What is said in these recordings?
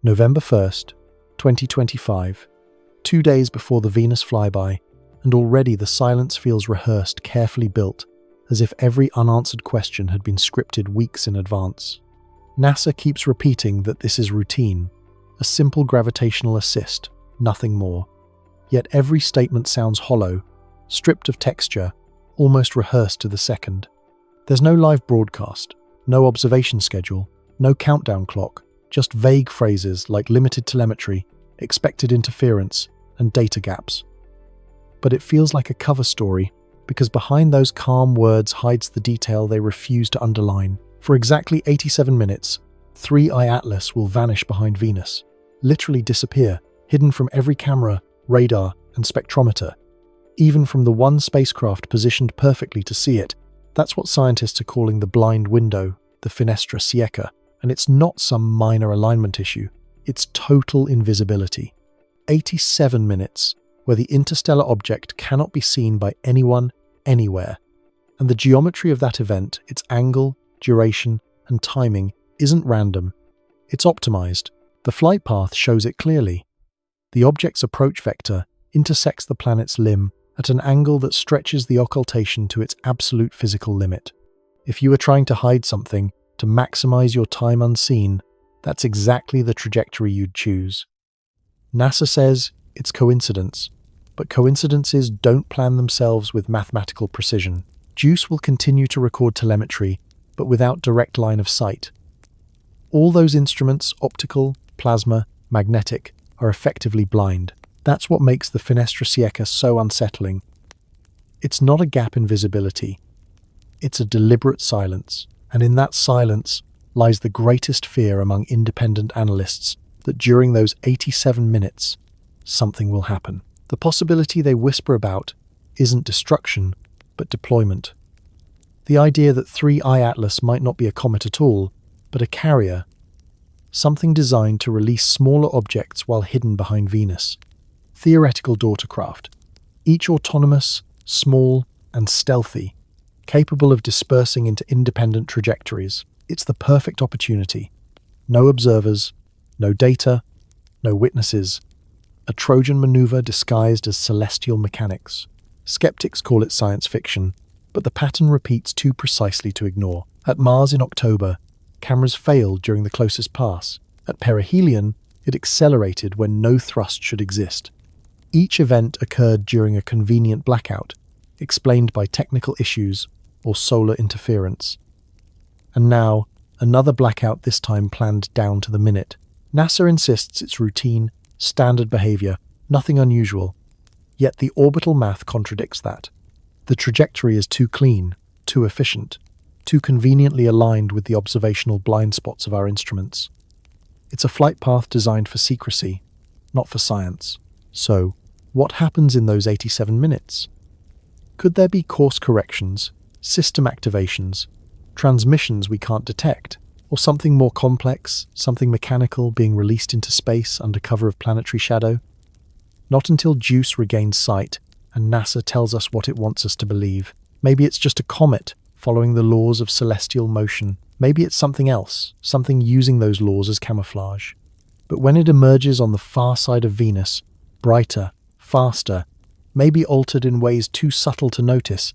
November 1st, 2025, 2 days before the Venus flyby, and already the silence feels rehearsed, carefully built, as if every unanswered question had been scripted weeks in advance. NASA keeps repeating that this is routine, a simple gravitational assist, nothing more. Yet every statement sounds hollow, stripped of texture, almost rehearsed to the second. There's no live broadcast, no observation schedule, no countdown clock, just vague phrases like limited telemetry, expected interference, and data gaps. But it feels like a cover story, because behind those calm words hides the detail they refuse to underline. For exactly 87 minutes, 3I Atlas will vanish behind Venus, literally disappear, hidden from every camera, radar, and spectrometer. Even from the one spacecraft positioned perfectly to see it. That's what scientists are calling the blind window, the finestra cieca, and it's not some minor alignment issue, it's total invisibility. 87 minutes, where the interstellar object cannot be seen by anyone, anywhere. And the geometry of that event, its angle, duration, and timing, isn't random. It's optimized. The flight path shows it clearly. The object's approach vector intersects the planet's limb at an angle that stretches the occultation to its absolute physical limit. If you were trying to hide something, to maximize your time unseen, that's exactly the trajectory you'd choose. NASA says it's coincidence, but coincidences don't plan themselves with mathematical precision. JUICE will continue to record telemetry, but without direct line of sight. All those instruments, optical, plasma, magnetic, are effectively blind. That's what makes the finestra cieca so unsettling. It's not a gap in visibility. It's a deliberate silence, and in that silence lies the greatest fear among independent analysts that during those 87 minutes, something will happen. The possibility they whisper about isn't destruction, but deployment. The idea that 3I Atlas might not be a comet at all, but a carrier, something designed to release smaller objects while hidden behind Venus. Theoretical daughter craft, each autonomous, small, and stealthy, capable of dispersing into independent trajectories. It's the perfect opportunity. No observers, no data, no witnesses. A Trojan maneuver disguised as celestial mechanics. Skeptics call it science fiction, but the pattern repeats too precisely to ignore. At Mars in October, cameras failed during the closest pass. At perihelion, it accelerated when no thrust should exist. Each event occurred during a convenient blackout, explained by technical issues or solar interference. And now, another blackout, this time planned down to the minute. NASA insists it's routine, standard behavior, nothing unusual. Yet the orbital math contradicts that. The trajectory is too clean, too efficient, too conveniently aligned with the observational blind spots of our instruments. It's a flight path designed for secrecy, not for science. So, what happens in those 87 minutes? Could there be course corrections, system activations, transmissions we can't detect, or something more complex, something mechanical being released into space under cover of planetary shadow? Not until JUICE regains sight and NASA tells us what it wants us to believe. Maybe it's just a comet following the laws of celestial motion. Maybe it's something else, something using those laws as camouflage. But when it emerges on the far side of Venus, brighter, faster, maybe altered in ways too subtle to notice,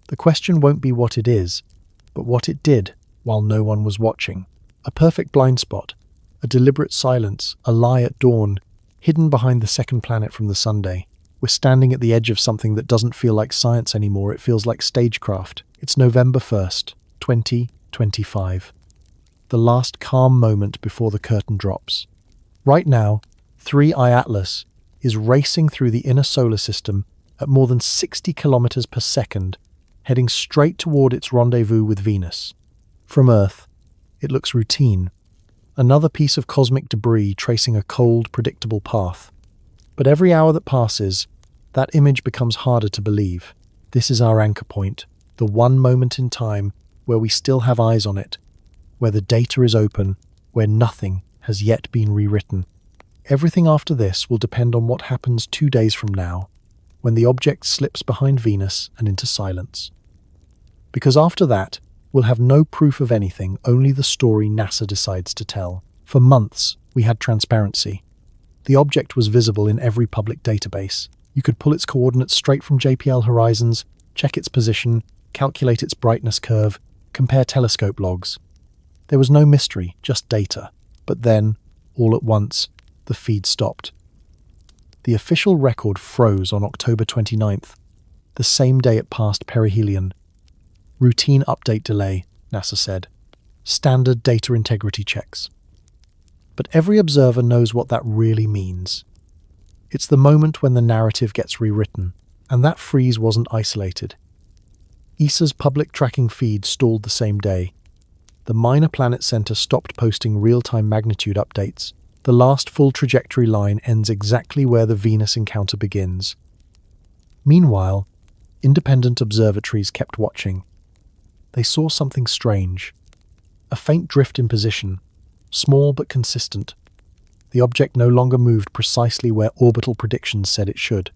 the question won't be what it is, but what it did while no one was watching. A perfect blind spot, a deliberate silence, a lie at dawn, hidden behind the second planet from the Sunday. We're standing at the edge of something that doesn't feel like science anymore, it feels like stagecraft. It's November 1st, 2025. The last calm moment before the curtain drops. Right now, 3I Atlas is racing through the inner solar system at more than 60 kilometers per second, heading straight toward its rendezvous with Venus. From Earth, it looks routine. Another piece of cosmic debris tracing a cold, predictable path. But every hour that passes, that image becomes harder to believe. This is our anchor point, the one moment in time where we still have eyes on it, where the data is open, where nothing has yet been rewritten. Everything after this will depend on what happens 2 days from now, when the object slips behind Venus and into silence. Because after that, we'll have no proof of anything, only the story NASA decides to tell. For months, we had transparency. The object was visible in every public database. You could pull its coordinates straight from JPL horizons, check its position, calculate its brightness curve, compare telescope logs. There was no mystery, just data. But then, all at once, the feed stopped. The official record froze on October 29th, the same day it passed perihelion. Routine update delay, NASA said. Standard data integrity checks. But every observer knows what that really means. It's the moment when the narrative gets rewritten, and that freeze wasn't isolated. ESA's public tracking feed stalled the same day. The Minor Planet Center stopped posting real-time magnitude updates. The last full trajectory line ends exactly where the Venus encounter begins. Meanwhile, independent observatories kept watching. They saw something strange. A faint drift in position, small but consistent. The object no longer moved precisely where orbital predictions said it should.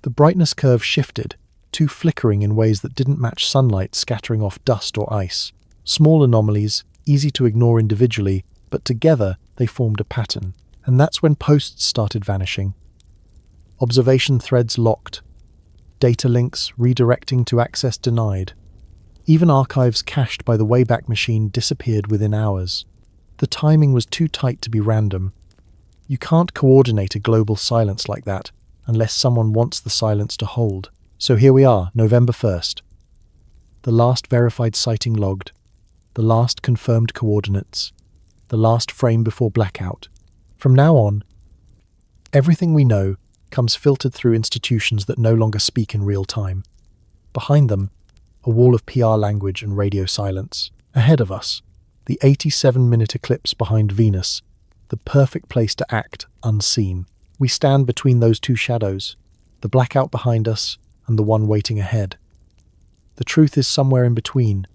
The brightness curve shifted, too flickering in ways that didn't match sunlight scattering off dust or ice. Small anomalies, easy to ignore individually, but together they formed a pattern. And that's when posts started vanishing. Observation threads locked. Data links redirecting to access denied. Even archives cached by the Wayback Machine disappeared within hours. The timing was too tight to be random. You can't coordinate a global silence like that unless someone wants the silence to hold. So here we are, November 1st. The last verified sighting logged. The last confirmed coordinates. The last frame before blackout. From now on, everything we know comes filtered through institutions that no longer speak in real time. Behind them, a wall of PR language and radio silence. Ahead of us, the 87-minute eclipse behind Venus, the perfect place to act unseen. We stand between those two shadows, the blackout behind us and the one waiting ahead. The truth is somewhere in between,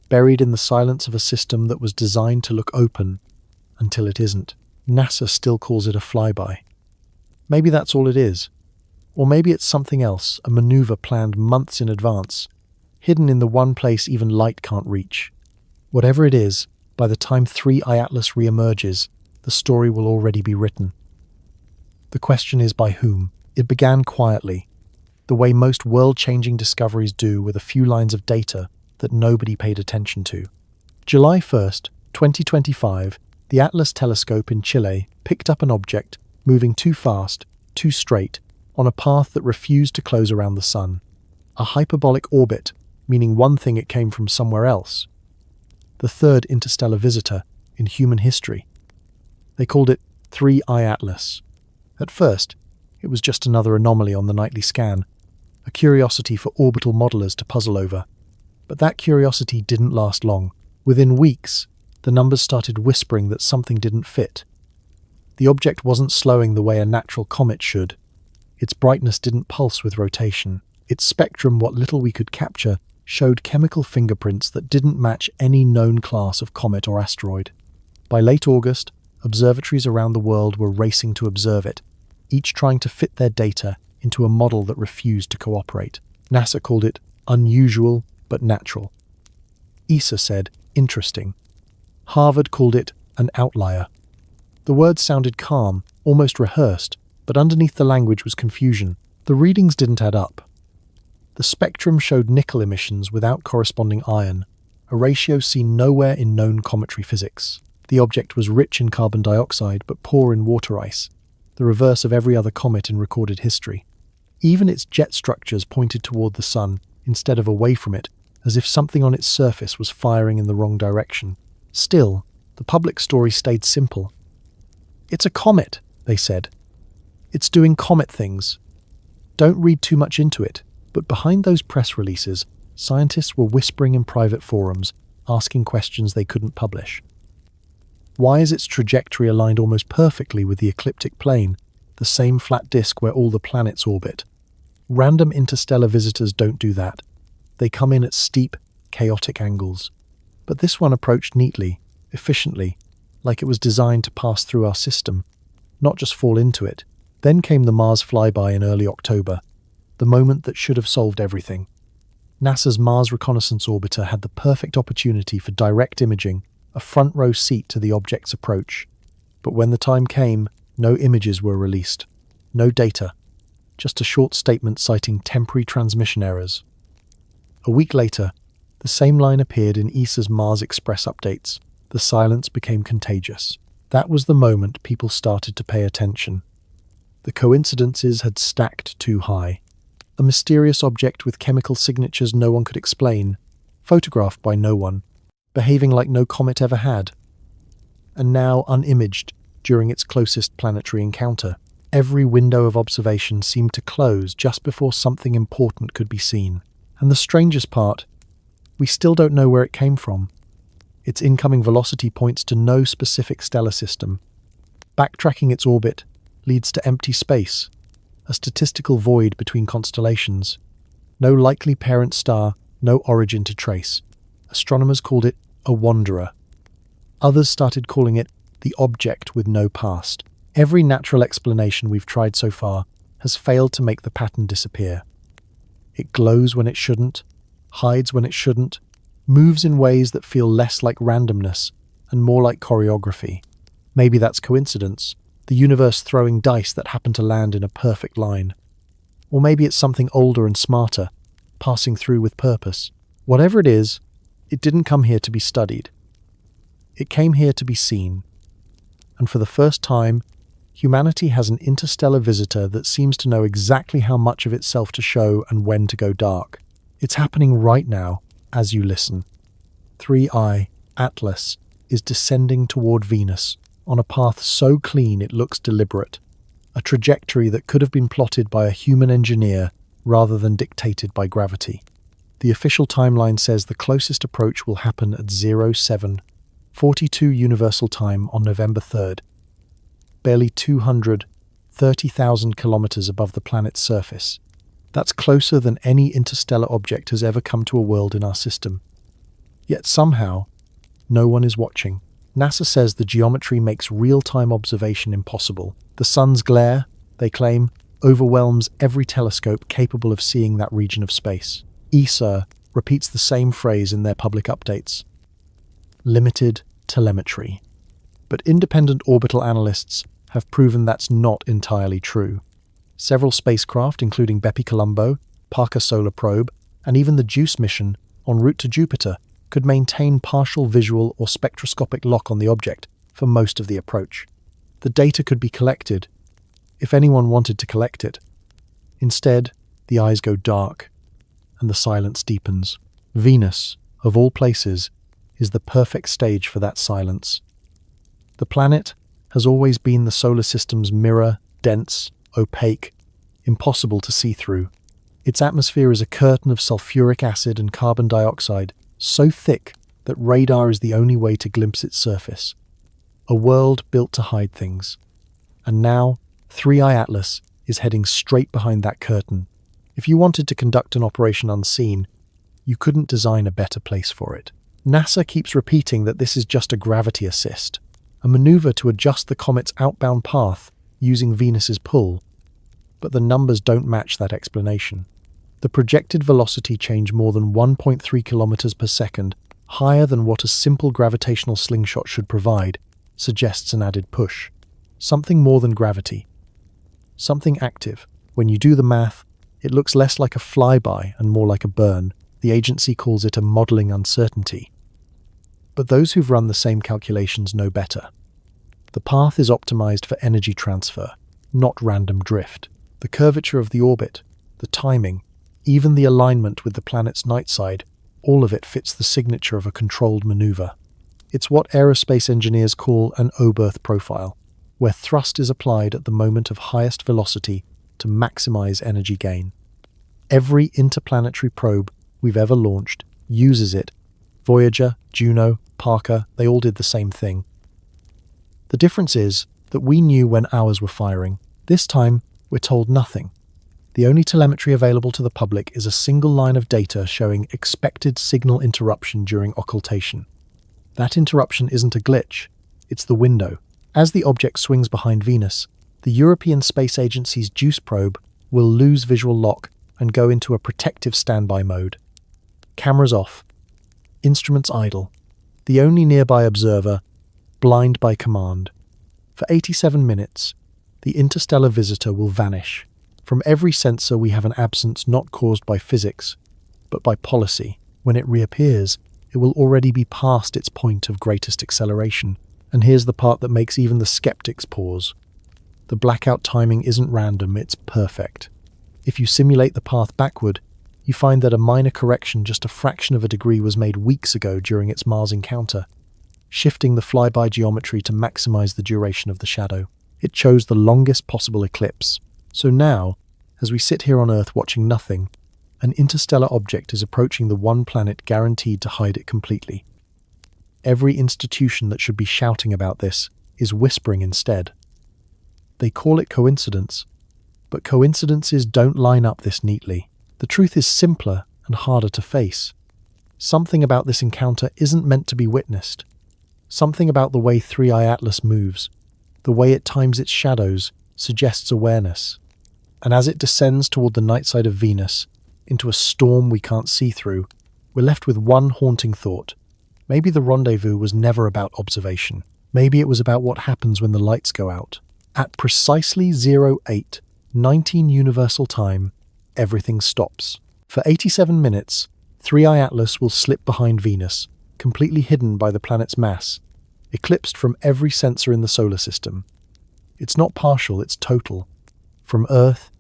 buried in the silence of a system that was designed to look open until it isn't. NASA still calls it a flyby. Maybe that's all it is. Or maybe it's something else, a maneuver planned months in advance, hidden in the one place even light can't reach. Whatever it is, by the time 3I Atlas re-emerges, the story will already be written. The question is by whom? It began quietly, the way most world-changing discoveries do, with a few lines of data that nobody paid attention to. July 1st, 2025, the Atlas telescope in Chile picked up an object moving too fast, too straight, on a path that refused to close around the Sun. A hyperbolic orbit, meaning one thing, it came from somewhere else. The third interstellar visitor in human history. They called it 3I Atlas. At first, it was just another anomaly on the nightly scan, a curiosity for orbital modelers to puzzle over. But that curiosity didn't last long. Within weeks, the numbers started whispering that something didn't fit. The object wasn't slowing the way a natural comet should. Its brightness didn't pulse with rotation. Its spectrum, what little we could capture, showed chemical fingerprints that didn't match any known class of comet or asteroid. By late August, observatories around the world were racing to observe it, each trying to fit their data into a model that refused to cooperate. NASA called it unusual but natural. ESA said interesting. Harvard called it an outlier. The words sounded calm, almost rehearsed, but underneath the language was confusion. The readings didn't add up. The spectrum showed nickel emissions without corresponding iron, a ratio seen nowhere in known cometary physics. The object was rich in carbon dioxide but poor in water ice, the reverse of every other comet in recorded history. Even its jet structures pointed toward the Sun instead of away from it, as if something on its surface was firing in the wrong direction. Still, the public story stayed simple. It's a comet, they said. It's doing comet things. Don't read too much into it. But behind those press releases, scientists were whispering in private forums, asking questions they couldn't publish. Why is its trajectory aligned almost perfectly with the ecliptic plane, the same flat disk where all the planets orbit? Random interstellar visitors don't do that. They come in at steep, chaotic angles. But this one approached neatly, efficiently, like it was designed to pass through our system, not just fall into it. Then came the Mars flyby in early October, the moment that should have solved everything. NASA's Mars Reconnaissance Orbiter had the perfect opportunity for direct imaging, a front-row seat to the object's approach. But when the time came, no images were released, no data, just a short statement citing temporary transmission errors. A week later, the same line appeared in ESA's Mars Express updates. The silence became contagious. That was the moment people started to pay attention. The coincidences had stacked too high. A mysterious object with chemical signatures no one could explain, photographed by no one, behaving like no comet ever had, and now unimaged during its closest planetary encounter. Every window of observation seemed to close just before something important could be seen. And the strangest part, we still don't know where it came from. Its incoming velocity points to no specific stellar system. Backtracking its orbit leads to empty space, a statistical void between constellations. No likely parent star, no origin to trace. Astronomers called it a wanderer. Others started calling it the object with no past. Every natural explanation we've tried so far has failed to make the pattern disappear. It glows when it shouldn't, hides when it shouldn't, moves in ways that feel less like randomness and more like choreography. Maybe that's coincidence, the universe throwing dice that happen to land in a perfect line. Or maybe it's something older and smarter, passing through with purpose. Whatever it is, it didn't come here to be studied. It came here to be seen. And for the first time, humanity has an interstellar visitor that seems to know exactly how much of itself to show and when to go dark. It's happening right now, as you listen. 3I, Atlas, is descending toward Venus, on a path so clean it looks deliberate, a trajectory that could have been plotted by a human engineer rather than dictated by gravity. The official timeline says the closest approach will happen at 07:42 Universal Time on November 3rd, barely 230,000 kilometers above the planet's surface. That's closer than any interstellar object has ever come to a world in our system. Yet somehow, no one is watching. NASA says the geometry makes real-time observation impossible. The sun's glare, they claim, overwhelms every telescope capable of seeing that region of space. ESA repeats the same phrase in their public updates. Limited telemetry. But independent orbital analysts have proven that's not entirely true. Several spacecraft, including BepiColombo, Parker Solar Probe, and even the JUICE mission en route to Jupiter, could maintain partial visual or spectroscopic lock on the object for most of the approach. The data could be collected, if anyone wanted to collect it. Instead, the eyes go dark, and the silence deepens. Venus, of all places, is the perfect stage for that silence. The planet has always been the solar system's mirror, dense, opaque, impossible to see through. Its atmosphere is a curtain of sulfuric acid and carbon dioxide, so thick that radar is the only way to glimpse its surface. A world built to hide things. And now, 3I Atlas is heading straight behind that curtain. If you wanted to conduct an operation unseen, you couldn't design a better place for it. NASA keeps repeating that this is just a gravity assist, a maneuver to adjust the comet's outbound path using Venus's pull. But the numbers don't match that explanation. The projected velocity change more than 1.3 kilometers per second, higher than what a simple gravitational slingshot should provide, suggests an added push. Something more than gravity. Something active. When you do the math, it looks less like a flyby and more like a burn. The agency calls it a modeling uncertainty. But those who've run the same calculations know better. The path is optimized for energy transfer, not random drift. The curvature of the orbit, the timing, even the alignment with the planet's night side, all of it fits the signature of a controlled maneuver. It's what aerospace engineers call an O-berth profile, where thrust is applied at the moment of highest velocity to maximize energy gain. Every interplanetary probe we've ever launched uses it. Voyager, Juno, Parker, they all did the same thing. The difference is that we knew when ours were firing. This time, we're told nothing. The only telemetry available to the public is a single line of data showing expected signal interruption during occultation. That interruption isn't a glitch, it's the window. As the object swings behind Venus, the European Space Agency's JUICE probe will lose visual lock and go into a protective standby mode. Cameras off, instruments idle, the only nearby observer, blind by command. For 87 minutes, the interstellar visitor will vanish. From every sensor, we have an absence not caused by physics, but by policy. When it reappears, it will already be past its point of greatest acceleration. And here's the part that makes even the skeptics pause. The blackout timing isn't random, it's perfect. If you simulate the path backward, you find that a minor correction just a fraction of a degree was made weeks ago during its Mars encounter, shifting the flyby geometry to maximize the duration of the shadow. It chose the longest possible eclipse. So now, as we sit here on Earth watching nothing, an interstellar object is approaching the one planet guaranteed to hide it completely. Every institution that should be shouting about this is whispering instead. They call it coincidence, but coincidences don't line up this neatly. The truth is simpler and harder to face. Something about this encounter isn't meant to be witnessed. Something about the way 3i Atlas moves, the way it times its shadows, suggests awareness. And as it descends toward the night side of Venus, into a storm we can't see through, we're left with one haunting thought. Maybe the rendezvous was never about observation. Maybe it was about what happens when the lights go out. At precisely 08:19 Universal Time, everything stops. For 87 minutes, 3i Atlas will slip behind Venus, completely hidden by the planet's mass, eclipsed from every sensor in the solar system. It's not partial, it's total. From Earth,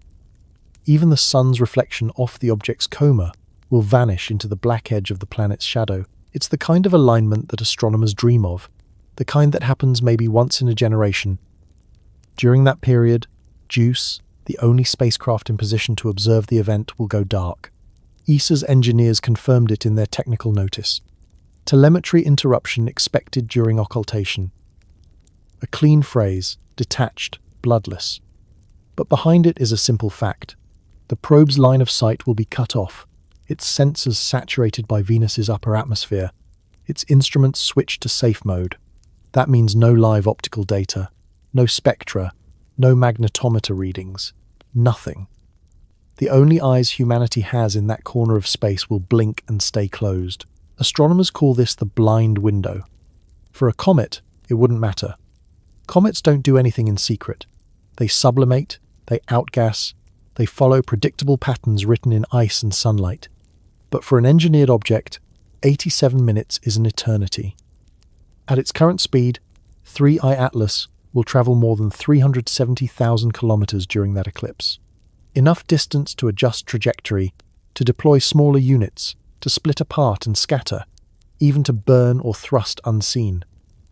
even the sun's reflection off the object's coma will vanish into the black edge of the planet's shadow. It's the kind of alignment that astronomers dream of, the kind that happens maybe once in a generation. During that period, JUICE, the only spacecraft in position to observe the event, will go dark. ESA's engineers confirmed it in their technical notice. Telemetry interruption expected during occultation. A clean phrase, detached, bloodless. But behind it is a simple fact. The probe's line of sight will be cut off, its sensors saturated by Venus's upper atmosphere, its instruments switched to safe mode. That means no live optical data, no spectra, no magnetometer readings, nothing. The only eyes humanity has in that corner of space will blink and stay closed. Astronomers call this the blind window. For a comet, it wouldn't matter. Comets don't do anything in secret. They sublimate, they outgas, they follow predictable patterns written in ice and sunlight. But for an engineered object, 87 minutes is an eternity. At its current speed, 3i Atlas will travel more than 370,000 kilometers during that eclipse. Enough distance to adjust trajectory, to deploy smaller units, to split apart and scatter, even to burn or thrust unseen.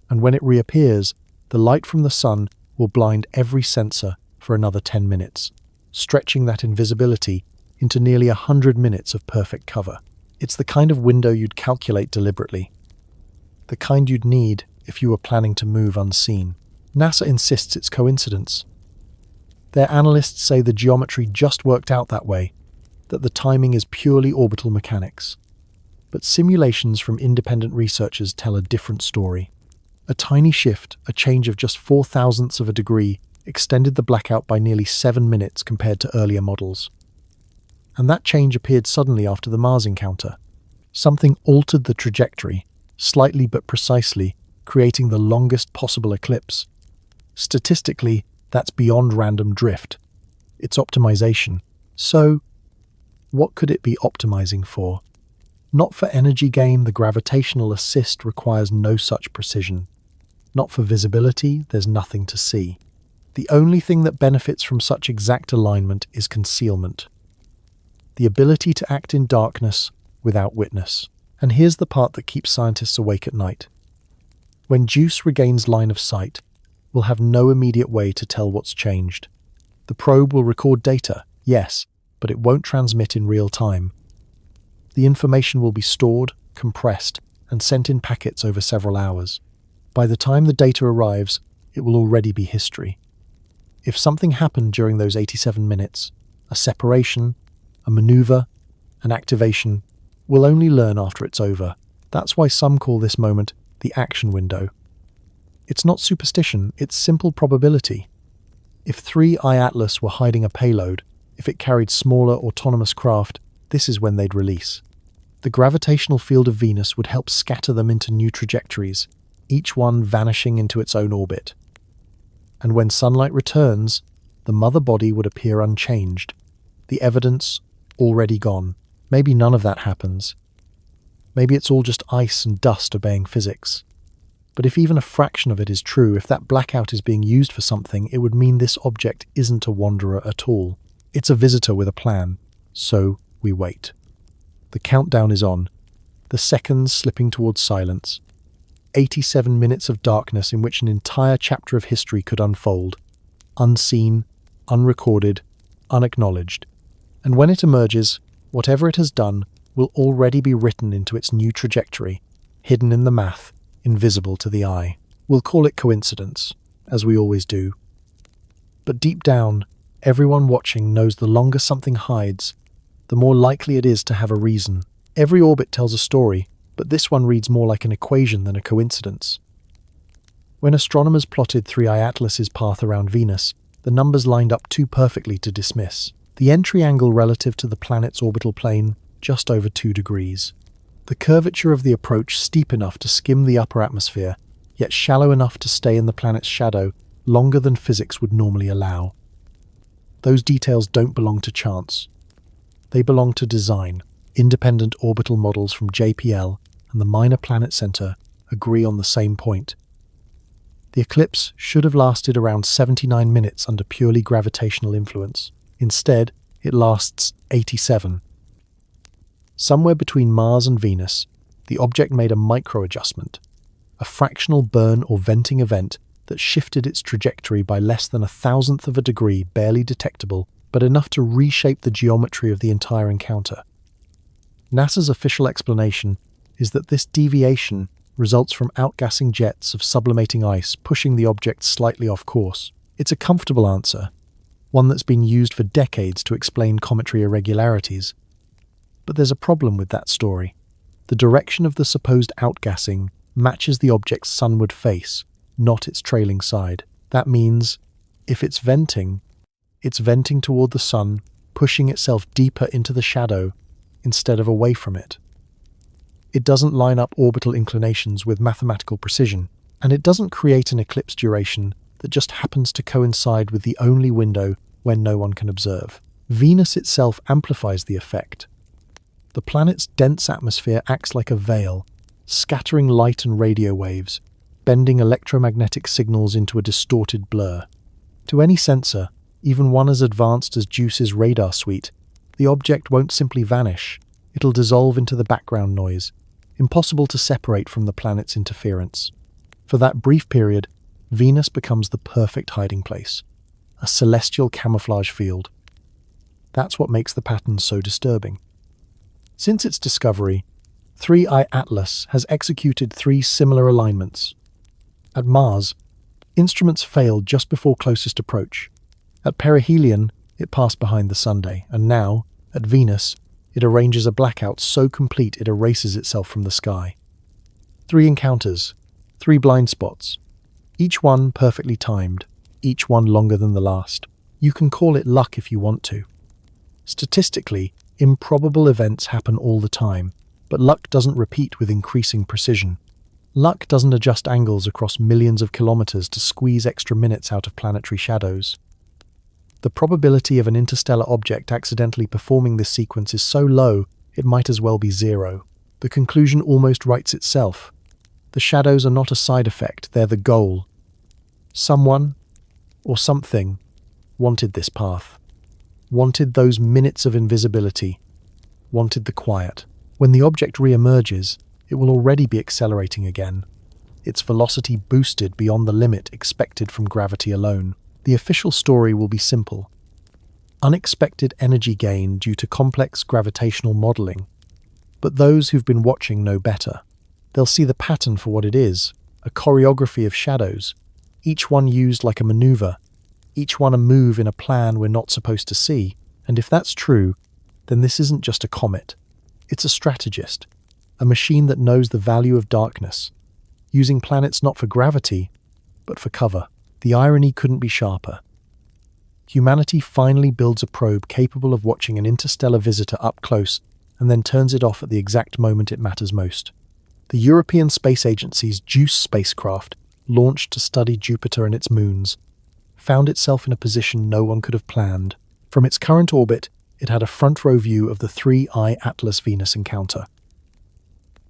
And when it reappears, the light from the sun will blind every sensor for another 10 minutes, stretching that invisibility into nearly 100 minutes of perfect cover. It's the kind of window you'd calculate deliberately, the kind you'd need if you were planning to move unseen. NASA insists it's coincidence. Their analysts say the geometry just worked out that way, that the timing is purely orbital mechanics. But simulations from independent researchers tell a different story. A tiny shift, a change of just 0.004 of a degree, extended the blackout by nearly 7 minutes compared to earlier models. And that change appeared suddenly after the Mars encounter. Something altered the trajectory, slightly but precisely, creating the longest possible eclipse. Statistically, that's beyond random drift. It's optimization. So, what could it be optimizing for? Not for energy gain, the gravitational assist requires no such precision. Not for visibility, there's nothing to see. The only thing that benefits from such exact alignment is concealment. The ability to act in darkness without witness. And here's the part that keeps scientists awake at night. When JUICE regains line of sight, we'll have no immediate way to tell what's changed. The probe will record data, yes, but it won't transmit in real time. The information will be stored, compressed, and sent in packets over several hours. By the time the data arrives, it will already be history. If something happened during those 87 minutes, a separation, a maneuver, an activation, we'll only learn after it's over. That's why some call this moment the action window. It's not superstition, it's simple probability. If 3i Atlas were hiding a payload, if it carried smaller autonomous craft, this is when they'd release. The gravitational field of Venus would help scatter them into new trajectories, each one vanishing into its own orbit. And when sunlight returns, the mother body would appear unchanged. The evidence already gone. Maybe none of that happens. Maybe it's all just ice and dust obeying physics. But if even a fraction of it is true, if that blackout is being used for something, it would mean this object isn't a wanderer at all. It's a visitor with a plan. So we wait. The countdown is on. The seconds slipping towards silence. 87 minutes of darkness in which an entire chapter of history could unfold. Unseen, unrecorded, unacknowledged. And when it emerges, whatever it has done will already be written into its new trajectory, hidden in the math, invisible to the eye. We'll call it coincidence, as we always do. But deep down, everyone watching knows the longer something hides, the more likely it is to have a reason. Every orbit tells a story, but this one reads more like an equation than a coincidence. When astronomers plotted 3I Atlas's path around Venus, the numbers lined up too perfectly to dismiss. The entry angle relative to the planet's orbital plane, just over 2 degrees. The curvature of the approach steep enough to skim the upper atmosphere, yet shallow enough to stay in the planet's shadow longer than physics would normally allow. Those details don't belong to chance. They belong to design. Independent orbital models from JPL and the Minor Planet Center agree on the same point. The eclipse should have lasted around 79 minutes under purely gravitational influence. Instead, it lasts 87. Somewhere between Mars and Venus, the object made a micro-adjustment, a fractional burn or venting event that shifted its trajectory by less than 1,000th of a degree, barely detectable, but enough to reshape the geometry of the entire encounter. NASA's official explanation is that this deviation results from outgassing jets of sublimating ice pushing the object slightly off course. It's a comfortable answer, one that's been used for decades to explain cometary irregularities. But there's a problem with that story. The direction of the supposed outgassing matches the object's sunward face, not its trailing side. That means, if it's venting toward the sun, pushing itself deeper into the shadow instead of away from it. It doesn't line up orbital inclinations with mathematical precision, and it doesn't create an eclipse duration that just happens to coincide with the only window when no one can observe. Venus itself amplifies the effect. The planet's dense atmosphere acts like a veil, scattering light and radio waves, bending electromagnetic signals into a distorted blur. To any sensor, even one as advanced as JUICE's radar suite, the object won't simply vanish, it'll dissolve into the background noise, impossible to separate from the planet's interference. For that brief period, Venus becomes the perfect hiding place, a celestial camouflage field. That's what makes the pattern so disturbing. Since its discovery, 3I Atlas has executed 3 similar alignments. At Mars, instruments failed just before closest approach. At perihelion, it passed behind the Sunday, and now, at Venus, it arranges a blackout so complete it erases itself from the sky. 3 encounters, 3 blind spots, each one perfectly timed, each one longer than the last. You can call it luck if you want to. Statistically, improbable events happen all the time, but luck doesn't repeat with increasing precision. Luck doesn't adjust angles across millions of kilometers to squeeze extra minutes out of planetary shadows. The probability of an interstellar object accidentally performing this sequence is so low, it might as well be 0. The conclusion almost writes itself. The shadows are not a side effect, they're the goal. Someone, or something, wanted this path. Wanted those minutes of invisibility. Wanted the quiet. When the object re-emerges, it will already be accelerating again. Its velocity boosted beyond the limit expected from gravity alone. The official story will be simple. Unexpected energy gain due to complex gravitational modeling. But those who've been watching know better. They'll see the pattern for what it is, a choreography of shadows, each one used like a maneuver, each one a move in a plan we're not supposed to see. And if that's true, then this isn't just a comet. It's a strategist, a machine that knows the value of darkness, using planets not for gravity, but for cover. The irony couldn't be sharper. Humanity finally builds a probe capable of watching an interstellar visitor up close and then turns it off at the exact moment it matters most. The European Space Agency's JUICE spacecraft, launched to study Jupiter and its moons, found itself in a position no one could have planned. From its current orbit, it had a front-row view of the 3I Atlas-Venus encounter.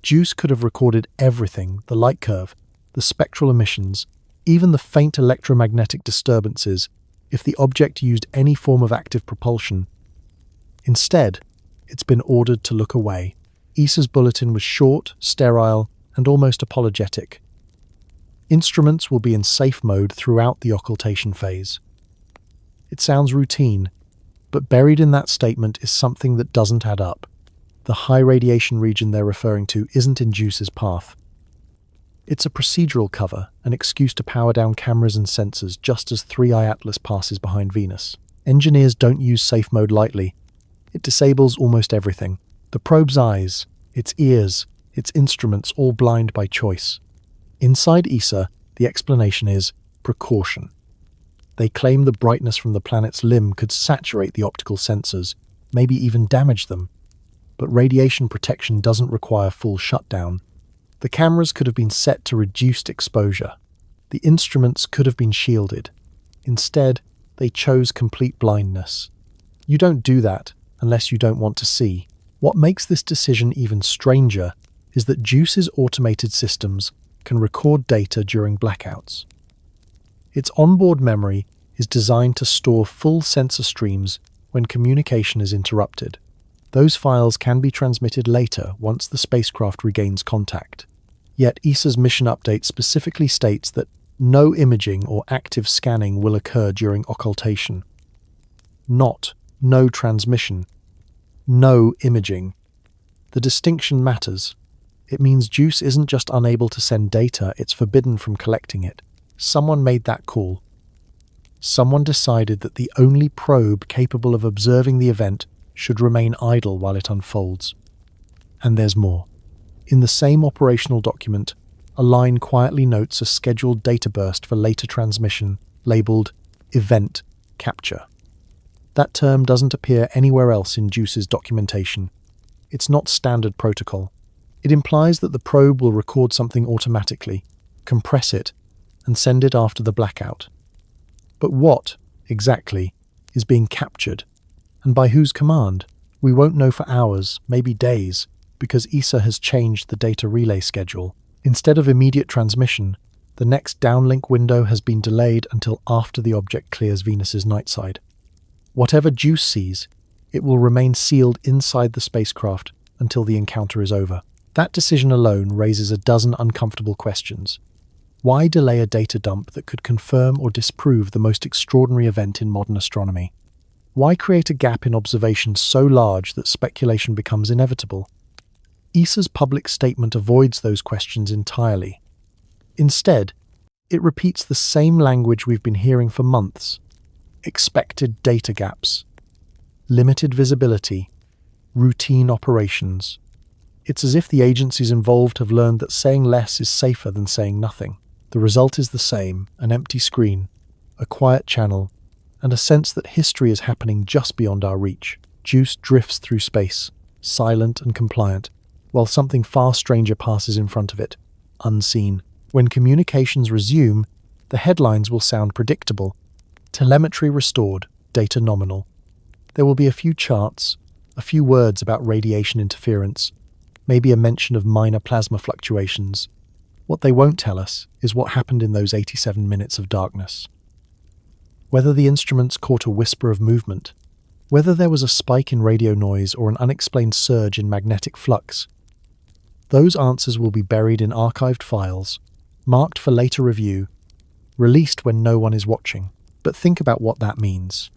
JUICE could have recorded everything: the light curve, the spectral emissions, even the faint electromagnetic disturbances, if the object used any form of active propulsion. Instead, it's been ordered to look away. ESA's bulletin was short, sterile, and almost apologetic. Instruments will be in safe mode throughout the occultation phase. It sounds routine, but buried in that statement is something that doesn't add up. The high radiation region they're referring to isn't in JUICE's path. It's a procedural cover, an excuse to power down cameras and sensors just as 3I Atlas passes behind Venus. Engineers don't use safe mode lightly. It disables almost everything. The probe's eyes, its ears, its instruments, all blind by choice. Inside ESA, the explanation is precaution. They claim the brightness from the planet's limb could saturate the optical sensors, maybe even damage them. But radiation protection doesn't require full shutdown. The cameras could have been set to reduced exposure. The instruments could have been shielded. Instead, they chose complete blindness. You don't do that unless you don't want to see. What makes this decision even stranger is that JUICE's automated systems can record data during blackouts. Its onboard memory is designed to store full sensor streams when communication is interrupted. Those files can be transmitted later once the spacecraft regains contact. Yet ESA's mission update specifically states that no imaging or active scanning will occur during occultation. Not no transmission. No imaging. The distinction matters. It means JUICE isn't just unable to send data, it's forbidden from collecting it. Someone made that call. Someone decided that the only probe capable of observing the event should remain idle while it unfolds. And there's more. In the same operational document, a line quietly notes a scheduled data burst for later transmission, labeled Event Capture. That term doesn't appear anywhere else in JUICE's documentation. It's not standard protocol. It implies that the probe will record something automatically, compress it, and send it after the blackout. But what, exactly, is being captured? And by whose command? We won't know for hours, maybe days, because ESA has changed the data relay schedule. Instead of immediate transmission, the next downlink window has been delayed until after the object clears Venus's night side. Whatever JUICE sees, it will remain sealed inside the spacecraft until the encounter is over. That decision alone raises a dozen uncomfortable questions. Why delay a data dump that could confirm or disprove the most extraordinary event in modern astronomy? Why create a gap in observation so large that speculation becomes inevitable? ESA's public statement avoids those questions entirely. Instead, it repeats the same language we've been hearing for months. Expected data gaps, limited visibility, routine operations. It's as if the agencies involved have learned that saying less is safer than saying nothing. The result is the same: an empty screen, a quiet channel, and a sense that history is happening just beyond our reach. JUICE drifts through space, silent and compliant, while something far stranger passes in front of it, unseen. When communications resume, the headlines will sound predictable. Telemetry restored, data nominal. There will be a few charts, a few words about radiation interference, maybe a mention of minor plasma fluctuations. What they won't tell us is what happened in those 87 minutes of darkness. Whether the instruments caught a whisper of movement, whether there was a spike in radio noise or an unexplained surge in magnetic flux, those answers will be buried in archived files, marked for later review, released when no one is watching. But think about what that means.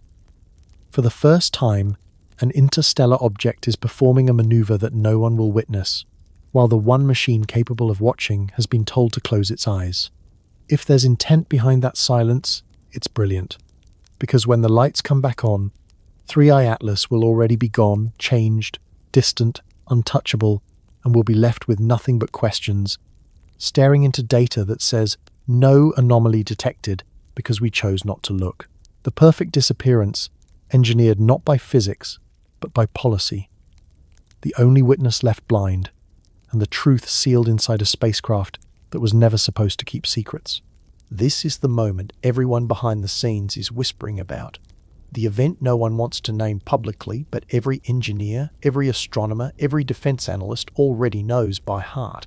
For the first time, an interstellar object is performing a maneuver that no one will witness, while the one machine capable of watching has been told to close its eyes. If there's intent behind that silence, it's brilliant. Because when the lights come back on, 3I Atlas will already be gone, changed, distant, untouchable, and will be left with nothing but questions, staring into data that says no anomaly detected because we chose not to look. The perfect disappearance, engineered not by physics, but by policy. The only witness left blind, and the truth sealed inside a spacecraft that was never supposed to keep secrets. This is the moment everyone behind the scenes is whispering about. The event no one wants to name publicly, but every engineer, every astronomer, every defense analyst already knows by heart.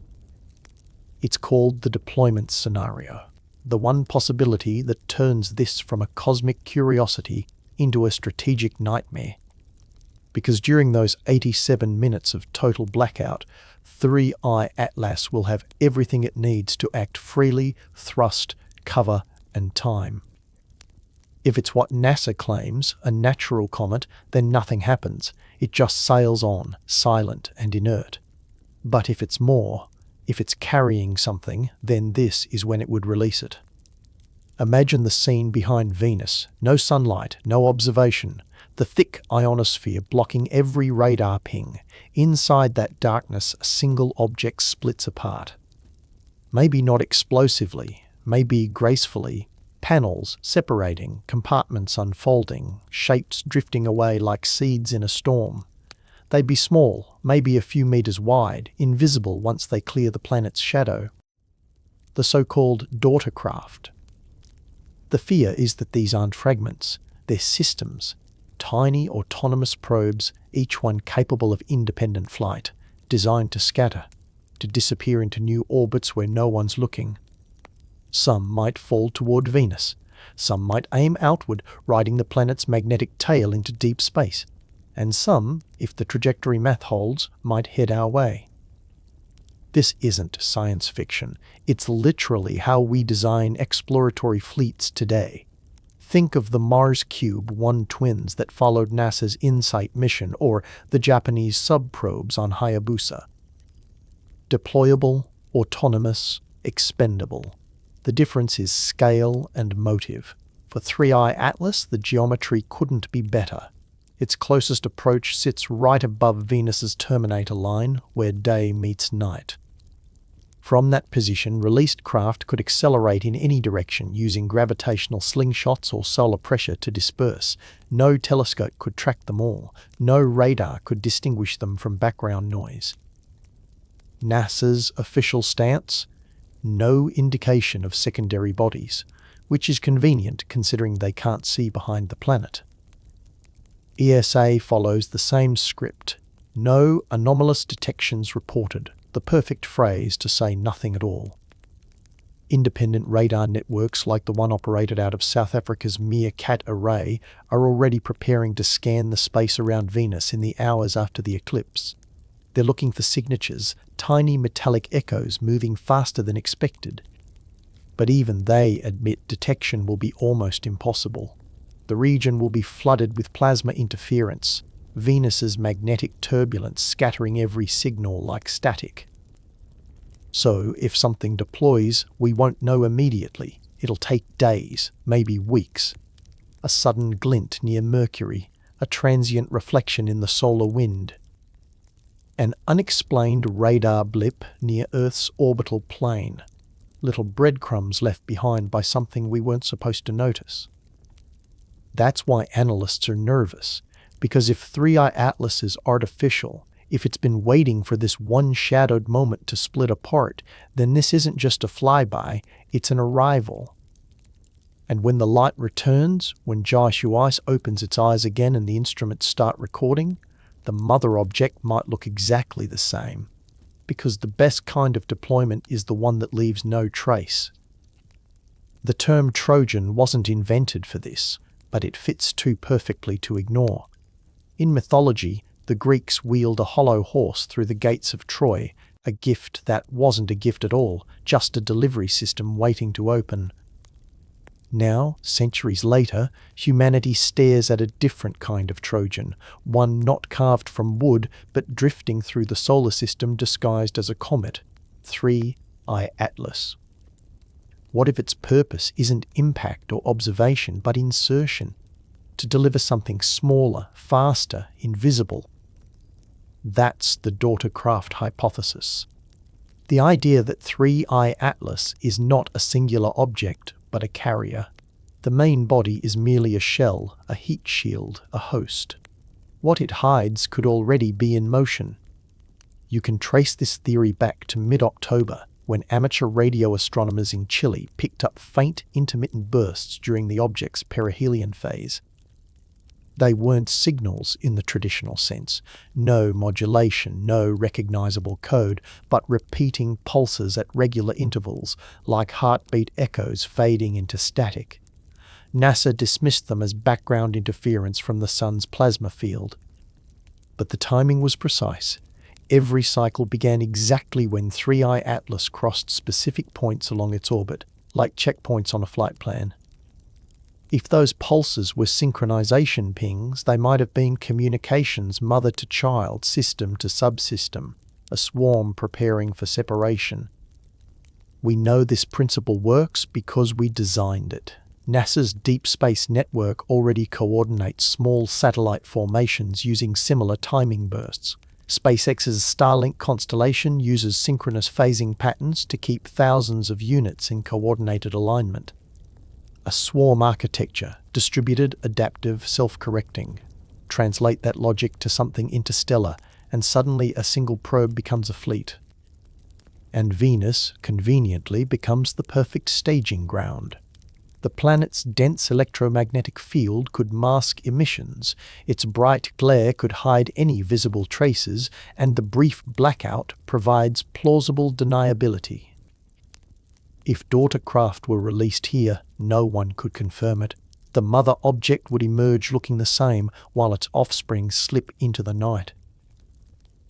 It's called the deployment scenario, the one possibility that turns this from a cosmic curiosity into a strategic nightmare. Because during those 87 minutes of total blackout, 3I Atlas will have everything it needs to act freely, thrust, cover, and time. If it's what NASA claims, a natural comet, then nothing happens. It just sails on, silent and inert. But if it's more, if it's carrying something, then this is when it would release it. Imagine the scene behind Venus. No sunlight, no observation. The thick ionosphere blocking every radar ping. Inside that darkness, a single object splits apart. Maybe not explosively, maybe gracefully. Panels separating, compartments unfolding, shapes drifting away like seeds in a storm. They'd be small, maybe a few meters wide, invisible once they clear the planet's shadow. The so-called daughter craft. The fear is that these aren't fragments, they're systems. Tiny autonomous probes, each one capable of independent flight, designed to scatter, to disappear into new orbits where no one's looking. Some might fall toward Venus. Some might aim outward, riding the planet's magnetic tail into deep space. And some, if the trajectory math holds, might head our way. This isn't science fiction. It's literally how we design exploratory fleets today. Think of the Mars Cube 1 twins that followed NASA's InSight mission, or the Japanese sub-probes on Hayabusa. Deployable, autonomous, expendable. The difference is scale and motive. For 3I Atlas, the geometry couldn't be better. Its closest approach sits right above Venus's terminator line, where day meets night. From that position, released craft could accelerate in any direction using gravitational slingshots or solar pressure to disperse. No telescope could track them all. No radar could distinguish them from background noise. NASA's official stance? No indication of secondary bodies, which is convenient considering they can't see behind the planet. ESA follows the same script. No anomalous detections reported, the perfect phrase to say nothing at all. Independent radar networks like the one operated out of South Africa's Meerkat Array are already preparing to scan the space around Venus in the hours after the eclipse. They're looking for signatures, tiny metallic echoes moving faster than expected. But even they admit detection will be almost impossible. The region will be flooded with plasma interference, Venus's magnetic turbulence scattering every signal like static. So, if something deploys, we won't know immediately. It'll take days, maybe weeks. A sudden glint near Mercury, a transient reflection in the solar wind. An unexplained radar blip near Earth's orbital plane. Little breadcrumbs left behind by something we weren't supposed to notice. That's why analysts are nervous, because if 3I Atlas is artificial, if it's been waiting for this one shadowed moment to split apart, then this isn't just a flyby, it's an arrival. And when the light returns, when Joshua Ice opens its eyes again and the instruments start recording, the mother object might look exactly the same, because the best kind of deployment is the one that leaves no trace. The term Trojan wasn't invented for this, but it fits too perfectly to ignore. In mythology, the Greeks wheeled a hollow horse through the gates of Troy, a gift that wasn't a gift at all, just a delivery system waiting to open. Now, centuries later, humanity stares at a different kind of Trojan, one not carved from wood, but drifting through the solar system disguised as a comet, 3I Atlas. What if its purpose isn't impact or observation, but insertion? To deliver something smaller, faster, invisible? That's the daughter craft hypothesis. The idea that 3I Atlas is not a singular object, but a carrier. The main body is merely a shell, a heat shield, a host. What it hides could already be in motion. You can trace this theory back to mid-October. when amateur radio astronomers in Chile picked up faint intermittent bursts during the object's perihelion phase. They weren't signals in the traditional sense, no modulation, no recognizable code, but repeating pulses at regular intervals, like heartbeat echoes fading into static. NASA dismissed them as background interference from the sun's plasma field. But the timing was precise. Every cycle began exactly when 3I Atlas crossed specific points along its orbit, like checkpoints on a flight plan. If those pulses were synchronization pings, they might have been communications mother to child, system to subsystem, a swarm preparing for separation. We know this principle works because we designed it. NASA's Deep Space Network already coordinates small satellite formations using similar timing bursts. SpaceX's Starlink constellation uses synchronous phasing patterns to keep thousands of units in coordinated alignment. A swarm architecture, distributed, adaptive, self-correcting. Translate that logic to something interstellar, and suddenly a single probe becomes a fleet. And Venus, conveniently, becomes the perfect staging ground. The planet's dense electromagnetic field could mask emissions, its bright glare could hide any visible traces, and the brief blackout provides plausible deniability. If daughter craft were released here, no one could confirm it. The mother object would emerge looking the same, while its offspring slip into the night.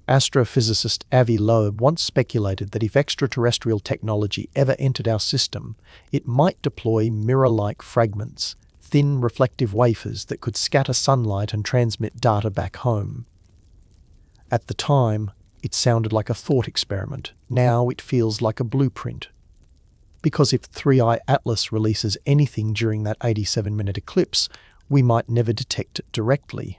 Astrophysicist Avi Loeb once speculated that if extraterrestrial technology ever entered our system, it might deploy mirror-like fragments, thin reflective wafers that could scatter sunlight and transmit data back home. At the time, it sounded like a thought experiment. Now it feels like a blueprint. Because if 3I Atlas releases anything during that 87-minute eclipse, we might never detect it directly.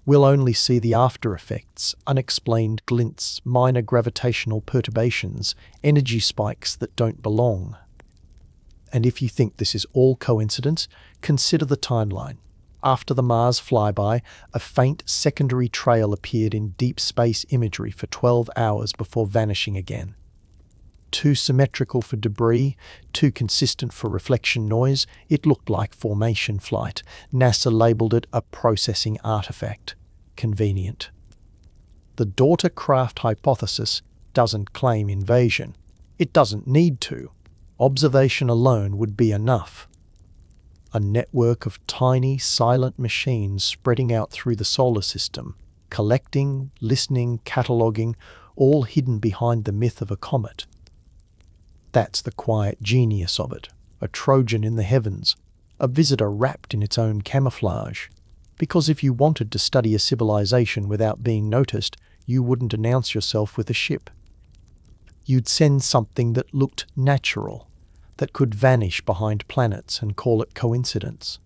We'll only see the after effects, unexplained glints, minor gravitational perturbations, energy spikes that don't belong. And if you think this is all coincidence, consider the timeline. After the Mars flyby, a faint secondary trail appeared in deep space imagery for 12 hours before vanishing again. Too symmetrical for debris, too consistent for reflection noise, it looked like formation flight. NASA labeled it a processing artifact. Convenient. The daughter craft hypothesis doesn't claim invasion. It doesn't need to. Observation alone would be enough. A network of tiny, silent machines spreading out through the solar system, collecting, listening, cataloguing, all hidden behind the myth of a comet. That's the quiet genius of it, a Trojan in the heavens, a visitor wrapped in its own camouflage. Because if you wanted to study a civilization without being noticed, you wouldn't announce yourself with a ship. You'd send something that looked natural, that could vanish behind planets and call it coincidence.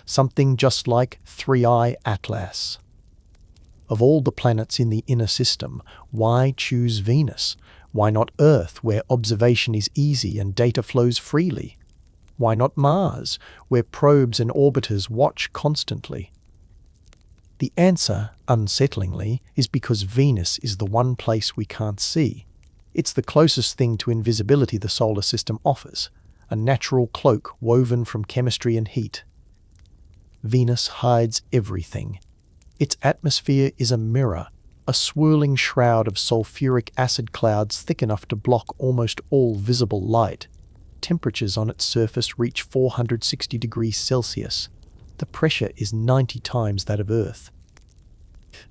Something just like 3I Atlas. Of all the planets in the inner system, why choose Venus? Why not Earth, where observation is easy and data flows freely? Why not Mars, where probes and orbiters watch constantly? The answer, unsettlingly, is because Venus is the one place we can't see. It's the closest thing to invisibility the solar system offers, a natural cloak woven from chemistry and heat. Venus hides everything. Its atmosphere is a mirror, a swirling shroud of sulfuric acid clouds thick enough to block almost all visible light. Temperatures on its surface reach 460 degrees Celsius. The pressure is 90 times that of Earth.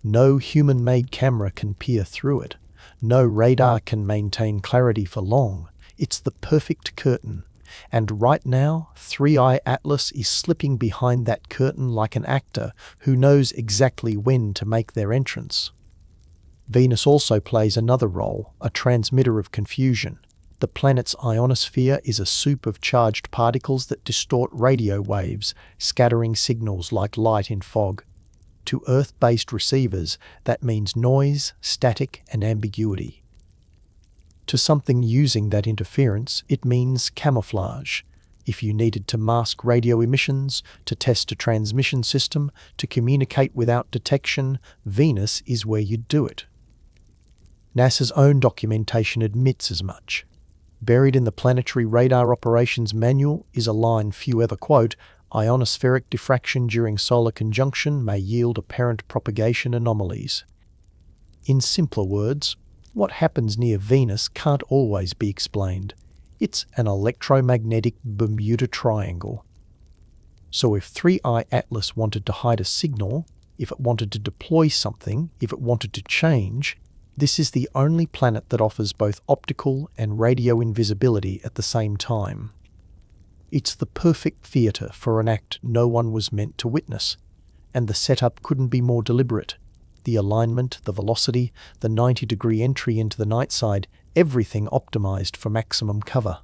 No human-made camera can peer through it. No radar can maintain clarity for long. It's the perfect curtain. And right now, 3I Atlas is slipping behind that curtain like an actor who knows exactly when to make their entrance. Venus also plays another role, a transmitter of confusion. The planet's ionosphere is a soup of charged particles that distort radio waves, scattering signals like light in fog. To Earth-based receivers, that means noise, static, and ambiguity. To something using that interference, it means camouflage. If you needed to mask radio emissions, to test a transmission system, to communicate without detection, Venus is where you'd do it. NASA's own documentation admits as much. Buried in the Planetary Radar Operations Manual is a line few ever quote: ionospheric diffraction during solar conjunction may yield apparent propagation anomalies. In simpler words, what happens near Venus can't always be explained. It's an electromagnetic Bermuda Triangle. So if 3i Atlas wanted to hide a signal, if it wanted to deploy something, if it wanted to change, this is the only planet that offers both optical and radio invisibility at the same time. It's the perfect theatre for an act no one was meant to witness, and the setup couldn't be more deliberate. The alignment, the velocity, the 90-degree entry into the night side, everything optimized for maximum cover.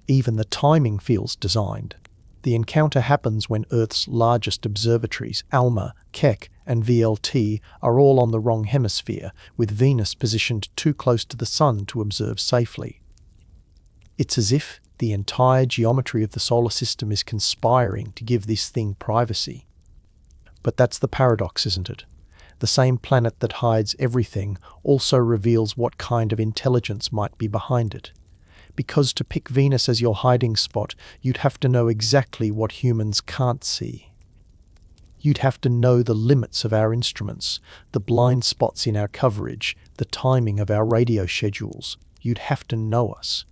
Even the timing feels designed. The encounter happens when Earth's largest observatories, ALMA, Keck, and VLT, are all on the wrong hemisphere, with Venus positioned too close to the Sun to observe safely. It's as if the entire geometry of the solar system is conspiring to give this thing privacy. But that's the paradox, isn't it? The same planet that hides everything also reveals what kind of intelligence might be behind it. Because to pick Venus as your hiding spot, you'd have to know exactly what humans can't see. You'd have to know the limits of our instruments, the blind spots in our coverage, the timing of our radio schedules. You'd have to know us.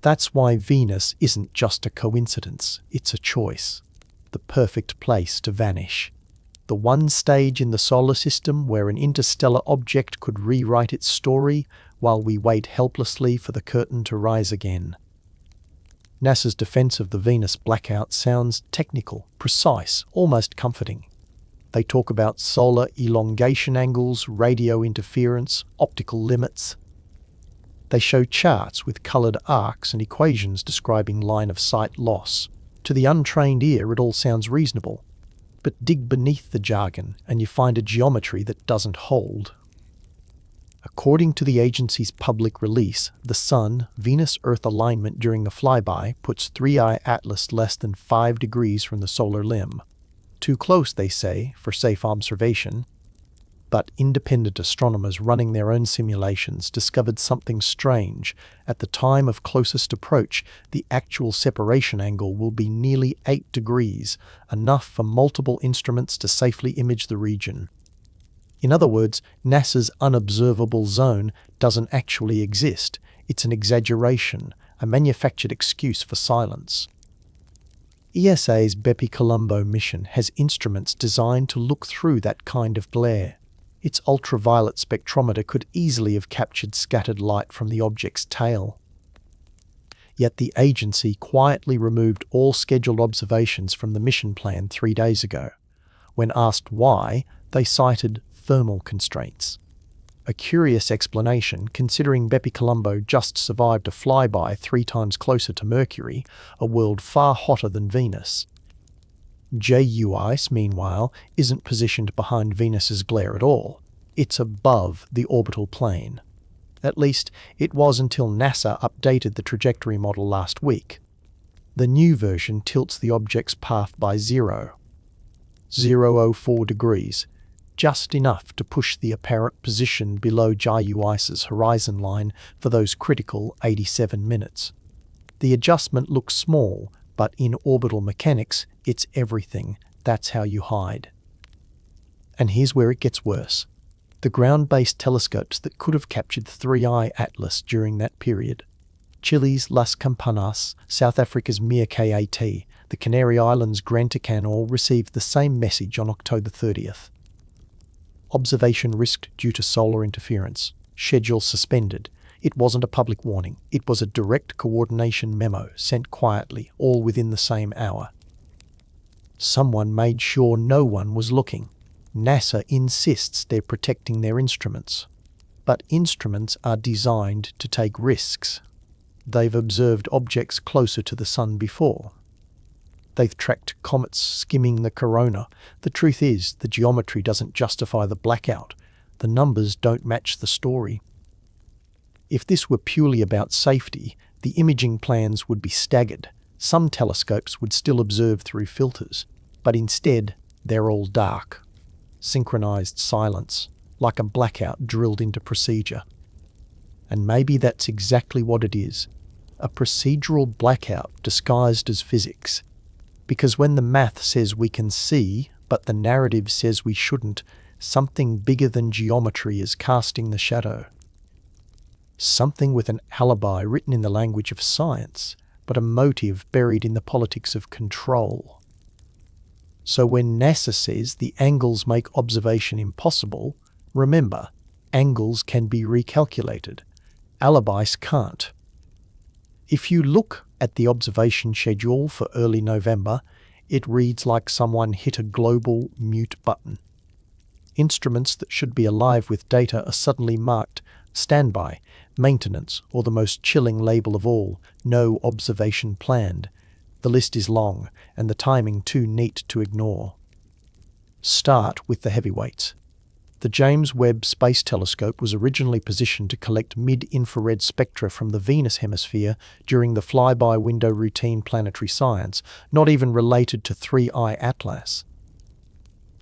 That's why Venus isn't just a coincidence, it's a choice. The perfect place to vanish. The one stage in the solar system where an interstellar object could rewrite its story while we wait helplessly for the curtain to rise again. NASA's defense of the Venus blackout sounds technical, precise, almost comforting. They talk about solar elongation angles, radio interference, optical limits. They show charts with colored arcs and equations describing line-of-sight loss. To the untrained ear, it all sounds reasonable. But dig beneath the jargon and you find a geometry that doesn't hold. According to the agency's public release, the Sun-Venus-Earth alignment during the flyby puts 3i Atlas less than 5 degrees from the solar limb. Too close, they say, for safe observation. But independent astronomers running their own simulations discovered something strange. At the time of closest approach, the actual separation angle will be nearly 8 degrees, enough for multiple instruments to safely image the region. In other words, NASA's unobservable zone doesn't actually exist. It's an exaggeration, a manufactured excuse for silence. ESA's BepiColombo mission has instruments designed to look through that kind of glare. Its ultraviolet spectrometer could easily have captured scattered light from the object's tail. Yet the agency quietly removed all scheduled observations from the mission plan 3 days ago. When asked why, they cited thermal constraints. A curious explanation, considering BepiColombo just survived a flyby 3 times closer to Mercury, a world far hotter than Venus. JU ice, meanwhile, isn't positioned behind Venus's glare at all. It's above the orbital plane. At least, it was until NASA updated the trajectory model last week. The new version tilts the object's path by 0.004 degrees, just enough to push the apparent position below JU ice's horizon line for those critical 87 minutes. The adjustment looks small, but in orbital mechanics, it's everything. That's how you hide. And here's where it gets worse. The ground-based telescopes that could have captured 3i Atlas during that period. Chile's Las Campanas, South Africa's Mir Kat, the Canary Islands' Grantican all received the same message on October 30th. Observation risked due to solar interference. Schedule suspended. It wasn't a public warning. It was a direct coordination memo sent quietly, all within the same hour. Someone made sure no one was looking. NASA insists they're protecting their instruments. But instruments are designed to take risks. They've observed objects closer to the Sun before. They've tracked comets skimming the corona. The truth is, the geometry doesn't justify the blackout. The numbers don't match the story. If this were purely about safety, the imaging plans would be staggered. Some telescopes would still observe through filters, but instead, they're all dark. Synchronized silence, like a blackout drilled into procedure. And maybe that's exactly what it is. A procedural blackout disguised as physics. Because when the math says we can see, but the narrative says we shouldn't, something bigger than geometry is casting the shadow. Something with an alibi written in the language of science, but a motive buried in the politics of control. So when NASA says the angles make observation impossible, remember, angles can be recalculated. Alibis can't. If you look at the observation schedule for early November, it reads like someone hit a global mute button. Instruments that should be alive with data are suddenly marked standby, maintenance, or the most chilling label of all, no observation planned. The list is long, and the timing too neat to ignore. Start with the heavyweights. The James Webb Space Telescope was originally positioned to collect mid-infrared spectra from the Venus hemisphere during the Flyby window routine planetary science, not even related to 3I Atlas.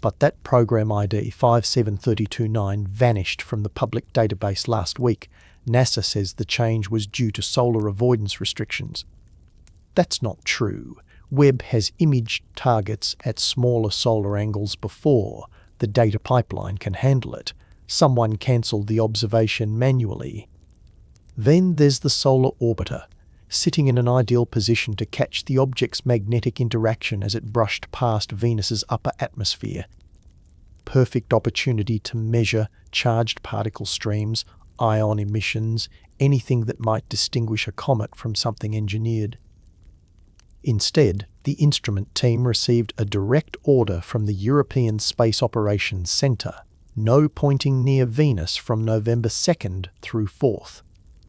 But that program ID 57329 vanished from the public database last week. NASA says the change was due to solar avoidance restrictions. That's not true. Webb has imaged targets at smaller solar angles before. The data pipeline can handle it. Someone cancelled the observation manually. Then there's the solar orbiter, sitting in an ideal position to catch the object's magnetic interaction as it brushed past Venus's upper atmosphere. Perfect opportunity to measure charged particle streams, ion emissions, anything that might distinguish a comet from something engineered. Instead, the instrument team received a direct order from the European Space Operations Centre, no pointing near Venus from November 2nd through 4th.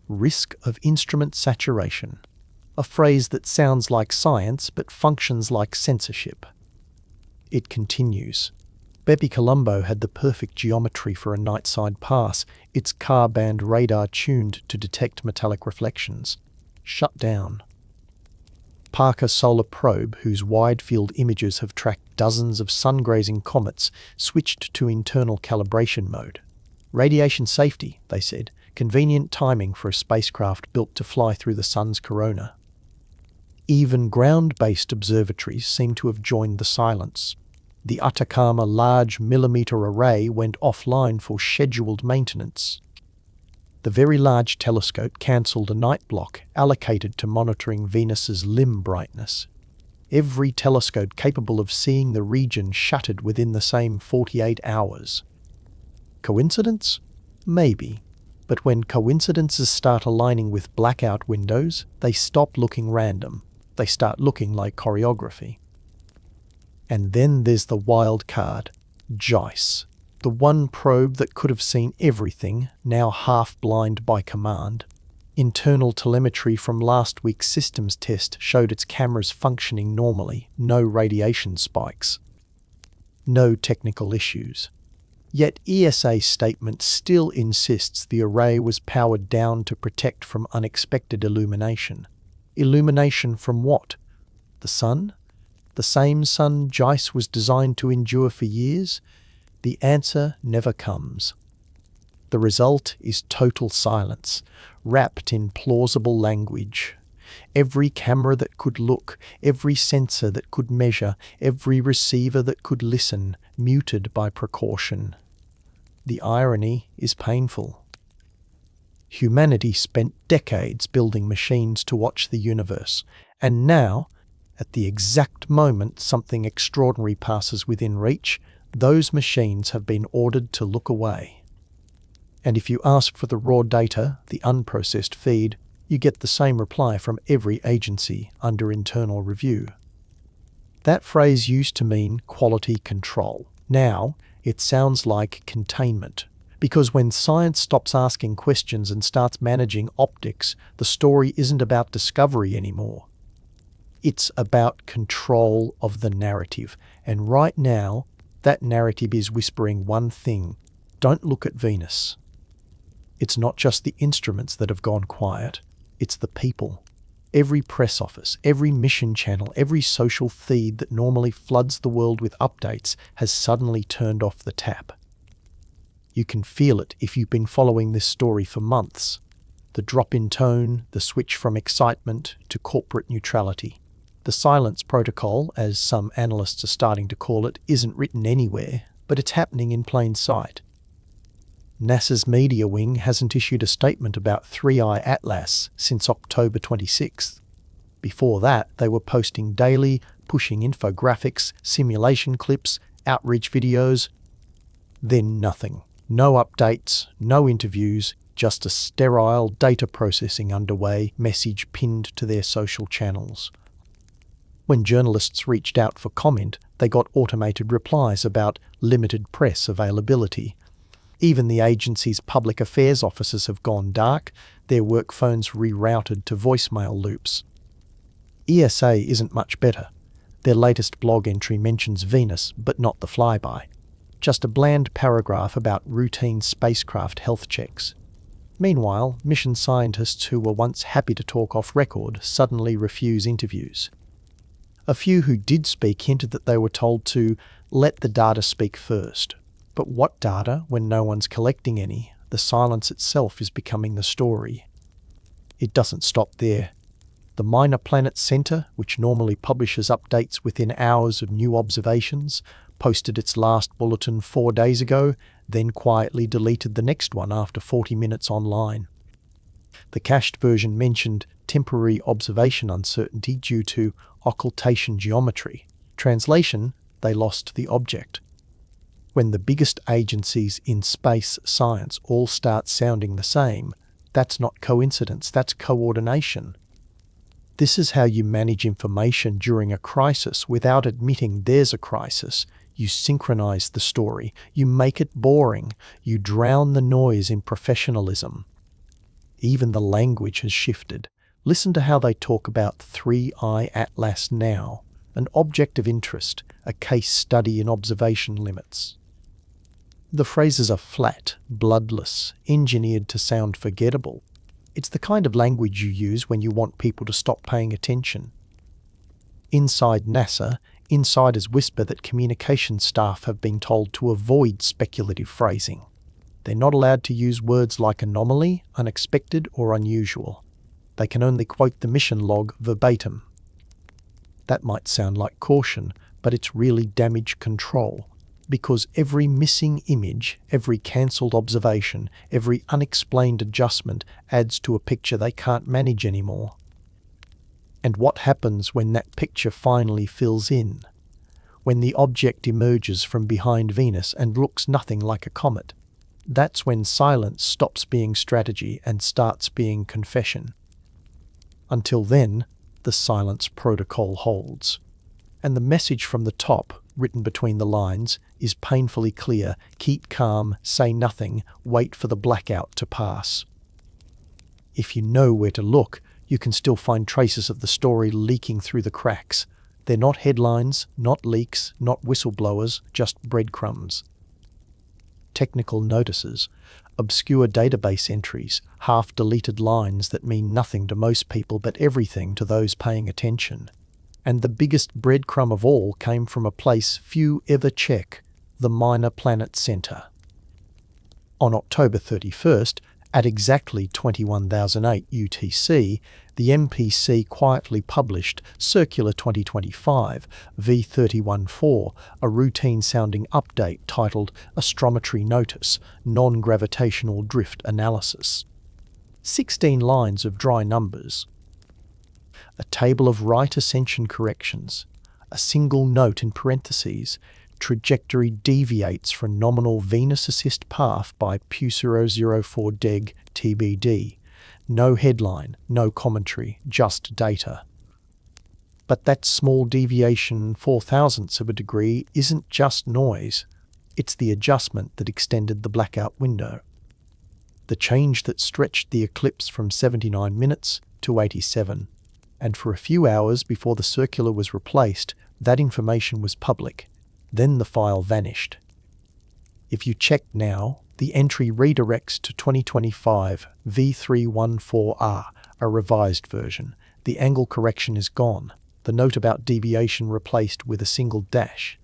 Risk of instrument saturation, a phrase that sounds like science but functions like censorship. It continues. BepiColombo had the perfect geometry for a night-side pass, its car-band radar tuned to detect metallic reflections. Shut down. Parker Solar Probe, whose wide-field images have tracked dozens of sun-grazing comets, switched to internal calibration mode. Radiation safety, they said, convenient timing for a spacecraft built to fly through the sun's corona. Even ground-based observatories seem to have joined the silence. The Atacama Large Millimeter Array went offline for scheduled maintenance. The Very Large Telescope cancelled a night block allocated to monitoring Venus's limb brightness. Every telescope capable of seeing the region shuttered within the same 48 hours. Coincidence? Maybe. But when coincidences start aligning with blackout windows, they stop looking random. They start looking like choreography. And then there's the wild card, JAICE. The one probe that could have seen everything, now half-blind by command. Internal telemetry from last week's systems test showed its cameras functioning normally, no radiation spikes. No technical issues. Yet ESA's statement still insists the array was powered down to protect from unexpected illumination. Illumination from what? The sun? The same sun JAICE was designed to endure for years? The answer never comes. The result is total silence, wrapped in plausible language. Every camera that could look, every sensor that could measure, every receiver that could listen, muted by precaution. The irony is painful. Humanity spent decades building machines to watch the universe, and now, at the exact moment something extraordinary passes within reach, those machines have been ordered to look away. And if you ask for the raw data, the unprocessed feed, you get the same reply from every agency under internal review. That phrase used to mean quality control. Now, it sounds like containment. Because when science stops asking questions and starts managing optics, the story isn't about discovery anymore. It's about control of the narrative. And right now, that narrative is whispering one thing: don't look at Venus. It's not just the instruments that have gone quiet, it's the people. Every press office, every mission channel, every social feed that normally floods the world with updates has suddenly turned off the tap. You can feel it if you've been following this story for months. The drop in tone, the switch from excitement to corporate neutrality. The silence protocol, as some analysts are starting to call it, isn't written anywhere, but it's happening in plain sight. NASA's media wing hasn't issued a statement about 3i Atlas since October 26th. Before that, they were posting daily, pushing infographics, simulation clips, outreach videos. Then nothing. No updates, no interviews, just a sterile data processing underway, message pinned to their social channels. When journalists reached out for comment, they got automated replies about limited press availability. Even the agency's public affairs offices have gone dark, their work phones rerouted to voicemail loops. ESA isn't much better. Their latest blog entry mentions Venus, but not the flyby. Just a bland paragraph about routine spacecraft health checks. Meanwhile, mission scientists who were once happy to talk off record suddenly refuse interviews. A few who did speak hinted that they were told to let the data speak first. But what data when no one's collecting any? The silence itself is becoming the story. It doesn't stop there. The Minor Planet Center, which normally publishes updates within hours of new observations, posted its last bulletin 4 days ago, then quietly deleted the next one after 40 minutes online. The cached version mentioned temporary observation uncertainty due to occultation geometry. Translation, they lost the object. When the biggest agencies in space science all start sounding the same, that's not coincidence, that's coordination. This is how you manage information during a crisis without admitting there's a crisis. You synchronize the story, you make it boring, you drown the noise in professionalism. Even the language has shifted. Listen to how they talk about 3i Atlas now, an object of interest, a case study in observation limits. The phrases are flat, bloodless, engineered to sound forgettable. It's the kind of language you use when you want people to stop paying attention. Inside NASA, insiders whisper that communications staff have been told to avoid speculative phrasing. They're not allowed to use words like anomaly, unexpected, or unusual. They can only quote the mission log verbatim. That might sound like caution, but it's really damage control. Because every missing image, every cancelled observation, every unexplained adjustment adds to a picture they can't manage anymore. And what happens when that picture finally fills in? When the object emerges from behind Venus and looks nothing like a comet? That's when silence stops being strategy and starts being confession. Until then, the silence protocol holds. And the message from the top, written between the lines, is painfully clear: keep calm, say nothing, wait for the blackout to pass. If you know where to look, you can still find traces of the story leaking through the cracks. They're not headlines, not leaks, not whistleblowers, just breadcrumbs. Technical notices, obscure database entries, half-deleted lines that mean nothing to most people but everything to those paying attention. And the biggest breadcrumb of all came from a place few ever check, the Minor Planet Center. On October 31st, at exactly 21,008 UTC, the MPC quietly published Circular 2025 V314, a routine-sounding update titled Astrometry Notice, Non-Gravitational Drift Analysis. 16 lines of dry numbers. A table of right ascension corrections, a single note in parentheses: trajectory deviates from nominal Venus assist path by Pu004 deg TBD. No headline, no commentary, just data. But that small deviation, 0.004 of a degree, isn't just noise. It's the adjustment that extended the blackout window. The change that stretched the eclipse from 79 minutes to 87. And for a few hours before the circular was replaced, that information was public. Then the file vanished. If you check now, the entry redirects to 2025 V314R, a revised version. The angle correction is gone, the note about deviation replaced with a single dash.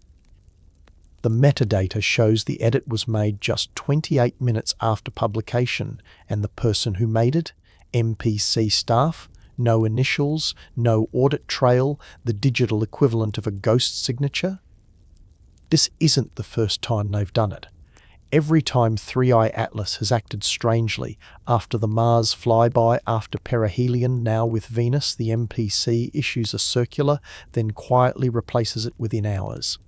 The metadata shows the edit was made just 28 minutes after publication, and the person who made it, MPC staff, no initials, no audit trail, the digital equivalent of a ghost signature. This isn't the first time they've done it. Every time 3i Atlas has acted strangely, after the Mars flyby, after perihelion, now with Venus, the MPC issues a circular, then quietly replaces it within hours.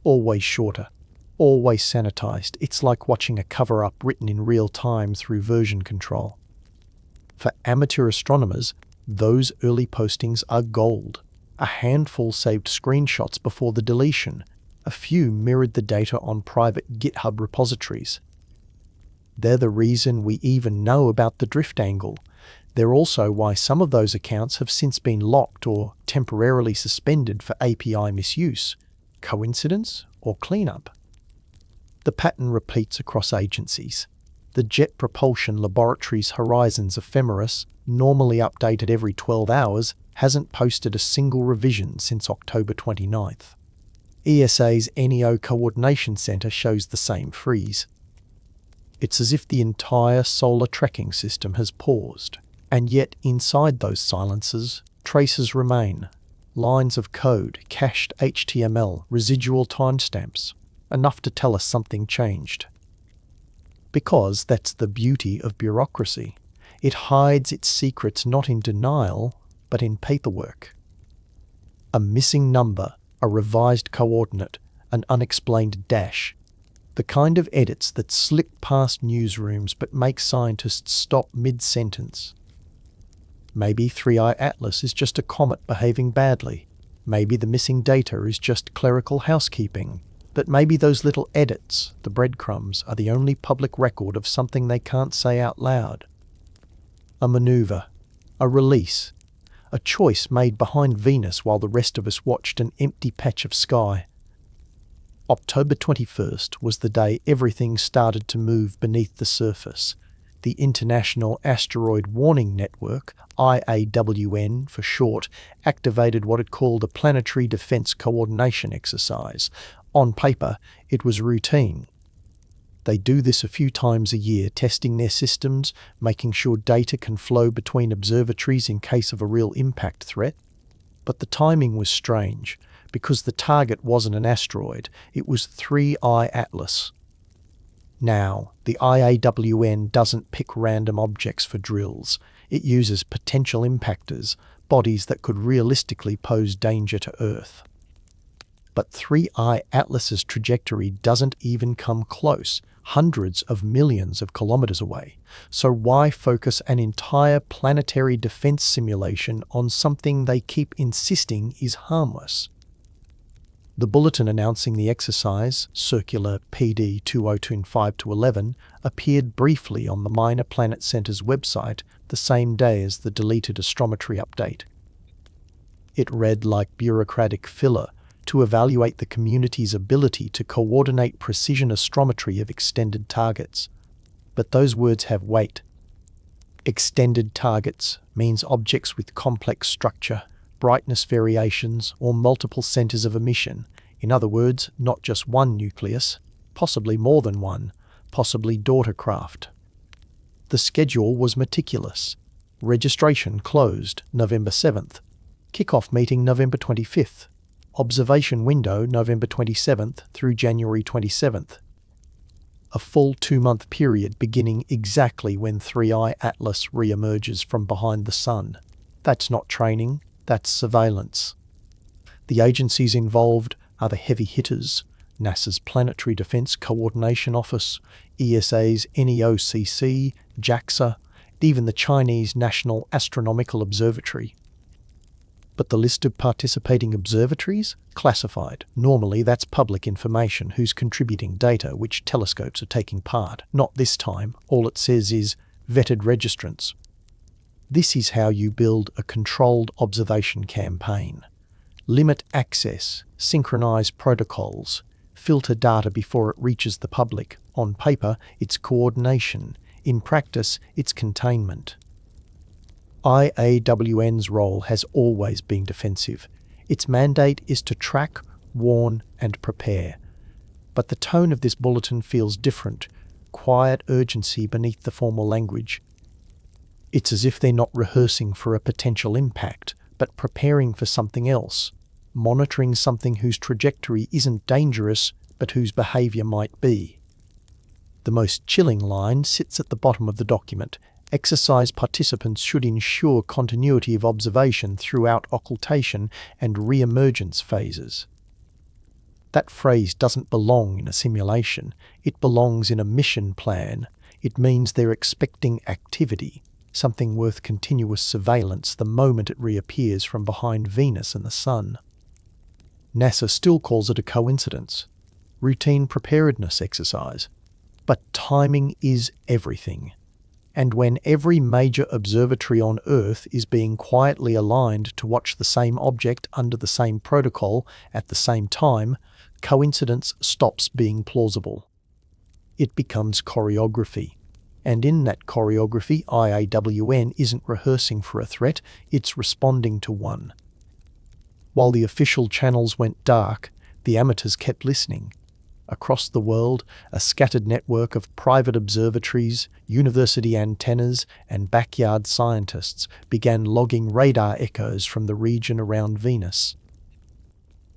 Always shorter, always sanitized. It's like watching a cover-up written in real time through version control. For amateur astronomers, those early postings are gold. A handful saved screenshots before the deletion. A few mirrored the data on private GitHub repositories. They're the reason we even know about the drift angle. They're also why some of those accounts have since been locked or temporarily suspended for API misuse. Coincidence or cleanup? The pattern repeats across agencies. The Jet Propulsion Laboratory's Horizons Ephemeris, normally updated every 12 hours, hasn't posted a single revision since October 29th. ESA's NEO Coordination Center shows the same freeze. It's as if the entire solar tracking system has paused, and yet inside those silences, traces remain. Lines of code, cached HTML, residual timestamps, enough to tell us something changed. Because that's the beauty of bureaucracy. It hides its secrets not in denial, but in paperwork. A missing number, a revised coordinate, an unexplained dash. The kind of edits that slip past newsrooms but make scientists stop mid-sentence. Maybe 3i Atlas is just a comet behaving badly. Maybe the missing data is just clerical housekeeping. But maybe those little edits, the breadcrumbs, are the only public record of something they can't say out loud. A maneuver, a release, a choice made behind Venus while the rest of us watched an empty patch of sky. October 21st was the day everything started to move beneath the surface. The International Asteroid Warning Network, IAWN for short, activated what it called a planetary defense coordination exercise. On paper, it was routine. They do this a few times a year, testing their systems, making sure data can flow between observatories in case of a real impact threat. But the timing was strange, because the target wasn't an asteroid, it was 3i Atlas. Now, the IAWN doesn't pick random objects for drills. It uses potential impactors, bodies that could realistically pose danger to Earth. But 3i Atlas's trajectory doesn't even come close, hundreds of millions of kilometers away. So why focus an entire planetary defense simulation on something they keep insisting is harmless? The bulletin announcing the exercise, Circular PD 2025-11, appeared briefly on the Minor Planet Center's website the same day as the deleted astrometry update. It read like bureaucratic filler to evaluate the community's ability to coordinate precision astrometry of extended targets. But those words have weight. Extended targets means objects with complex structure, brightness variations, or multiple centers of emission. In other words, not just one nucleus, possibly more than one, possibly daughter craft. The schedule was meticulous. Registration closed November 7th. Kickoff meeting November 25th. Observation window November 27th through January 27th. A full 2-month period beginning exactly when 3i Atlas re-emerges from behind the Sun. That's not training, that's surveillance. The agencies involved are the heavy hitters: NASA's Planetary Defense Coordination Office, ESA's NEOCC, JAXA, even the Chinese National Astronomical Observatory. But the list of participating observatories? Classified. Normally that's public information, who's contributing data, which telescopes are taking part. Not this time. All it says is vetted registrants. This is how you build a controlled observation campaign. Limit access, synchronize protocols, filter data before it reaches the public. On paper, it's coordination. In practice, it's containment. IAWN's role has always been defensive. Its mandate is to track, warn, and prepare. But the tone of this bulletin feels different, quiet urgency beneath the formal language. It's as if they're not rehearsing for a potential impact, but preparing for something else, monitoring something whose trajectory isn't dangerous, but whose behavior might be. The most chilling line sits at the bottom of the document. Exercise participants should ensure continuity of observation throughout occultation and re-emergence phases. That phrase doesn't belong in a simulation. It belongs in a mission plan. It means they're expecting activity, something worth continuous surveillance the moment it reappears from behind Venus and the Sun. NASA still calls it a coincidence, routine preparedness exercise. But timing is everything. And when every major observatory on Earth is being quietly aligned to watch the same object under the same protocol at the same time, coincidence stops being plausible. It becomes choreography. And in that choreography, IAWN isn't rehearsing for a threat, it's responding to one. While the official channels went dark, the amateurs kept listening. Across the world, a scattered network of private observatories, university antennas, and backyard scientists began logging radar echoes from the region around Venus.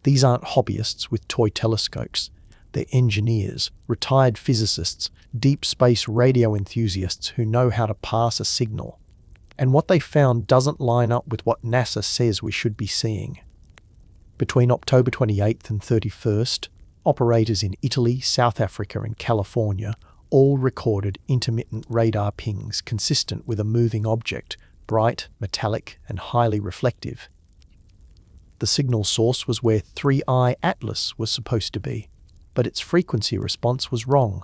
These aren't hobbyists with toy telescopes. They're engineers, retired physicists, deep space radio enthusiasts who know how to parse a signal. And what they found doesn't line up with what NASA says we should be seeing. Between October 28th and 31st, operators in Italy, South Africa and California all recorded intermittent radar pings consistent with a moving object, bright, metallic and highly reflective. The signal source was where 3I Atlas was supposed to be, but its frequency response was wrong.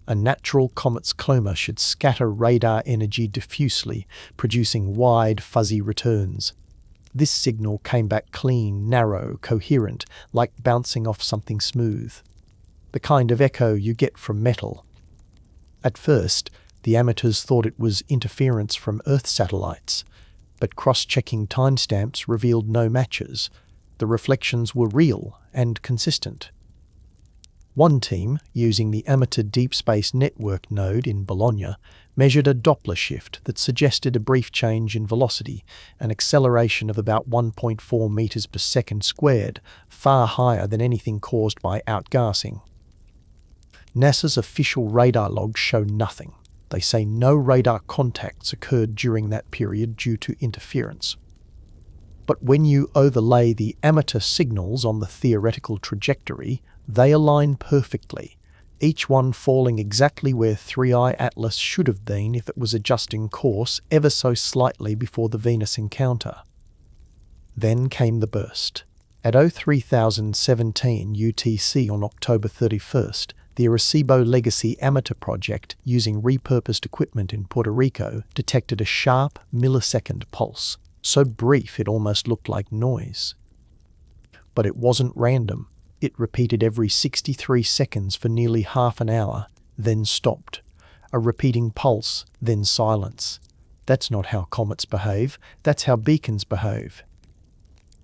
A natural comet's coma should scatter radar energy diffusely, producing wide, fuzzy returns. This signal came back clean, narrow, coherent, like bouncing off something smooth. The kind of echo you get from metal. At first, the amateurs thought it was interference from Earth satellites, but cross-checking timestamps revealed no matches. The reflections were real and consistent. One team, using the Amateur Deep Space Network node in Bologna, measured a Doppler shift that suggested a brief change in velocity, an acceleration of about 1.4 meters per second squared, far higher than anything caused by outgassing. NASA's official radar logs show nothing. They say no radar contacts occurred during that period due to interference. But when you overlay the amateur signals on the theoretical trajectory, they align perfectly, each one falling exactly where 3I Atlas should have been if it was adjusting course ever so slightly before the Venus encounter. Then came the burst. At 03,017 UTC on October 31st, the Arecibo Legacy Amateur Project, using repurposed equipment in Puerto Rico, detected a sharp millisecond pulse, so brief it almost looked like noise. But it wasn't random. It repeated every 63 seconds for nearly half an hour, then stopped. A repeating pulse, then silence. That's not how comets behave, that's how beacons behave.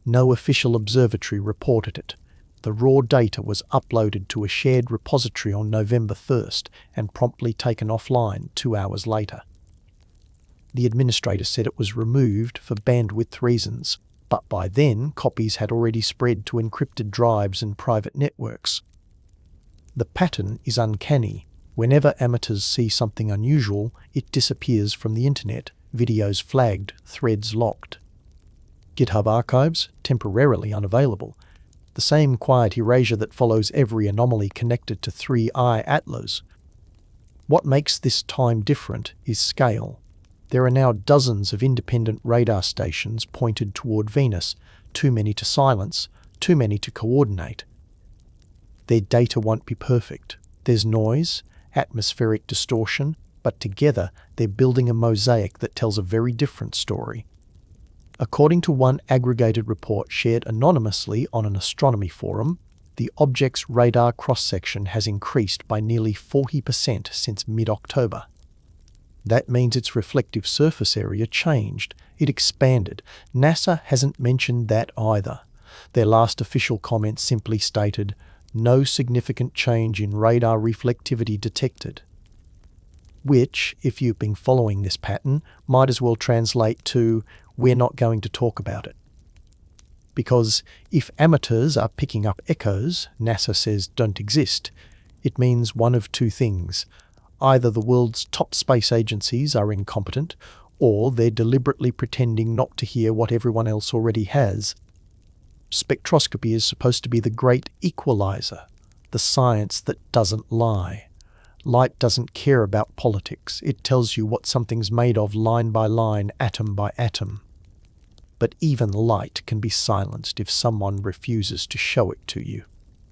No official observatory reported it. The raw data was uploaded to a shared repository on November 1st and promptly taken offline 2 hours later. The administrator said it was removed for bandwidth reasons, but by then copies had already spread to encrypted drives and private networks. The pattern is uncanny. Whenever amateurs see something unusual, it disappears from the internet, videos flagged, threads locked. GitHub archives temporarily unavailable. The same quiet erasure that follows every anomaly connected to 3I Atlas. What makes this time different is scale. There are now dozens of independent radar stations pointed toward Venus, too many to silence, too many to coordinate. Their data won't be perfect. There's noise, atmospheric distortion, but together they're building a mosaic that tells a very different story. According to one aggregated report shared anonymously on an astronomy forum, the object's radar cross-section has increased by nearly 40% since mid-October. That means its reflective surface area changed. It expanded. NASA hasn't mentioned that either. Their last official comment simply stated, "No significant change in radar reflectivity detected." which, if you've been following this pattern, might as well translate to "we're not going to talk about it." Because if amateurs are picking up echoes NASA says don't exist, it means one of two things. Either the world's top space agencies are incompetent, or they're deliberately pretending not to hear what everyone else already has. Spectroscopy is supposed to be the great equalizer, the science that doesn't lie. Light doesn't care about politics. It tells you what something's made of line by line, atom by atom. But even light can be silenced if someone refuses to show it to you.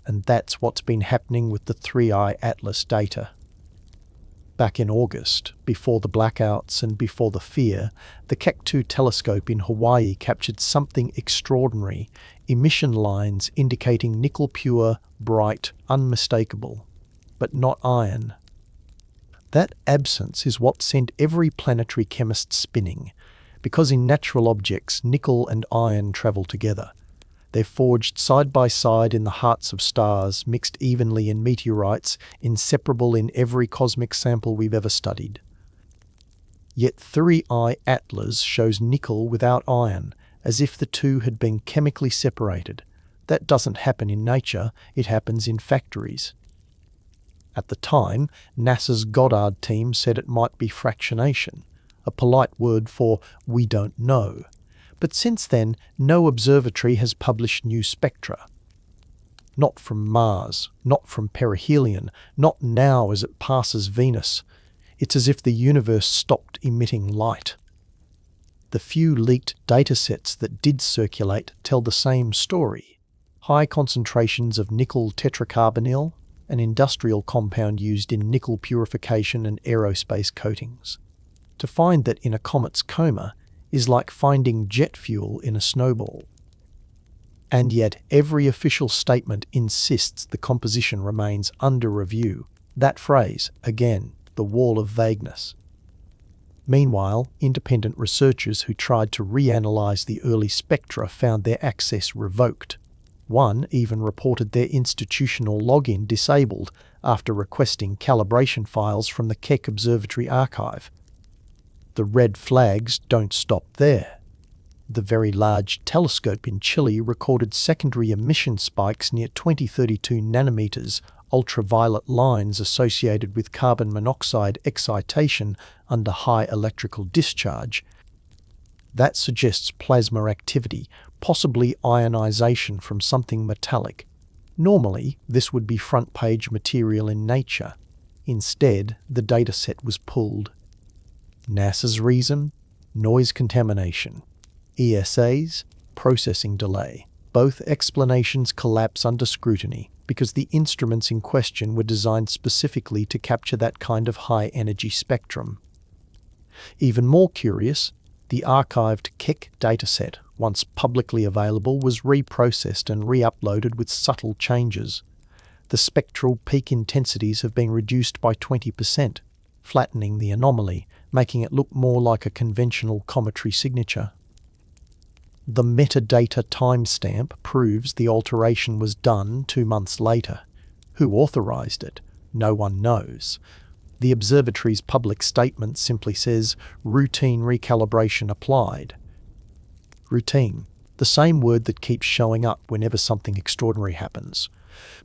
And that's what's been happening with the 3i Atlas data. Back in August, before the blackouts and before the fear, the Keck 2 telescope in Hawaii captured something extraordinary, emission lines indicating nickel pure, bright, unmistakable, but not iron. That absence is what sent every planetary chemist spinning, because in natural objects, nickel and iron travel together. They're forged side by side in the hearts of stars, mixed evenly in meteorites, inseparable in every cosmic sample we've ever studied. Yet 3i Atlas shows nickel without iron, as if the two had been chemically separated. That doesn't happen in nature, it happens in factories. At the time, NASA's Goddard team said it might be fractionation, a polite word for "we don't know." But since then, no observatory has published new spectra. Not from Mars, not from perihelion, not now as it passes Venus. It's as if the universe stopped emitting light. The few leaked datasets that did circulate tell the same story. High concentrations of nickel tetracarbonyl, an industrial compound used in nickel purification and aerospace coatings. To find that in a comet's coma is like finding jet fuel in a snowball. And yet every official statement insists the composition remains under review. That phrase, again, the wall of vagueness. Meanwhile, independent researchers who tried to reanalyze the early spectra found their access revoked. One even reported their institutional login disabled after requesting calibration files from the Keck Observatory archive. The red flags don't stop there. The Very Large Telescope in Chile recorded secondary emission spikes near 2032 nanometers, ultraviolet lines associated with carbon monoxide excitation under high electrical discharge. That suggests plasma activity, possibly ionization from something metallic. Normally, this would be front-page material in Nature. Instead, the dataset was pulled. NASA's reason? Noise contamination. ESA's? Processing delay. Both explanations collapse under scrutiny because the instruments in question were designed specifically to capture that kind of high-energy spectrum. Even more curious, the archived Keck dataset, once publicly available, was reprocessed and re-uploaded with subtle changes. The spectral peak intensities have been reduced by 20%, flattening the anomaly, making it look more like a conventional cometary signature. The metadata timestamp proves the alteration was done 2 months later. Who authorized it? No one knows. The observatory's public statement simply says, "routine recalibration applied." Routine, the same word that keeps showing up whenever something extraordinary happens.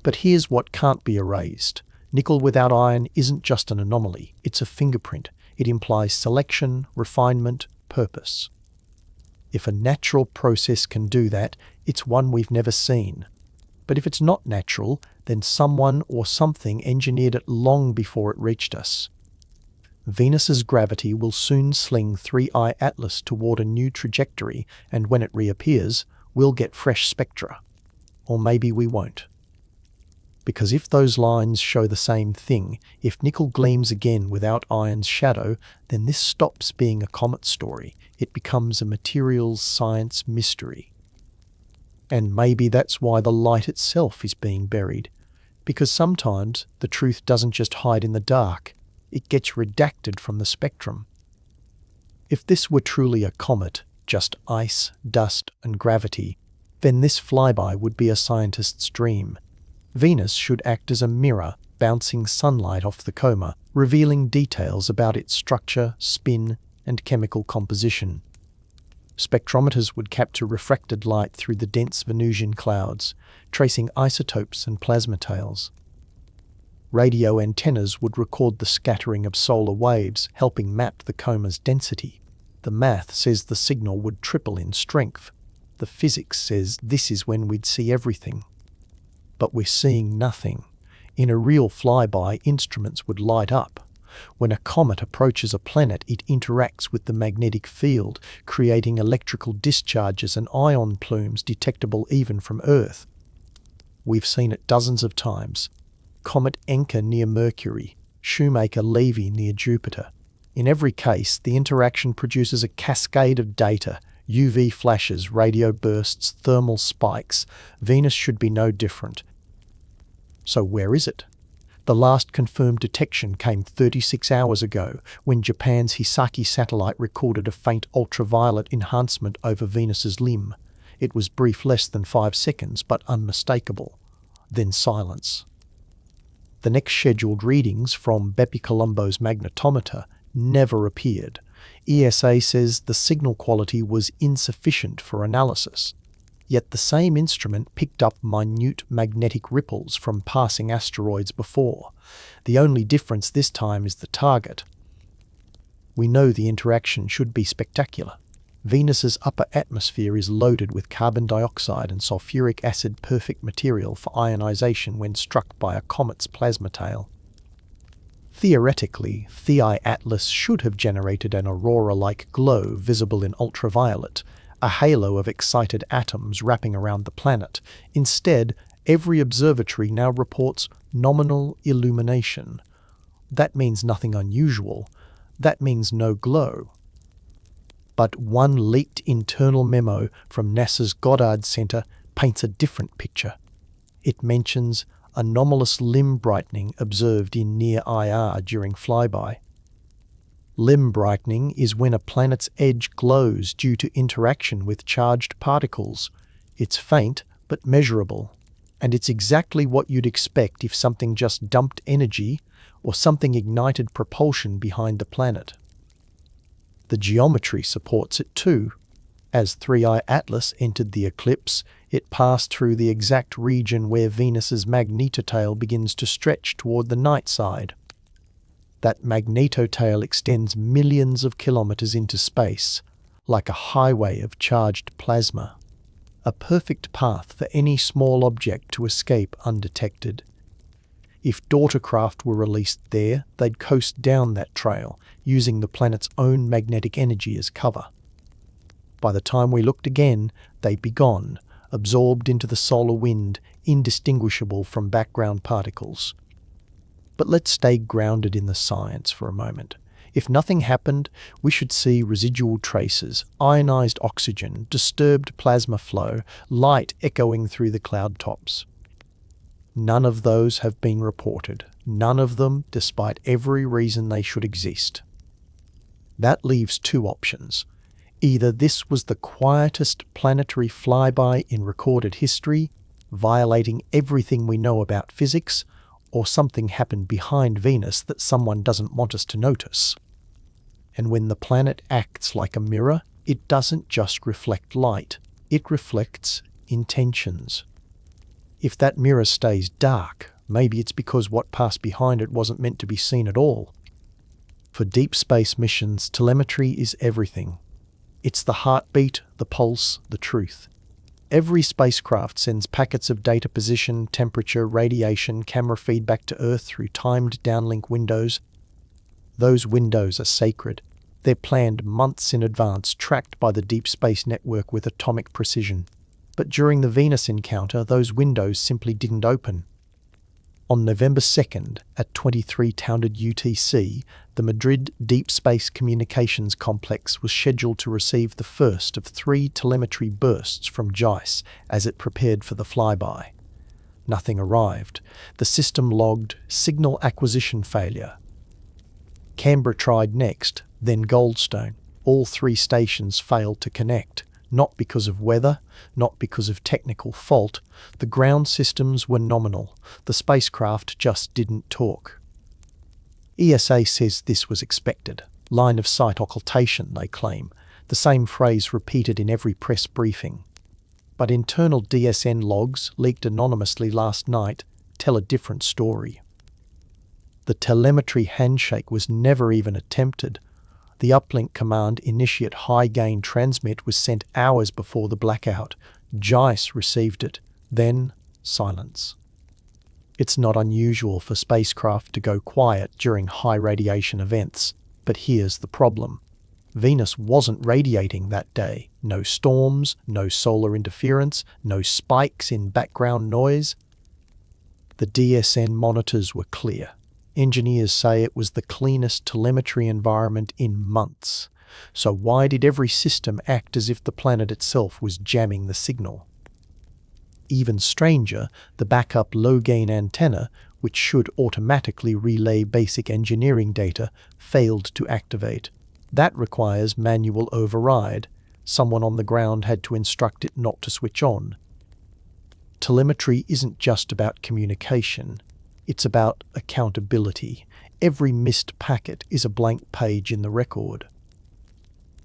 But here's what can't be erased. Nickel without iron isn't just an anomaly, it's a fingerprint. It implies selection, refinement, purpose. If a natural process can do that, it's one we've never seen. But if it's not natural, then someone or something engineered it long before it reached us. Venus's gravity will soon sling 3i Atlas toward a new trajectory, and when it reappears, we'll get fresh spectra. Or maybe we won't. Because if those lines show the same thing, if nickel gleams again without iron's shadow, then this stops being a comet story. It becomes a materials science mystery. And maybe that's why the light itself is being buried. Because sometimes the truth doesn't just hide in the dark, it gets redacted from the spectrum. If this were truly a comet, just ice, dust, and gravity, then this flyby would be a scientist's dream. Venus should act as a mirror, bouncing sunlight off the coma, revealing details about its structure, spin, and chemical composition. Spectrometers would capture refracted light through the dense Venusian clouds, tracing isotopes and plasma tails. Radio antennas would record the scattering of solar waves, helping map the coma's density. The math says the signal would triple in strength. The physics says this is when we'd see everything. But we're seeing nothing. In a real flyby, instruments would light up. When a comet approaches a planet, it interacts with the magnetic field, creating electrical discharges and ion plumes detectable even from Earth. We've seen it dozens of times. Comet Encke near Mercury, Shoemaker-Levy near Jupiter. In every case, the interaction produces a cascade of data: UV flashes, radio bursts, thermal spikes. Venus should be no different. So where is it? The last confirmed detection came 36 hours ago, when Japan's Hisaki satellite recorded a faint ultraviolet enhancement over Venus's limb. It was brief, less than 5 seconds, but unmistakable. Then silence. The next scheduled readings from BepiColombo's magnetometer never appeared. ESA says the signal quality was insufficient for analysis. Yet the same instrument picked up minute magnetic ripples from passing asteroids before. The only difference this time is the target. We know the interaction should be spectacular. Venus's upper atmosphere is loaded with carbon dioxide and sulfuric acid, perfect material for ionization when struck by a comet's plasma tail. Theoretically, Theia Atlas should have generated an aurora-like glow visible in ultraviolet, a halo of excited atoms wrapping around the planet. Instead, every observatory now reports nominal illumination. That means nothing unusual. That means no glow. But one leaked internal memo from NASA's Goddard Center paints a different picture. It mentions anomalous limb brightening observed in near IR during flyby. Limb brightening is when a planet's edge glows due to interaction with charged particles. It's faint but measurable, and it's exactly what you'd expect if something just dumped energy or something ignited propulsion behind the planet. The geometry supports it too. As 3I Atlas entered the eclipse, it passed through the exact region where Venus's magnetotail begins to stretch toward the night side. That magnetotail extends millions of kilometers into space, like a highway of charged plasma. A perfect path for any small object to escape undetected. If daughter craft were released there, they'd coast down that trail, using the planet's own magnetic energy as cover. By the time we looked again, they'd be gone, absorbed into the solar wind, indistinguishable from background particles. But let's stay grounded in the science for a moment. If nothing happened, we should see residual traces, ionized oxygen, disturbed plasma flow, light echoing through the cloud tops. None of those have been reported, none of them, despite every reason they should exist. That leaves two options. Either this was the quietest planetary flyby in recorded history, violating everything we know about physics, or something happened behind Venus that someone doesn't want us to notice. And when the planet acts like a mirror, it doesn't just reflect light, it reflects intentions. If that mirror stays dark, maybe it's because what passed behind it wasn't meant to be seen at all. For deep space missions, telemetry is everything. It's the heartbeat, the pulse, the truth. Every spacecraft sends packets of data: position, temperature, radiation, camera feedback to Earth through timed downlink windows. Those windows are sacred. They're planned months in advance, tracked by the Deep Space Network with atomic precision. But during the Venus encounter, those windows simply didn't open. On November 2nd, at 2300 UTC, the Madrid Deep Space Communications Complex was scheduled to receive the first of 3 telemetry bursts from JAICE as it prepared for the flyby. Nothing arrived. The system logged signal acquisition failure. Canberra tried next, then Goldstone. All 3 stations failed to connect. Not because of weather, not because of technical fault. The ground systems were nominal. The spacecraft just didn't talk. ESA says this was expected. Line of sight occultation, they claim. The same phrase repeated in every press briefing. But internal DSN logs, leaked anonymously last night, tell a different story. The telemetry handshake was never even attempted. The uplink command initiate high-gain transmit was sent hours before the blackout. JICE received it. Then, silence. It's not unusual for spacecraft to go quiet during high radiation events, but here's the problem. Venus wasn't radiating that day. No storms, no solar interference, no spikes in background noise. The DSN monitors were clear. Engineers say it was the cleanest telemetry environment in months. So why did every system act as if the planet itself was jamming the signal? Even stranger, the backup low-gain antenna, which should automatically relay basic engineering data, failed to activate. That requires manual override. Someone on the ground had to instruct it not to switch on. Telemetry isn't just about communication. It's about accountability. Every missed packet is a blank page in the record.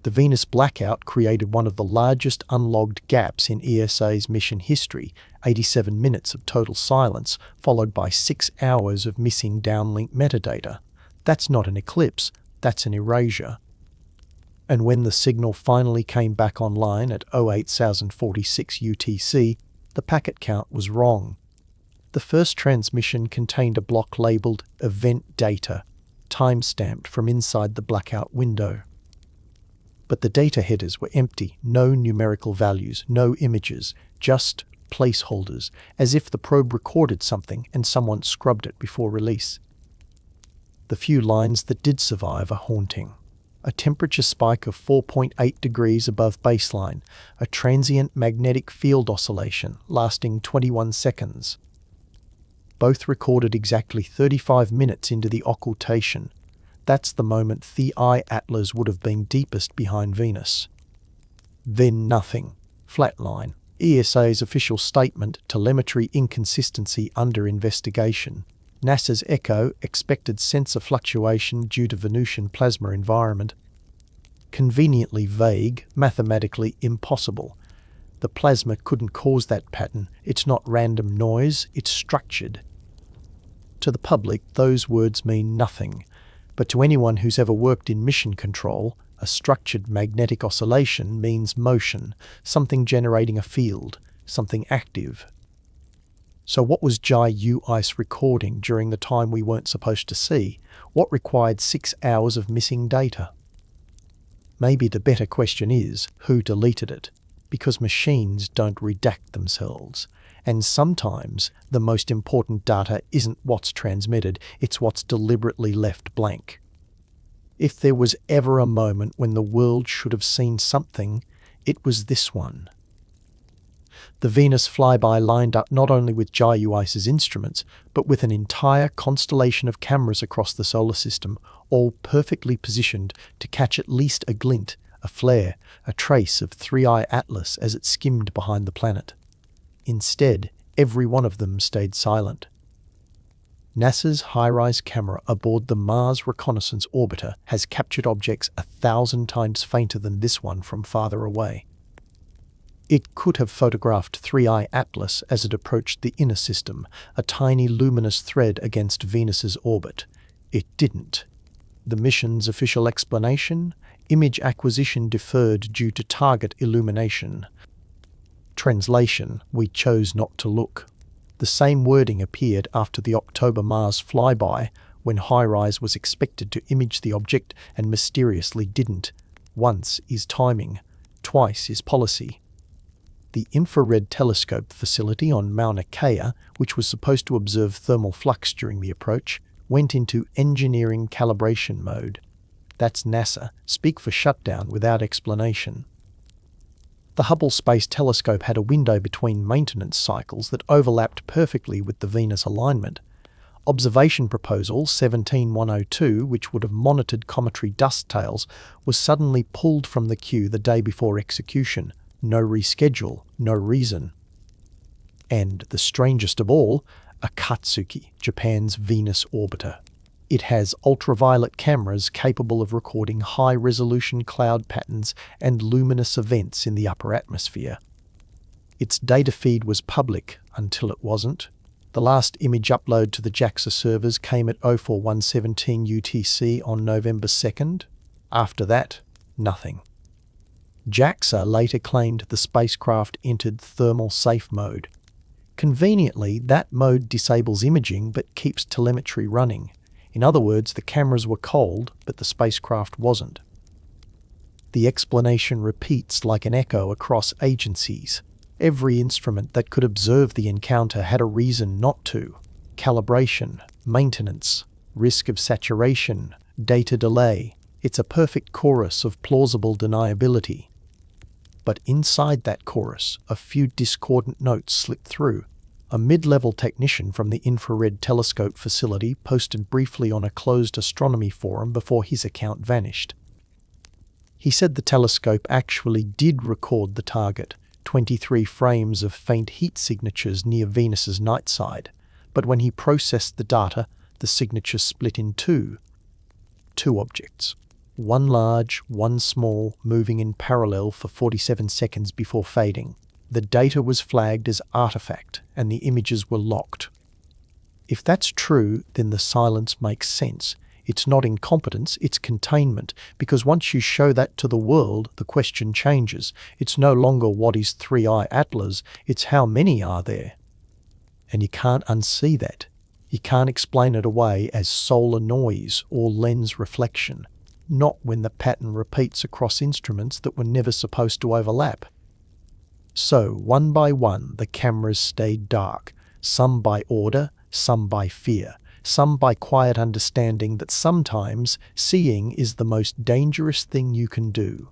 The Venus blackout created one of the largest unlogged gaps in ESA's mission history, 87 minutes of total silence, followed by 6 hours of missing downlink metadata. That's not an eclipse, that's an erasure. And when the signal finally came back online at 08,046 UTC, the packet count was wrong. The first transmission contained a block labeled Event Data, time-stamped from inside the blackout window. But the data headers were empty, no numerical values, no images, just placeholders, as if the probe recorded something and someone scrubbed it before release. The few lines that did survive are haunting. A temperature spike of 4.8 degrees above baseline, a transient magnetic field oscillation lasting 21 seconds. Both recorded exactly 35 minutes into the occultation. That's the moment the Eye Atlas would have been deepest behind Venus. Then nothing. Flatline. ESA's official statement, telemetry inconsistency under investigation. NASA's ECHO, expected sensor fluctuation due to Venusian plasma environment. Conveniently vague, mathematically impossible. The plasma couldn't cause that pattern. It's not random noise, it's structured. To the public, those words mean nothing. But to anyone who's ever worked in mission control, a structured magnetic oscillation means motion, something generating a field, something active. So what was JICE recording during the time we weren't supposed to see? What required 6 hours of missing data? Maybe the better question is, who deleted it? Because machines don't redact themselves. And sometimes the most important data isn't what's transmitted, it's what's deliberately left blank. If there was ever a moment when the world should have seen something, it was this one. The Venus flyby lined up not only with JICE's instruments, but with an entire constellation of cameras across the solar system, all perfectly positioned to catch at least a glint, a flare, a trace of 3i Atlas as it skimmed behind the planet. Instead, every one of them stayed silent. NASA's high-rise camera aboard the Mars Reconnaissance Orbiter has captured objects 1,000 times fainter than this one from farther away. It could have photographed 3i Atlas as it approached the inner system, a tiny luminous thread against Venus's orbit. It didn't. The mission's official explanation? Image acquisition deferred due to target illumination. Translation: we chose not to look. The same wording appeared after the October Mars flyby, when HiRISE was expected to image the object and mysteriously didn't. Once is timing, twice is policy. The infrared telescope facility on Mauna Kea, which was supposed to observe thermal flux during the approach, went into engineering calibration mode. That's NASA, speak for shutdown without explanation. The Hubble Space Telescope had a window between maintenance cycles that overlapped perfectly with the Venus alignment. Observation Proposal 17102, which would have monitored cometary dust tails, was suddenly pulled from the queue the day before execution. no reschedule, no reason. And the strangest of all, Akatsuki, Japan's Venus orbiter. It has ultraviolet cameras capable of recording high-resolution cloud patterns and luminous events in the upper atmosphere. Its data feed was public until it wasn't. The last image upload to the JAXA servers came at 04:117 UTC on November 2nd. After that, nothing. JAXA later claimed the spacecraft entered thermal safe mode. Conveniently, that mode disables imaging but keeps telemetry running. In other words, the cameras were cold, but the spacecraft wasn't. The explanation repeats like an echo across agencies. Every instrument that could observe the encounter had a reason not to. Calibration, maintenance, risk of saturation, data delay. It's a perfect chorus of plausible deniability. But inside that chorus, a few discordant notes slipped through. A mid-level technician from the infrared telescope facility posted briefly on a closed astronomy forum before his account vanished. He said the telescope actually did record the target, 23 frames of faint heat signatures near Venus's night side, but when he processed the data, the signatures split in two objects. One large, one small, moving in parallel for 47 seconds before fading. The data was flagged as artifact, and the images were locked. If that's true, then the silence makes sense. It's not incompetence, it's containment, because once you show that to the world, the question changes. It's no longer what is 3i Atlas, it's how many are there. And you can't unsee that. You can't explain it away as solar noise or lens reflection. Not when the pattern repeats across instruments that were never supposed to overlap. So, one by one, the cameras stayed dark, some by order, some by fear, some by quiet understanding that sometimes seeing is the most dangerous thing you can do.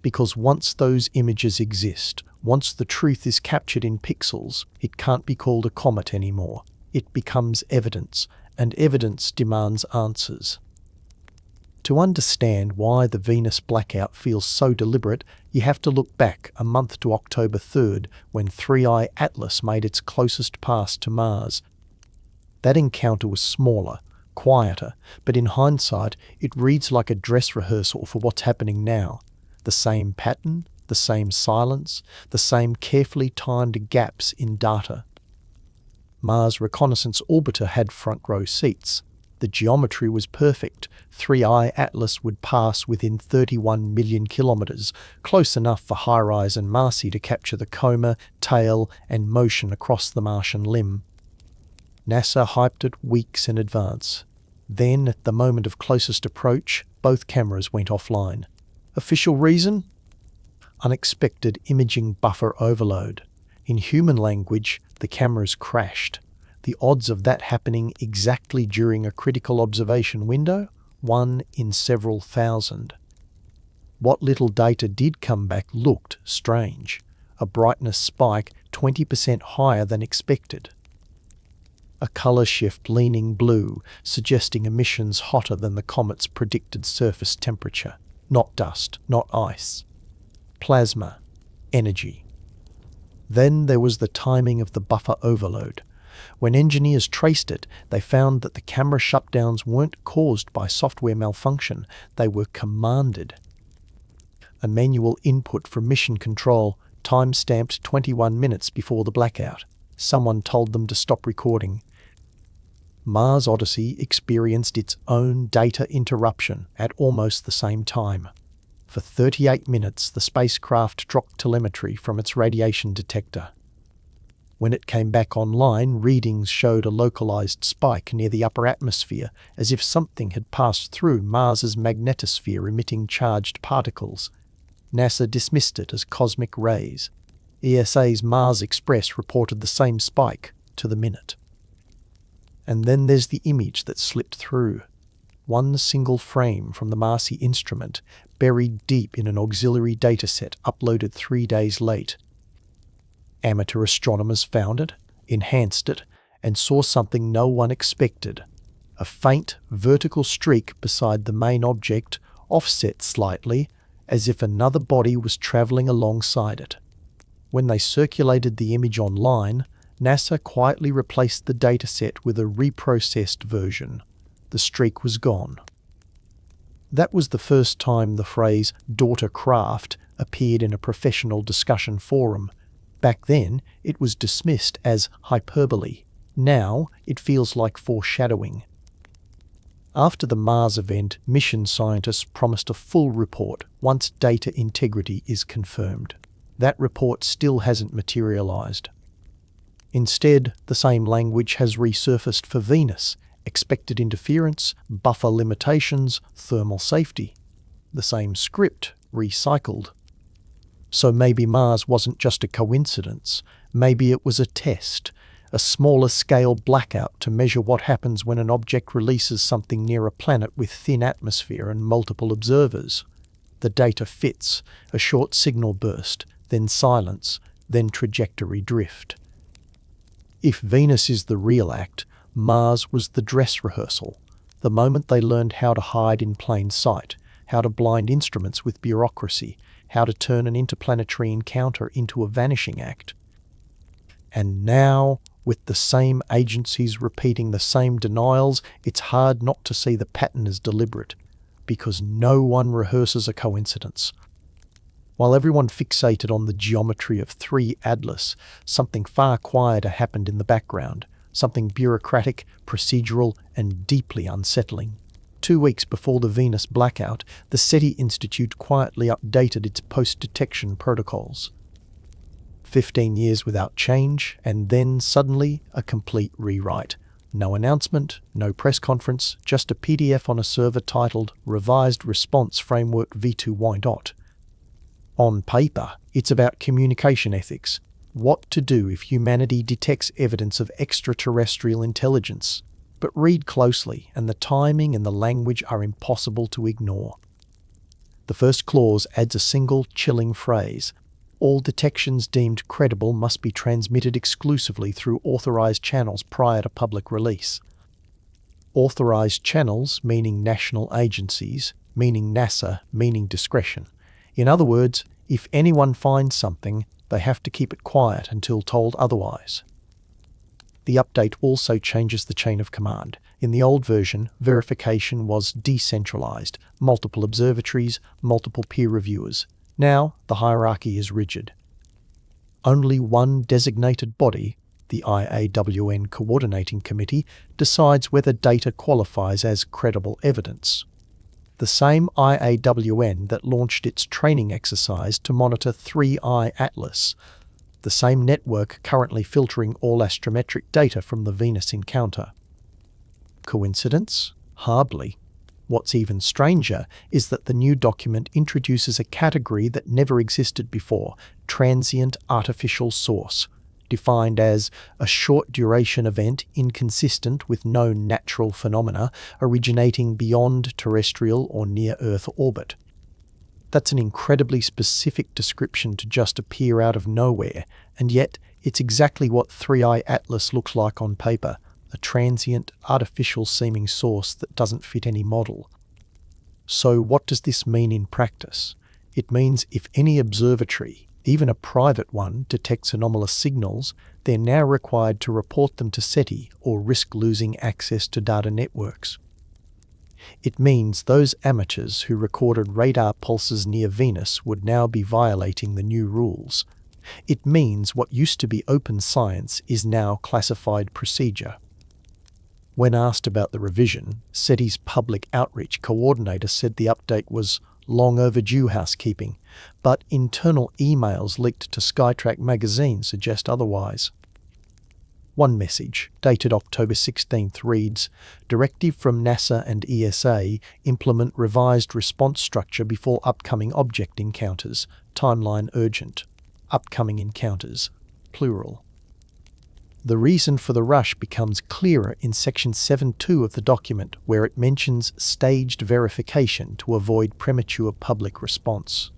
Because once those images exist, once the truth is captured in pixels, it can't be called a comet anymore. It becomes evidence, and evidence demands answers. To understand why the Venus blackout feels so deliberate, you have to look back a month to October 3rd, when 3i Atlas made its closest pass to Mars. That encounter was smaller, quieter, but in hindsight, it reads like a dress rehearsal for what's happening now. The same pattern, the same silence, the same carefully timed gaps in data. Mars Reconnaissance Orbiter had front-row seats. The geometry was perfect. 3i Atlas would pass within 31 million kilometers, close enough for HiRISE and Marcy to capture the coma, tail, and motion across the Martian limb. NASA hyped it weeks in advance. Then, at the moment of closest approach, both cameras went offline. Official reason? Unexpected imaging buffer overload. In human language, the cameras crashed. The odds of that happening exactly during a critical observation window? 1 in several thousand. What little data did come back looked strange. A brightness spike 20% higher than expected. A color shift leaning blue, suggesting emissions hotter than the comet's predicted surface temperature. Not dust, not ice. Plasma. Energy. Then there was the timing of the buffer overload. When engineers traced it, they found that the camera shutdowns weren't caused by software malfunction, they were commanded. A manual input from mission control, time-stamped 21 minutes before the blackout. Someone told them to stop recording. Mars Odyssey experienced its own data interruption at almost the same time. For 38 minutes, the spacecraft dropped telemetry from its radiation detector. When it came back online, readings showed a localized spike near the upper atmosphere, as if something had passed through Mars's magnetosphere emitting charged particles. NASA dismissed it as cosmic rays. ESA's Mars Express reported the same spike to the minute. And then there's the image that slipped through. One single frame from the Marcy instrument, buried deep in an auxiliary dataset uploaded 3 days late. Amateur astronomers found it, enhanced it, and saw something no one expected. A faint, vertical streak beside the main object, offset slightly, as if another body was traveling alongside it. When they circulated the image online, NASA quietly replaced the dataset with a reprocessed version. The streak was gone. That was the first time the phrase "daughter craft" appeared in a professional discussion forum. Back then, it was dismissed as hyperbole. Now, it feels like foreshadowing. After the Mars event, mission scientists promised a full report once data integrity is confirmed. That report still hasn't materialized. Instead, the same language has resurfaced for Venus: expected interference, buffer limitations, thermal safety. The same script, recycled. So maybe Mars wasn't just a coincidence. Maybe it was a test, a smaller scale blackout to measure what happens when an object releases something near a planet with thin atmosphere and multiple observers. The data fits: a short signal burst, then silence, then trajectory drift. If Venus is the real act, Mars was the dress rehearsal, the moment they learned how to hide in plain sight, how to blind instruments with bureaucracy, how to turn an interplanetary encounter into a vanishing act. And now, with the same agencies repeating the same denials, it's hard not to see the pattern as deliberate, because no one rehearses a coincidence. While everyone fixated on the geometry of 3 Atlas, something far quieter happened in the background, something bureaucratic, procedural, and deeply unsettling. 2 weeks before the Venus blackout, the SETI Institute quietly updated its post-detection protocols. 15 years without change, and then suddenly a complete rewrite. No announcement, no press conference, just a PDF on a server titled Revised Response Framework v2.y. On paper, it's about communication ethics. What to do if humanity detects evidence of extraterrestrial intelligence. But read closely, and the timing and the language are impossible to ignore. The first clause adds a single, chilling phrase: all detections deemed credible must be transmitted exclusively through authorized channels prior to public release. Authorized channels meaning national agencies, meaning NASA, meaning discretion. In other words, if anyone finds something, they have to keep it quiet until told otherwise. The update also changes the chain of command. In the old version, verification was decentralized, multiple observatories, multiple peer reviewers. Now, the hierarchy is rigid. Only one designated body, the IAWN Coordinating Committee, decides whether data qualifies as credible evidence. The same IAWN that launched its training exercise to monitor 3I Atlas, the same network currently filtering all astrometric data from the Venus encounter. Coincidence? Hardly. What's even stranger is that the new document introduces a category that never existed before: transient artificial source, defined as a short-duration event inconsistent with known natural phenomena originating beyond terrestrial or near-Earth orbit. That's an incredibly specific description to just appear out of nowhere, and yet it's exactly what 3I Atlas looks like on paper: a transient, artificial-seeming source that doesn't fit any model. So what does this mean in practice? It means if any observatory, even a private one, detects anomalous signals, they're now required to report them to SETI or risk losing access to data networks. It means those amateurs who recorded radar pulses near Venus would now be violating the new rules. It means what used to be open science is now classified procedure. When asked about the revision, SETI's public outreach coordinator said the update was long overdue housekeeping, but internal emails leaked to Skytrack magazine suggest otherwise. One message, dated October 16th, reads, "Directive from NASA and ESA, implement revised response structure before upcoming object encounters. Timeline urgent. Upcoming encounters. Plural." The reason for the rush becomes clearer in section 7.2 of the document, where it mentions staged verification to avoid premature public response.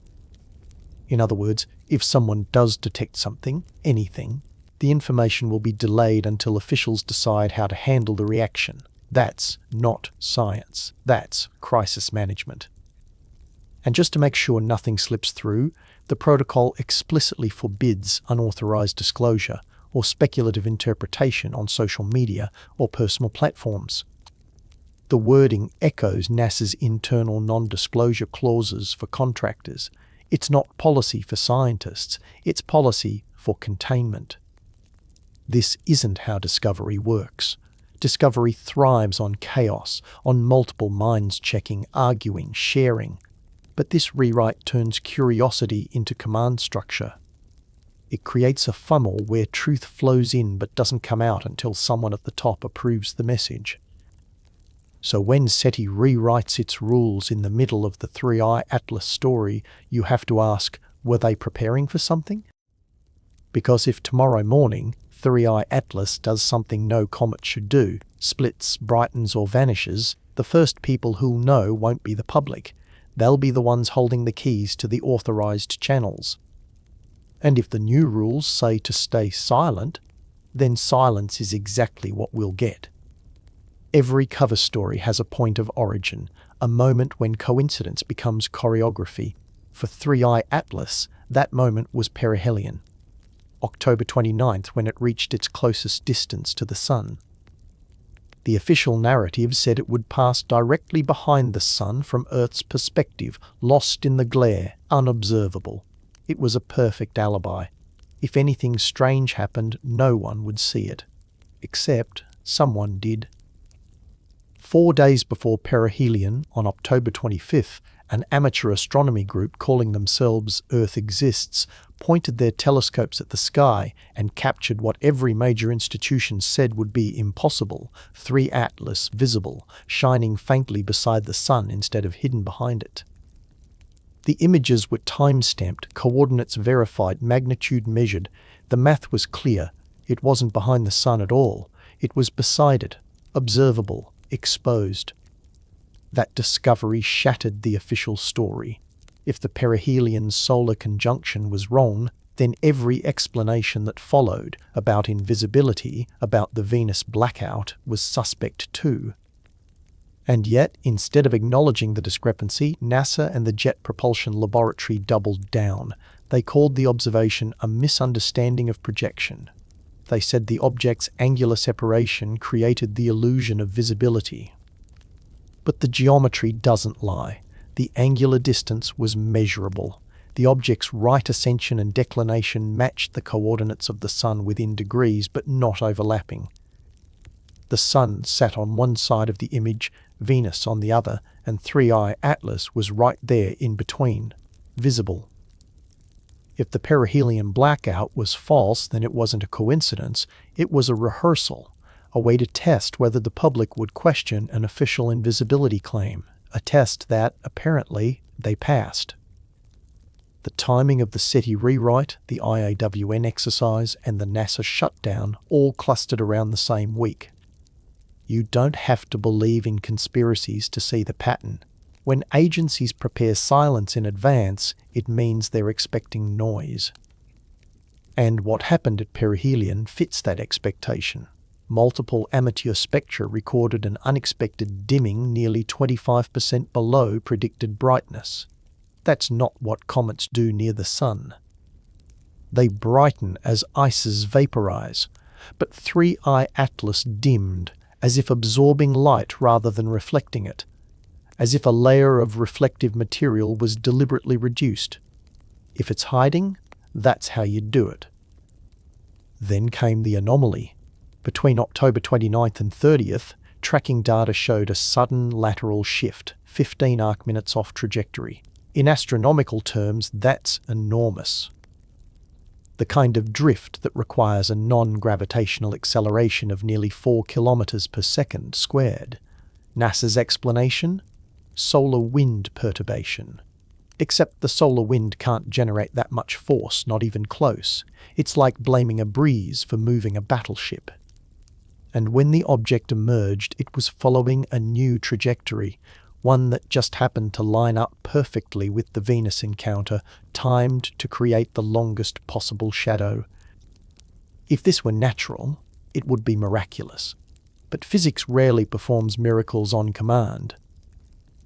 In other words, if someone does detect something, anything, the information will be delayed until officials decide how to handle the reaction. That's not science. That's crisis management. And just to make sure nothing slips through, the protocol explicitly forbids unauthorized disclosure or speculative interpretation on social media or personal platforms. The wording echoes NASA's internal non-disclosure clauses for contractors. It's not policy for scientists, it's policy for containment. This isn't how discovery works. Discovery thrives on chaos, on multiple minds checking, arguing, sharing. But this rewrite turns curiosity into command structure. It creates a funnel where truth flows in but doesn't come out until someone at the top approves the message. So when SETI rewrites its rules in the middle of the 3i Atlas story, you have to ask, were they preparing for something? Because if tomorrow morning 3i Atlas does something no comet should do, splits, brightens or vanishes, the first people who'll know won't be the public. They'll be the ones holding the keys to the authorized channels. And if the new rules say to stay silent, then silence is exactly what we'll get. Every cover story has a point of origin, a moment when coincidence becomes choreography. For 3i Atlas, that moment was perihelion. October 29th, when it reached its closest distance to the Sun. The official narrative said it would pass directly behind the Sun from Earth's perspective, lost in the glare, unobservable. It was a perfect alibi. If anything strange happened, no one would see it. Except someone did. 4 days before perihelion, on October 25th, an amateur astronomy group calling themselves Earth Exists pointed their telescopes at the sky and captured what every major institution said would be impossible, 3 Atlas visible, shining faintly beside the Sun instead of hidden behind it. The images were time-stamped, coordinates verified, magnitude measured. The math was clear. It wasn't behind the Sun at all. It was beside it, observable, exposed. That discovery shattered the official story. If the perihelion solar conjunction was wrong, then every explanation that followed about invisibility, about the Venus blackout, was suspect too. And yet, instead of acknowledging the discrepancy, NASA and the Jet Propulsion Laboratory doubled down. They called the observation a misunderstanding of projection. They said the object's angular separation created the illusion of visibility. But the geometry doesn't lie. The angular distance was measurable. The object's right ascension and declination matched the coordinates of the Sun within degrees, but not overlapping. The Sun sat on one side of the image, Venus on the other, and 3i Atlas was right there in between, visible. If the perihelion blackout was false, then it wasn't a coincidence, it was a rehearsal. A way to test whether the public would question an official invisibility claim, a test that, apparently, they passed. The timing of the SETI rewrite, the IAWN exercise, and the NASA shutdown all clustered around the same week. You don't have to believe in conspiracies to see the pattern. When agencies prepare silence in advance, it means they're expecting noise. And what happened at perihelion fits that expectation. Multiple amateur spectra recorded an unexpected dimming nearly 25% below predicted brightness. That's not what comets do near the Sun. They brighten as ices vaporize, but 3i Atlas dimmed, as if absorbing light rather than reflecting it, as if a layer of reflective material was deliberately reduced. If it's hiding, that's how you do it. Then came the anomaly. Between October 29th and 30th, tracking data showed a sudden lateral shift, 15 arc-minutes off trajectory. In astronomical terms, that's enormous. The kind of drift that requires a non-gravitational acceleration of nearly 4 kilometers per second squared. NASA's explanation? Solar wind perturbation. Except the solar wind can't generate that much force, not even close. It's like blaming a breeze for moving a battleship. And when the object emerged, it was following a new trajectory, one that just happened to line up perfectly with the Venus encounter, timed to create the longest possible shadow. If this were natural, it would be miraculous. But physics rarely performs miracles on command.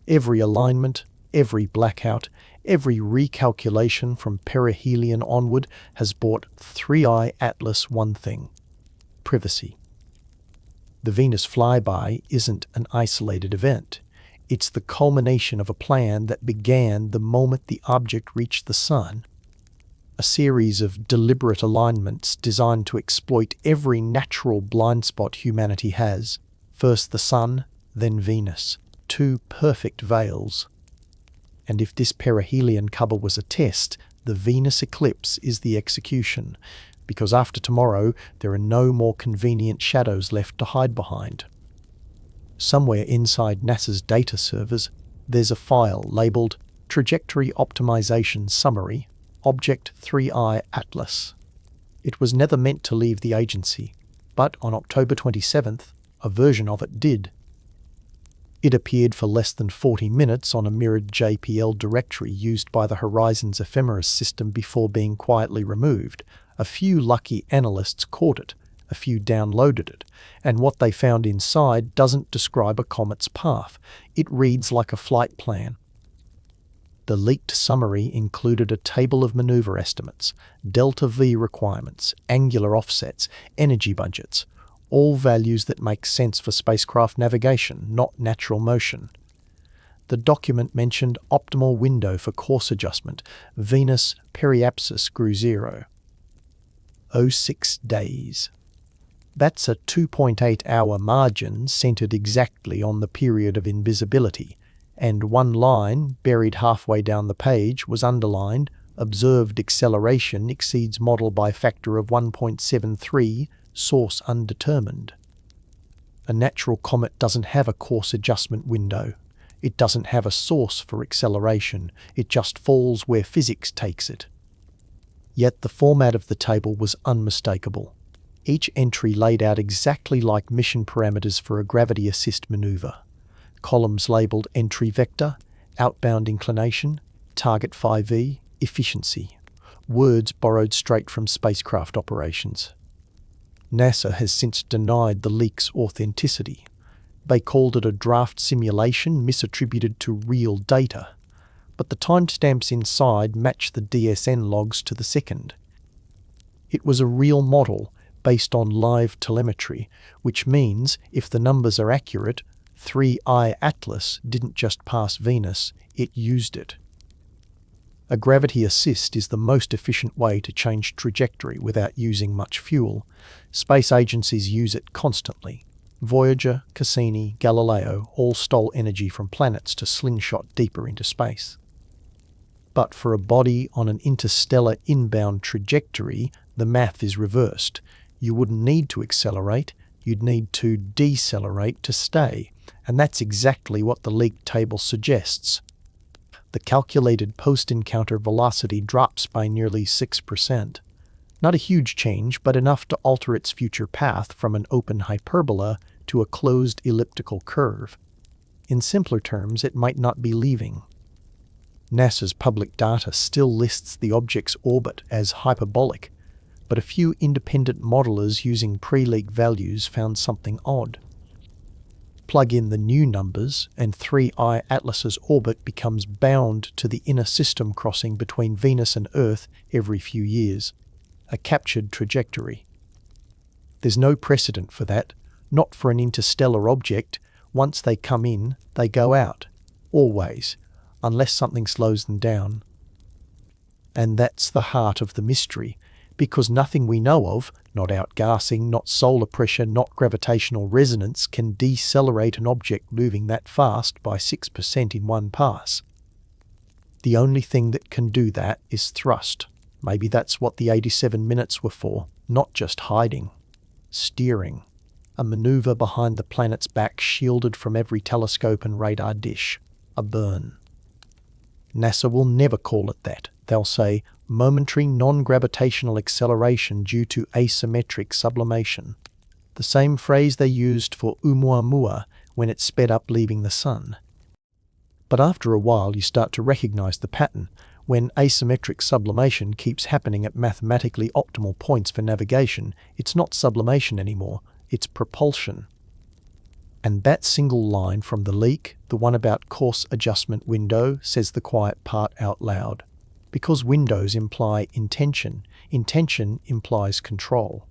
Every alignment, Every blackout, every recalculation from perihelion onward has brought 3i Atlas one thing: privacy. The Venus flyby isn't an isolated event. It's the culmination of a plan that began the moment the object reached the Sun. A series of deliberate alignments designed to exploit every natural blind spot humanity has. First the Sun, then Venus. Two perfect veils. And if this perihelion cover was a test, the Venus eclipse is the execution, because after tomorrow there are no more convenient shadows left to hide behind. Somewhere inside NASA's data servers, there's a file labeled Trajectory Optimization Summary, Object 3i Atlas. It was never meant to leave the agency, but on October 27th, a version of it did. It appeared for less than 40 minutes on a mirrored JPL directory used by the Horizons Ephemeris system before being quietly removed. A few lucky analysts caught it, a few downloaded it, and what they found inside doesn't describe a comet's path. It reads like a flight plan. The leaked summary included a table of maneuver estimates, delta V requirements, angular offsets, energy budgets, all values that make sense for spacecraft navigation, not natural motion. The document mentioned optimal window for course adjustment. Venus periapsis grew 0.06 days. That's a 2.8-hour margin centered exactly on the period of invisibility, and one line, buried halfway down the page, was underlined, observed acceleration exceeds model by factor of 1.73, source undetermined. A natural comet doesn't have a course adjustment window. It doesn't have a source for acceleration. It just falls where physics takes it. Yet the format of the table was unmistakable. Each entry laid out exactly like mission parameters for a gravity assist maneuver. Columns labeled entry vector, outbound inclination, target 5V, efficiency. Words borrowed straight from spacecraft operations. NASA has since denied the leak's authenticity. They called it a draft simulation misattributed to real data, but the timestamps inside match the DSN logs to the second. It was a real model based on live telemetry, which means if the numbers are accurate, 3i Atlas didn't just pass Venus, it used it. A gravity assist is the most efficient way to change trajectory without using much fuel. Space agencies use it constantly. Voyager, Cassini, Galileo all stole energy from planets to slingshot deeper into space. But for a body on an interstellar inbound trajectory, the math is reversed. You wouldn't need to accelerate, you'd need to decelerate to stay, and that's exactly what the leaked table suggests. The calculated post-encounter velocity drops by nearly 6%. Not a huge change, but enough to alter its future path from an open hyperbola to a closed elliptical curve. In simpler terms, it might not be leaving. NASA's public data still lists the object's orbit as hyperbolic, but a few independent modelers using pre-leak values found something odd. Plug in the new numbers, and 3i Atlas's orbit becomes bound to the inner system crossing between Venus and Earth every few years. A captured trajectory. There's no precedent for that, not for an interstellar object. Once they come in, they go out. Always, unless something slows them down. And that's the heart of the mystery, because nothing we know of, not outgassing, not solar pressure, not gravitational resonance, can decelerate an object moving that fast by 6% in one pass. The only thing that can do that is thrust. Maybe that's what the 87 minutes were for, not just hiding. Steering. A maneuver behind the planet's back, shielded from every telescope and radar dish. A burn. NASA will never call it that. They'll say, momentary non-gravitational acceleration due to asymmetric sublimation. The same phrase they used for Oumuamua when it sped up leaving the Sun. But after a while you start to recognize the pattern. When asymmetric sublimation keeps happening at mathematically optimal points for navigation, it's not sublimation anymore, it's propulsion. And that single line from the leak, the one about course adjustment window, says the quiet part out loud. Because windows imply intention, intention implies control.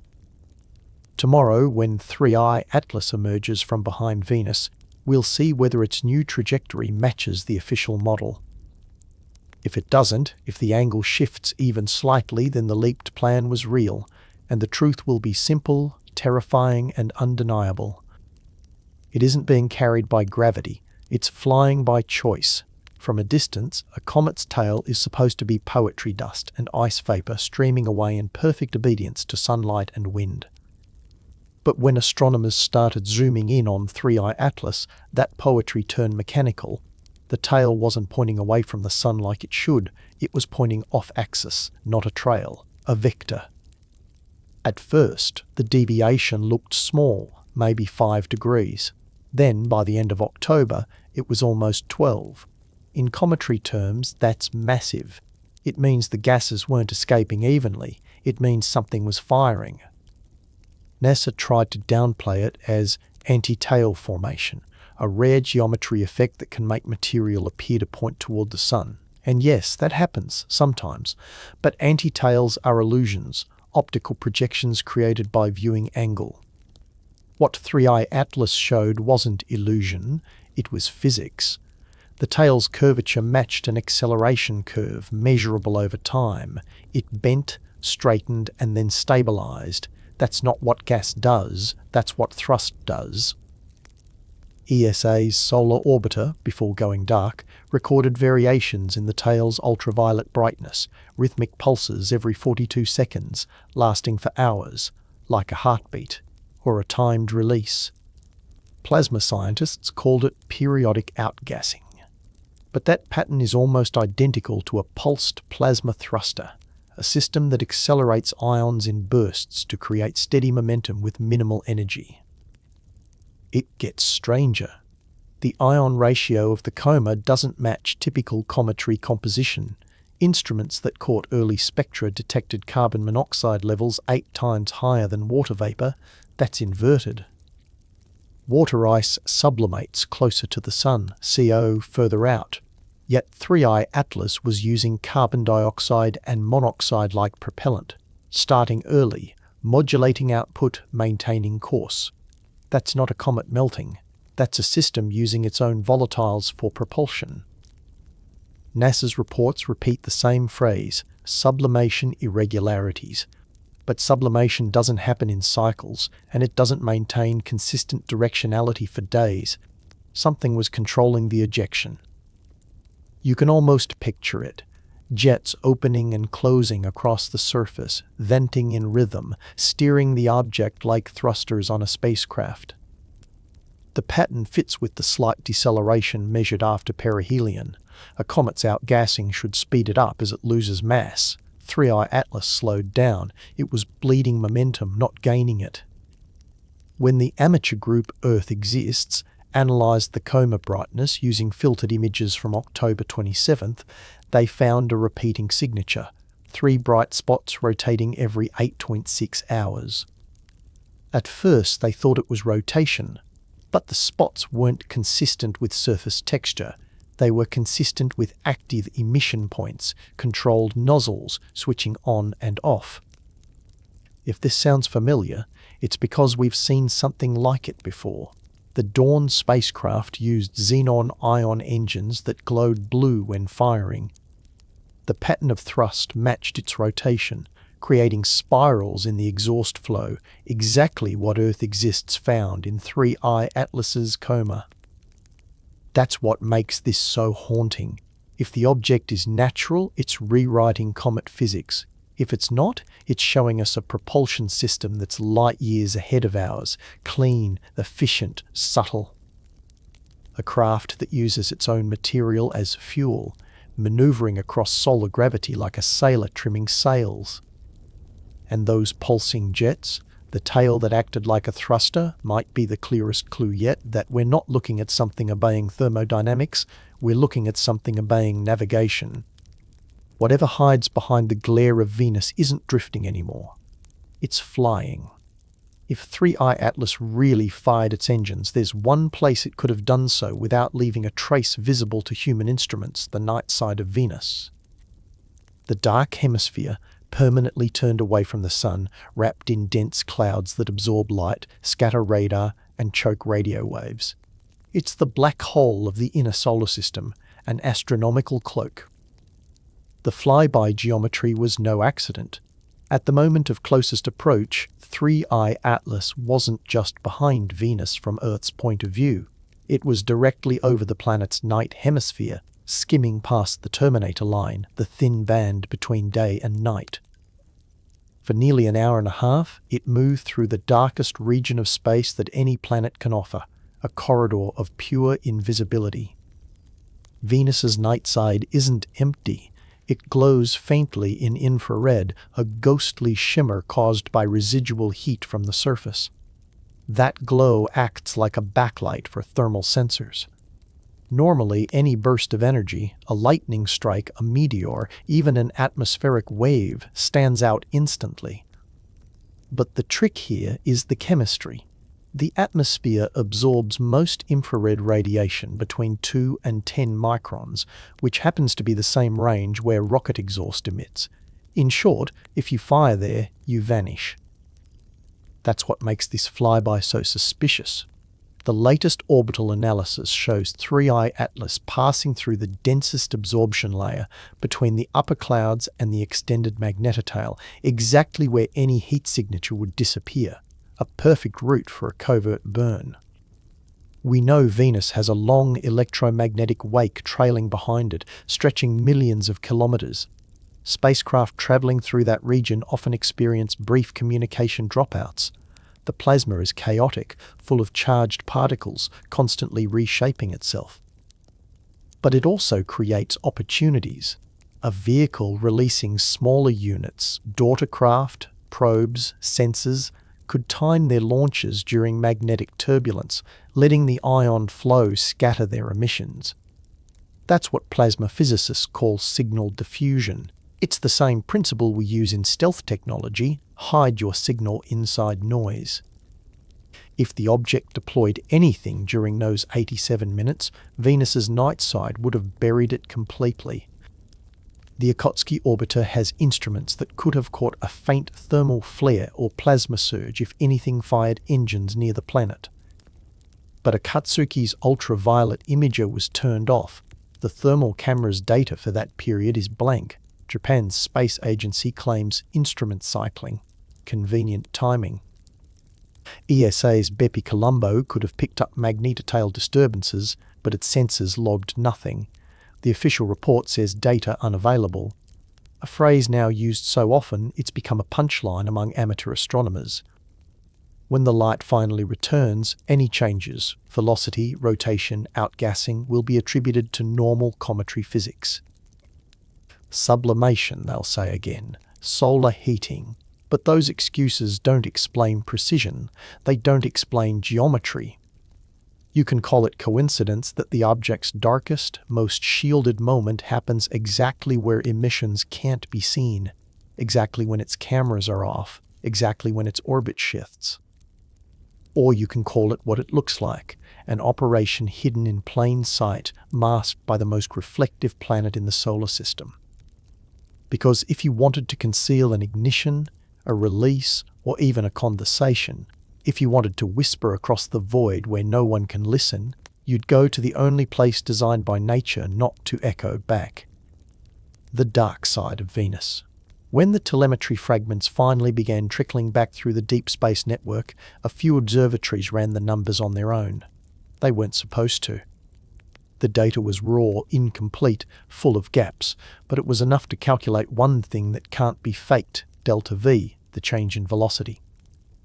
Tomorrow, when 3i Atlas emerges from behind Venus, we'll see whether its new trajectory matches the official model. If it doesn't, if the angle shifts even slightly, then the leaked plan was real, and the truth will be simple, terrifying, and undeniable. It isn't being carried by gravity, it's flying by choice. From a distance, a comet's tail is supposed to be poetry dust and ice vapor streaming away in perfect obedience to sunlight and wind. But when astronomers started zooming in on 3i Atlas, that poetry turned mechanical. The tail wasn't pointing away from the sun like it should, it was pointing off-axis, not a trail, a vector. At first, the deviation looked small, maybe 5 degrees. Then, by the end of October, it was almost 12. In cometry terms, that's massive. It means the gases weren't escaping evenly, it means something was firing. NASA tried to downplay it as anti-tail formation, a rare geometry effect that can make material appear to point toward the sun. And yes, that happens, sometimes. But anti-tails are illusions, optical projections created by viewing angle. What 3i Atlas showed wasn't illusion, it was physics. The tail's curvature matched an acceleration curve, measurable over time. It bent, straightened, and then stabilized. That's not what gas does, that's what thrust does. ESA's solar orbiter, before going dark, recorded variations in the tail's ultraviolet brightness, rhythmic pulses every 42 seconds, lasting for hours, like a heartbeat, or a timed release. Plasma scientists called it periodic outgassing. But that pattern is almost identical to a pulsed plasma thruster, a system that accelerates ions in bursts to create steady momentum with minimal energy. It gets stranger. The ion ratio of the coma doesn't match typical cometry composition. Instruments that caught early spectra detected carbon monoxide levels 8 times higher than water vapor. That's inverted. Water ice sublimates closer to the sun, CO further out. Yet 3i Atlas was using carbon dioxide and monoxide-like propellant, starting early, modulating output, maintaining course. That's not a comet melting. That's a system using its own volatiles for propulsion. NASA's reports repeat the same phrase, sublimation irregularities. But sublimation doesn't happen in cycles, and it doesn't maintain consistent directionality for days. Something was controlling the ejection. You can almost picture it. Jets opening and closing across the surface, venting in rhythm, steering the object like thrusters on a spacecraft. The pattern fits with the slight deceleration measured after perihelion. A comet's outgassing should speed it up as it loses mass. 3i Atlas slowed down. It was bleeding momentum, not gaining it. When the amateur group Earth Exists analysed the coma brightness using filtered images from October 27th, they found a repeating signature, 3 bright spots rotating every 8.6 hours. At first they thought it was rotation, but the spots weren't consistent with surface texture. They were consistent with active emission points, controlled nozzles switching on and off. If this sounds familiar, it's because we've seen something like it before. The Dawn spacecraft used xenon ion engines that glowed blue when firing. The pattern of thrust matched its rotation, creating spirals in the exhaust flow, exactly what Earth Exists found in 3i Atlas's coma. That's what makes this so haunting. If the object is natural, it's rewriting comet physics. If it's not, it's showing us a propulsion system that's light years ahead of ours, clean, efficient, subtle. A craft that uses its own material as fuel, maneuvering across solar gravity like a sailor trimming sails. And those pulsing jets, the tail that acted like a thruster, might be the clearest clue yet that we're not looking at something obeying thermodynamics, we're looking at something obeying navigation. Whatever hides behind the glare of Venus isn't drifting anymore. It's flying. If 3i Atlas really fired its engines, there's one place it could have done so without leaving a trace visible to human instruments: the night side of Venus. The dark hemisphere, permanently turned away from the sun, wrapped in dense clouds that absorb light, scatter radar, and choke radio waves. It's the black hole of the inner solar system, an astronomical cloak. The flyby geometry was no accident. At the moment of closest approach, 3i Atlas wasn't just behind Venus from Earth's point of view. It was directly over the planet's night hemisphere, skimming past the terminator line, the thin band between day and night. For nearly an hour and a half, it moved through the darkest region of space that any planet can offer, a corridor of pure invisibility. Venus's night side isn't empty. It glows faintly in infrared, a ghostly shimmer caused by residual heat from the surface. That glow acts like a backlight for thermal sensors. Normally, any burst of energy, a lightning strike, a meteor, even an atmospheric wave, stands out instantly. But the trick here is the chemistry. The atmosphere absorbs most infrared radiation between 2 and 10 microns, which happens to be the same range where rocket exhaust emits. In short, if you fire there, you vanish. That's what makes this flyby so suspicious. The latest orbital analysis shows 3i Atlas passing through the densest absorption layer between the upper clouds and the extended magnetotail, exactly where any heat signature would disappear, a perfect route for a covert burn. We know Venus has a long electromagnetic wake trailing behind it, stretching millions of kilometers. Spacecraft traveling through that region often experience brief communication dropouts. The plasma is chaotic, full of charged particles, constantly reshaping itself. But it also creates opportunities. A vehicle releasing smaller units, daughter craft, probes, sensors, could time their launches during magnetic turbulence, letting the ion flow scatter their emissions. That's what plasma physicists call signal diffusion. It's the same principle we use in stealth technology: hide your signal inside noise. If the object deployed anything during those 87 minutes, Venus's night side would have buried it completely. The Okhotsk orbiter has instruments that could have caught a faint thermal flare or plasma surge if anything fired engines near the planet. But Akatsuki's ultraviolet imager was turned off. The thermal camera's data for that period is blank. Japan's space agency claims instrument cycling. Convenient timing. ESA's BepiColombo could have picked up magnetotail disturbances, but its sensors logged nothing. The official report says data unavailable, a phrase now used so often it's become a punchline among amateur astronomers. When the light finally returns, any changes, velocity, rotation, outgassing, will be attributed to normal cometary physics. Sublimation, they'll say again, solar heating. But those excuses don't explain precision. They don't explain geometry. You can call it coincidence that the object's darkest, most shielded moment happens exactly where emissions can't be seen, exactly when its cameras are off, exactly when its orbit shifts. Or you can call it what it looks like, an operation hidden in plain sight, masked by the most reflective planet in the solar system. Because if you wanted to conceal an ignition, a release, or even a condensation, if you wanted to whisper across the void where no one can listen, you'd go to the only place designed by nature not to echo back. The dark side of Venus. When the telemetry fragments finally began trickling back through the deep space network, a few observatories ran the numbers on their own. They weren't supposed to. The data was raw, incomplete, full of gaps, but it was enough to calculate one thing that can't be faked: delta V, the change in velocity.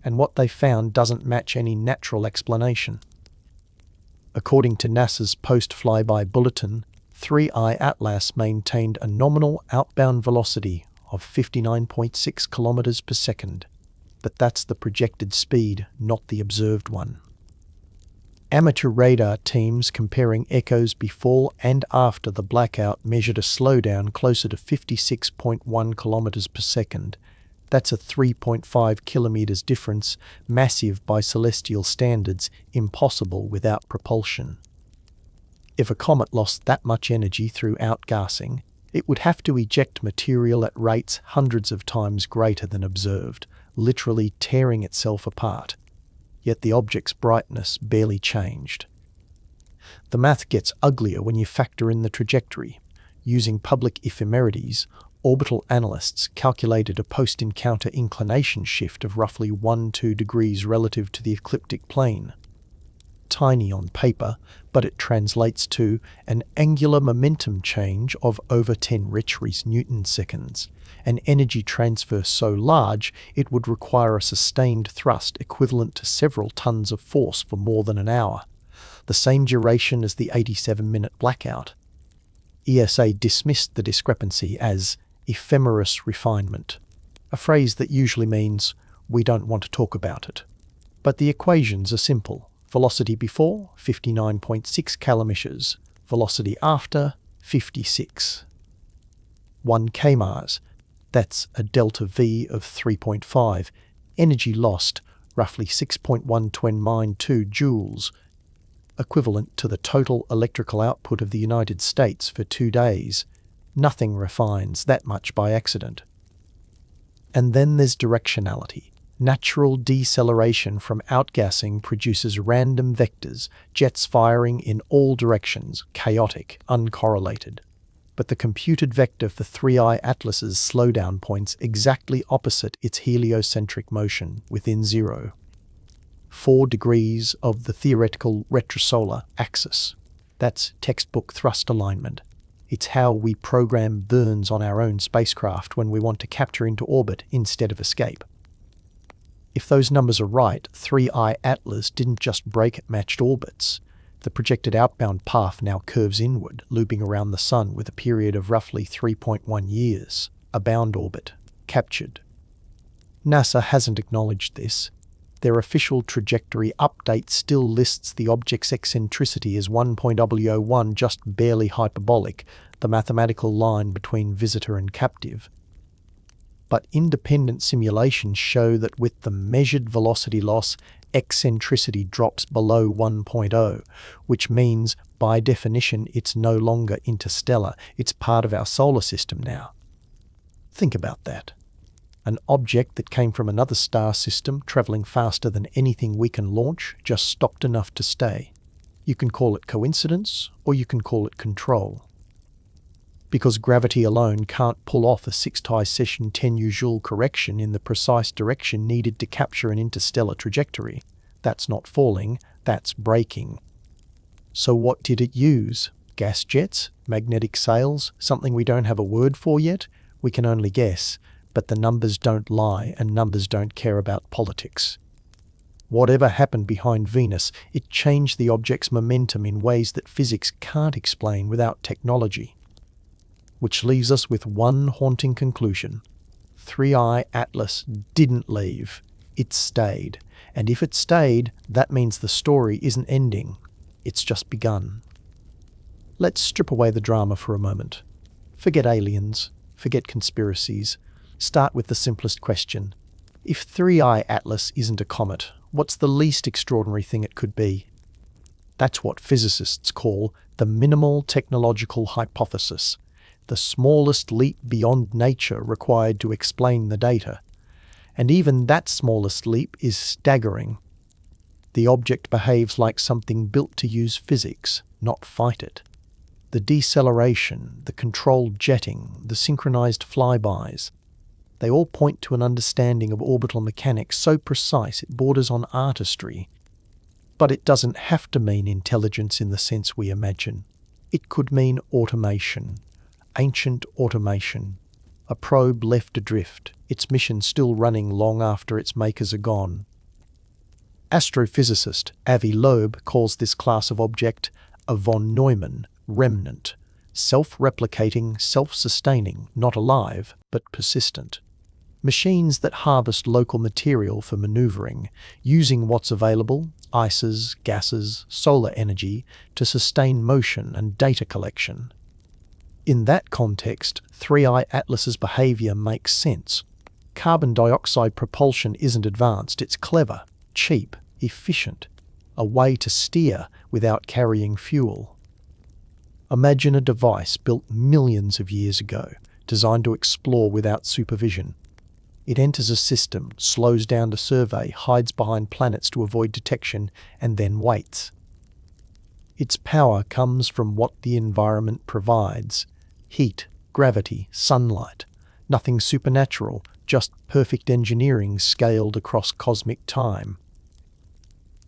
And what they found doesn't match any natural explanation. According to NASA's post-flyby bulletin, 3i Atlas maintained a nominal outbound velocity of 59.6 kilometers per second, but that's the projected speed, not the observed one. Amateur radar teams comparing echoes before and after the blackout measured a slowdown closer to 56.1 kilometers per second. That's a 3.5 kilometers difference, massive by celestial standards, impossible without propulsion. If a comet lost that much energy through outgassing, it would have to eject material at rates hundreds of times greater than observed, literally tearing itself apart. Yet the object's brightness barely changed. The math gets uglier when you factor in the trajectory. Using public ephemerides, orbital analysts calculated a post-encounter inclination shift of roughly 1-2 degrees relative to the ecliptic plane. Tiny on paper, but it translates to an angular momentum change of over 10 Richters newton-seconds, an energy transfer so large it would require a sustained thrust equivalent to several tons of force for more than an hour, the same duration as the 87-minute blackout. ESA dismissed the discrepancy as ephemeris refinement, a phrase that usually means we don't want to talk about it. But the equations are simple. Velocity before, 59.6 kilometers. Velocity after, 56. 1 kmars, that's a delta V of 3.5. Energy lost, roughly 6.192 joules, equivalent to the total electrical output of the United States for 2 days. Nothing refines that much by accident. And then there's directionality. Natural deceleration from outgassing produces random vectors, jets firing in all directions, chaotic, uncorrelated. But the computed vector for 3I Atlas's slowdown points exactly opposite its heliocentric motion, within 0. 4 degrees of the theoretical retrosolar axis. That's textbook thrust alignment. It's how we program burns on our own spacecraft when we want to capture into orbit instead of escape. If those numbers are right, 3I Atlas didn't just break at matched orbits. The projected outbound path now curves inward, looping around the Sun with a period of roughly 3.1 years. A bound orbit. Captured. NASA hasn't acknowledged this. Their official trajectory update still lists the object's eccentricity as 1.001, just barely hyperbolic, the mathematical line between visitor and captive. But independent simulations show that with the measured velocity loss, eccentricity drops below 1.0, which means, by definition, it's no longer interstellar, it's part of our solar system now. Think about that. An object that came from another star system, traveling faster than anything we can launch, just stopped enough to stay. You can call it coincidence, or you can call it control. Because gravity alone can't pull off a 6-tie-session 10-usual correction in the precise direction needed to capture an interstellar trajectory. That's not falling, that's braking. So what did it use? Gas jets? Magnetic sails? Something we don't have a word for yet? We can only guess, but the numbers don't lie and numbers don't care about politics. Whatever happened behind Venus, it changed the object's momentum in ways that physics can't explain without technology. Which leaves us with one haunting conclusion. 3I Atlas didn't leave. It stayed. And if it stayed, that means the story isn't ending. It's just begun. Let's strip away the drama for a moment. Forget aliens. Forget conspiracies. Start with the simplest question. If 3I Atlas isn't a comet, what's the least extraordinary thing it could be? That's what physicists call the minimal technological hypothesis. The smallest leap beyond nature required to explain the data. And even that smallest leap is staggering. The object behaves like something built to use physics, not fight it. The deceleration, the controlled jetting, the synchronized flybys, they all point to an understanding of orbital mechanics so precise it borders on artistry. But it doesn't have to mean intelligence in the sense we imagine. It could mean automation. Ancient automation. A probe left adrift, its mission still running long after its makers are gone. Astrophysicist Avi Loeb calls this class of object a von Neumann remnant, self-replicating, self-sustaining, not alive, but persistent. Machines that harvest local material for maneuvering, using what's available, ices, gases, solar energy, to sustain motion and data collection. In that context, 3I Atlas's behavior makes sense. Carbon dioxide propulsion isn't advanced, it's clever, cheap, efficient, a way to steer without carrying fuel. Imagine a device built millions of years ago, designed to explore without supervision. It enters a system, slows down to survey, hides behind planets to avoid detection, and then waits. Its power comes from what the environment provides: heat, gravity, sunlight. Nothing supernatural, just perfect engineering scaled across cosmic time.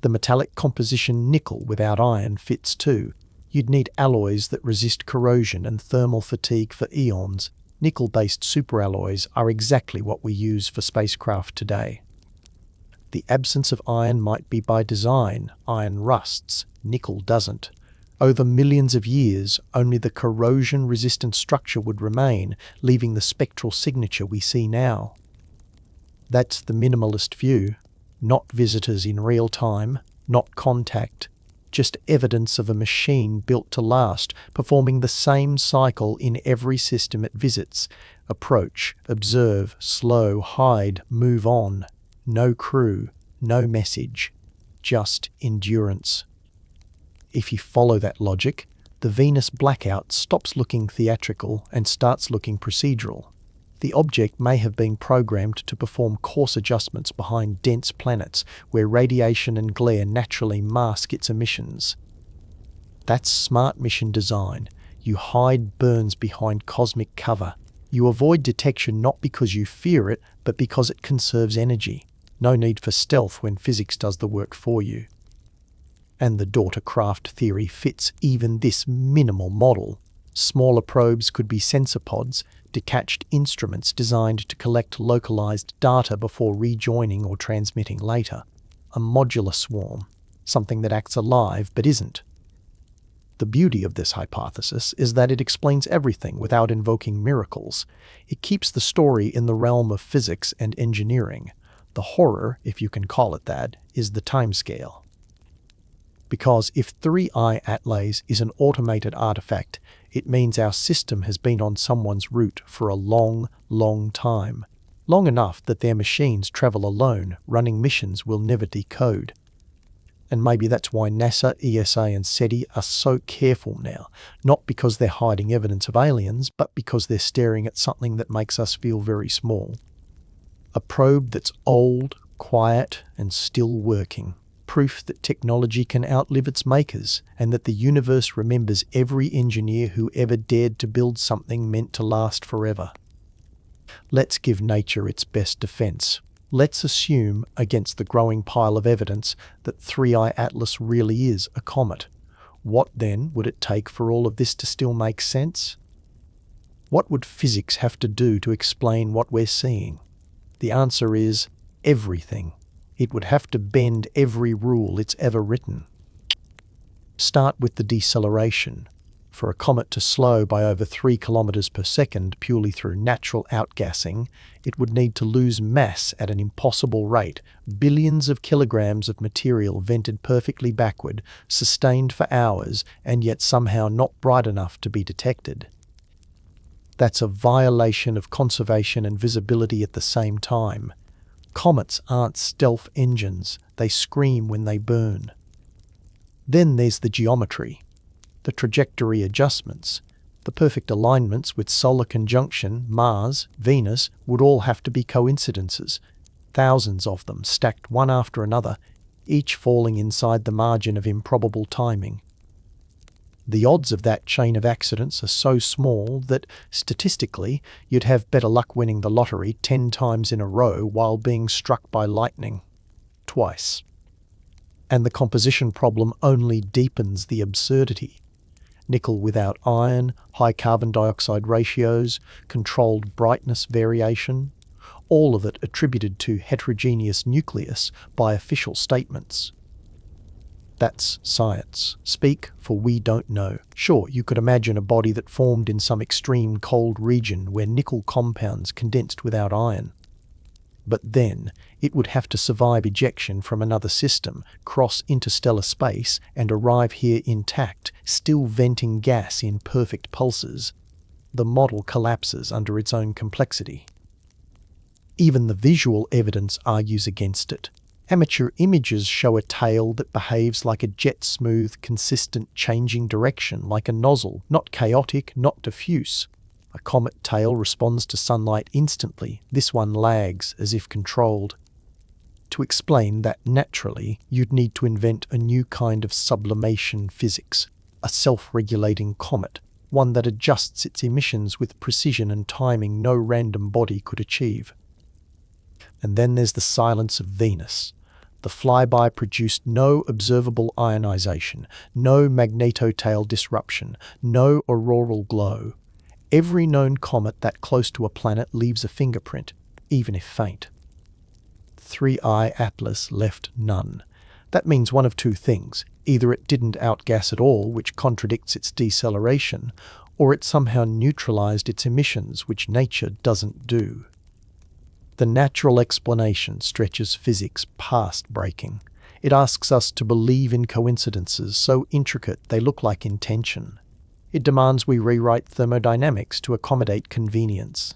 The metallic composition nickel without iron fits too. You'd need alloys that resist corrosion and thermal fatigue for eons. Nickel-based superalloys are exactly what we use for spacecraft today. The absence of iron might be by design. Iron rusts, nickel doesn't. Over millions of years, only the corrosion-resistant structure would remain, leaving the spectral signature we see now. That's the minimalist view. Not visitors in real time, not contact, just evidence of a machine built to last, performing the same cycle in every system it visits. Approach, observe, slow, hide, move on. No crew, no message, just endurance. If you follow that logic, the Venus blackout stops looking theatrical and starts looking procedural. The object may have been programmed to perform course adjustments behind dense planets where radiation and glare naturally mask its emissions. That's smart mission design. You hide burns behind cosmic cover. You avoid detection not because you fear it, but because it conserves energy. No need for stealth when physics does the work for you. And the daughter craft theory fits even this minimal model. Smaller probes could be sensor pods, detached instruments designed to collect localized data before rejoining or transmitting later. A modular swarm, something that acts alive but isn't. The beauty of this hypothesis is that it explains everything without invoking miracles. It keeps the story in the realm of physics and engineering. The horror, if you can call it that, is the timescale. Because if 3I Atlays is an automated artifact, it means our system has been on someone's route for a long, long time. Long enough that their machines travel alone, running missions we'll never decode. And maybe that's why NASA, ESA and SETI are so careful now, not because they're hiding evidence of aliens, but because they're staring at something that makes us feel very small. A probe that's old, quiet, and still working. Proof that technology can outlive its makers, and that the universe remembers every engineer who ever dared to build something meant to last forever. Let's give nature its best defense. Let's assume, against the growing pile of evidence, that 3I Atlas really is a comet. What then would it take for all of this to still make sense? What would physics have to do to explain what we're seeing? The answer is everything. It would have to bend every rule it's ever written. Start with the deceleration. For a comet to slow by over 3 kilometers per second purely through natural outgassing, it would need to lose mass at an impossible rate, billions of kilograms of material vented perfectly backward, sustained for hours, and yet somehow not bright enough to be detected. That's a violation of conservation and visibility at the same time. Comets aren't stealth engines, they scream when they burn. Then there's the geometry, the trajectory adjustments. The perfect alignments with solar conjunction, Mars, Venus, would all have to be coincidences, thousands of them stacked one after another, each falling inside the margin of improbable timing. The odds of that chain of accidents are so small that, statistically, you'd have better luck winning the lottery 10 times in a row while being struck by lightning. Twice. And the composition problem only deepens the absurdity. Nickel without iron, high carbon dioxide ratios, controlled brightness variation, all of it attributed to heterogeneous nucleus by official statements. That's science. Speak, for we don't know. Sure, you could imagine a body that formed in some extreme cold region where nickel compounds condensed without iron. But then, it would have to survive ejection from another system, cross interstellar space, and arrive here intact, still venting gas in perfect pulses. The model collapses under its own complexity. Even the visual evidence argues against it. Amateur images show a tail that behaves like a jet-smooth, consistent, changing direction, like a nozzle, not chaotic, not diffuse. A comet tail responds to sunlight instantly. This one lags, as if controlled. To explain that naturally, you'd need to invent a new kind of sublimation physics, a self-regulating comet, one that adjusts its emissions with precision and timing no random body could achieve. And then there's the silence of Venus. The flyby produced no observable ionization, no magnetotail disruption, no auroral glow. Every known comet that close to a planet leaves a fingerprint, even if faint. 3I Atlas left none. That means one of two things. Either it didn't outgas at all, which contradicts its deceleration, or it somehow neutralized its emissions, which nature doesn't do. The natural explanation stretches physics past breaking. It asks us to believe in coincidences so intricate they look like intention. It demands we rewrite thermodynamics to accommodate convenience.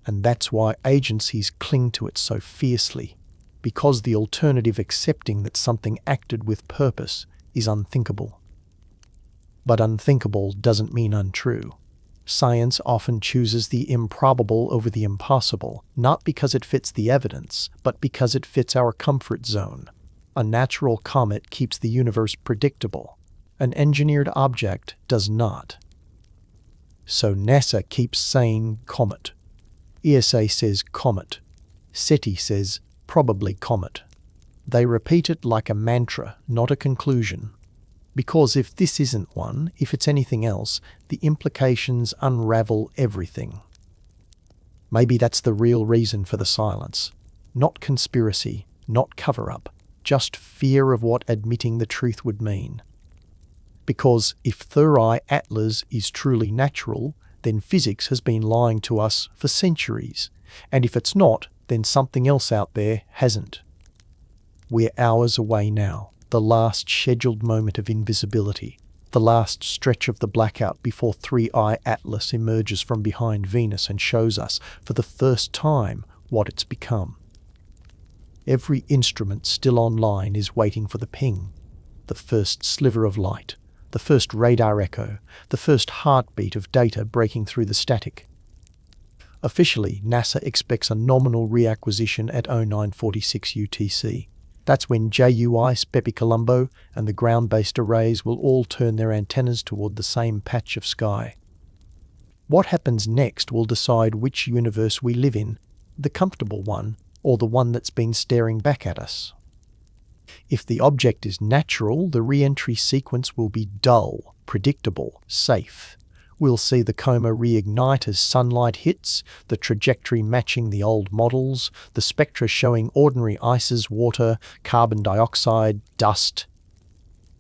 And that's why agencies cling to it so fiercely, because the alternative, accepting that something acted with purpose, is unthinkable. But unthinkable doesn't mean untrue. Science often chooses the improbable over the impossible, not because it fits the evidence, but because it fits our comfort zone. A natural comet keeps the universe predictable. An engineered object does not. So NASA keeps saying comet. ESA says comet. SETI says probably comet. They repeat it like a mantra, not a conclusion. Because if this isn't one, if it's anything else, the implications unravel everything. Maybe that's the real reason for the silence. Not conspiracy, not cover-up, just fear of what admitting the truth would mean. Because if 3I Atlas is truly natural, then physics has been lying to us for centuries. And if it's not, then something else out there hasn't. We're hours away now. The last scheduled moment of invisibility, the last stretch of the blackout before 3I Atlas emerges from behind Venus and shows us, for the first time, what it's become. Every instrument still online is waiting for the ping, the first sliver of light, the first radar echo, the first heartbeat of data breaking through the static. Officially, NASA expects a nominal reacquisition at 0946 UTC. That's when JUICE, BepiColombo, and the ground-based arrays will all turn their antennas toward the same patch of sky. What happens next will decide which universe we live in, the comfortable one, or the one that's been staring back at us. If the object is natural, the re-entry sequence will be dull, predictable, safe. We'll see the coma reignite as sunlight hits, the trajectory matching the old models, the spectra showing ordinary ices, water, carbon dioxide, dust.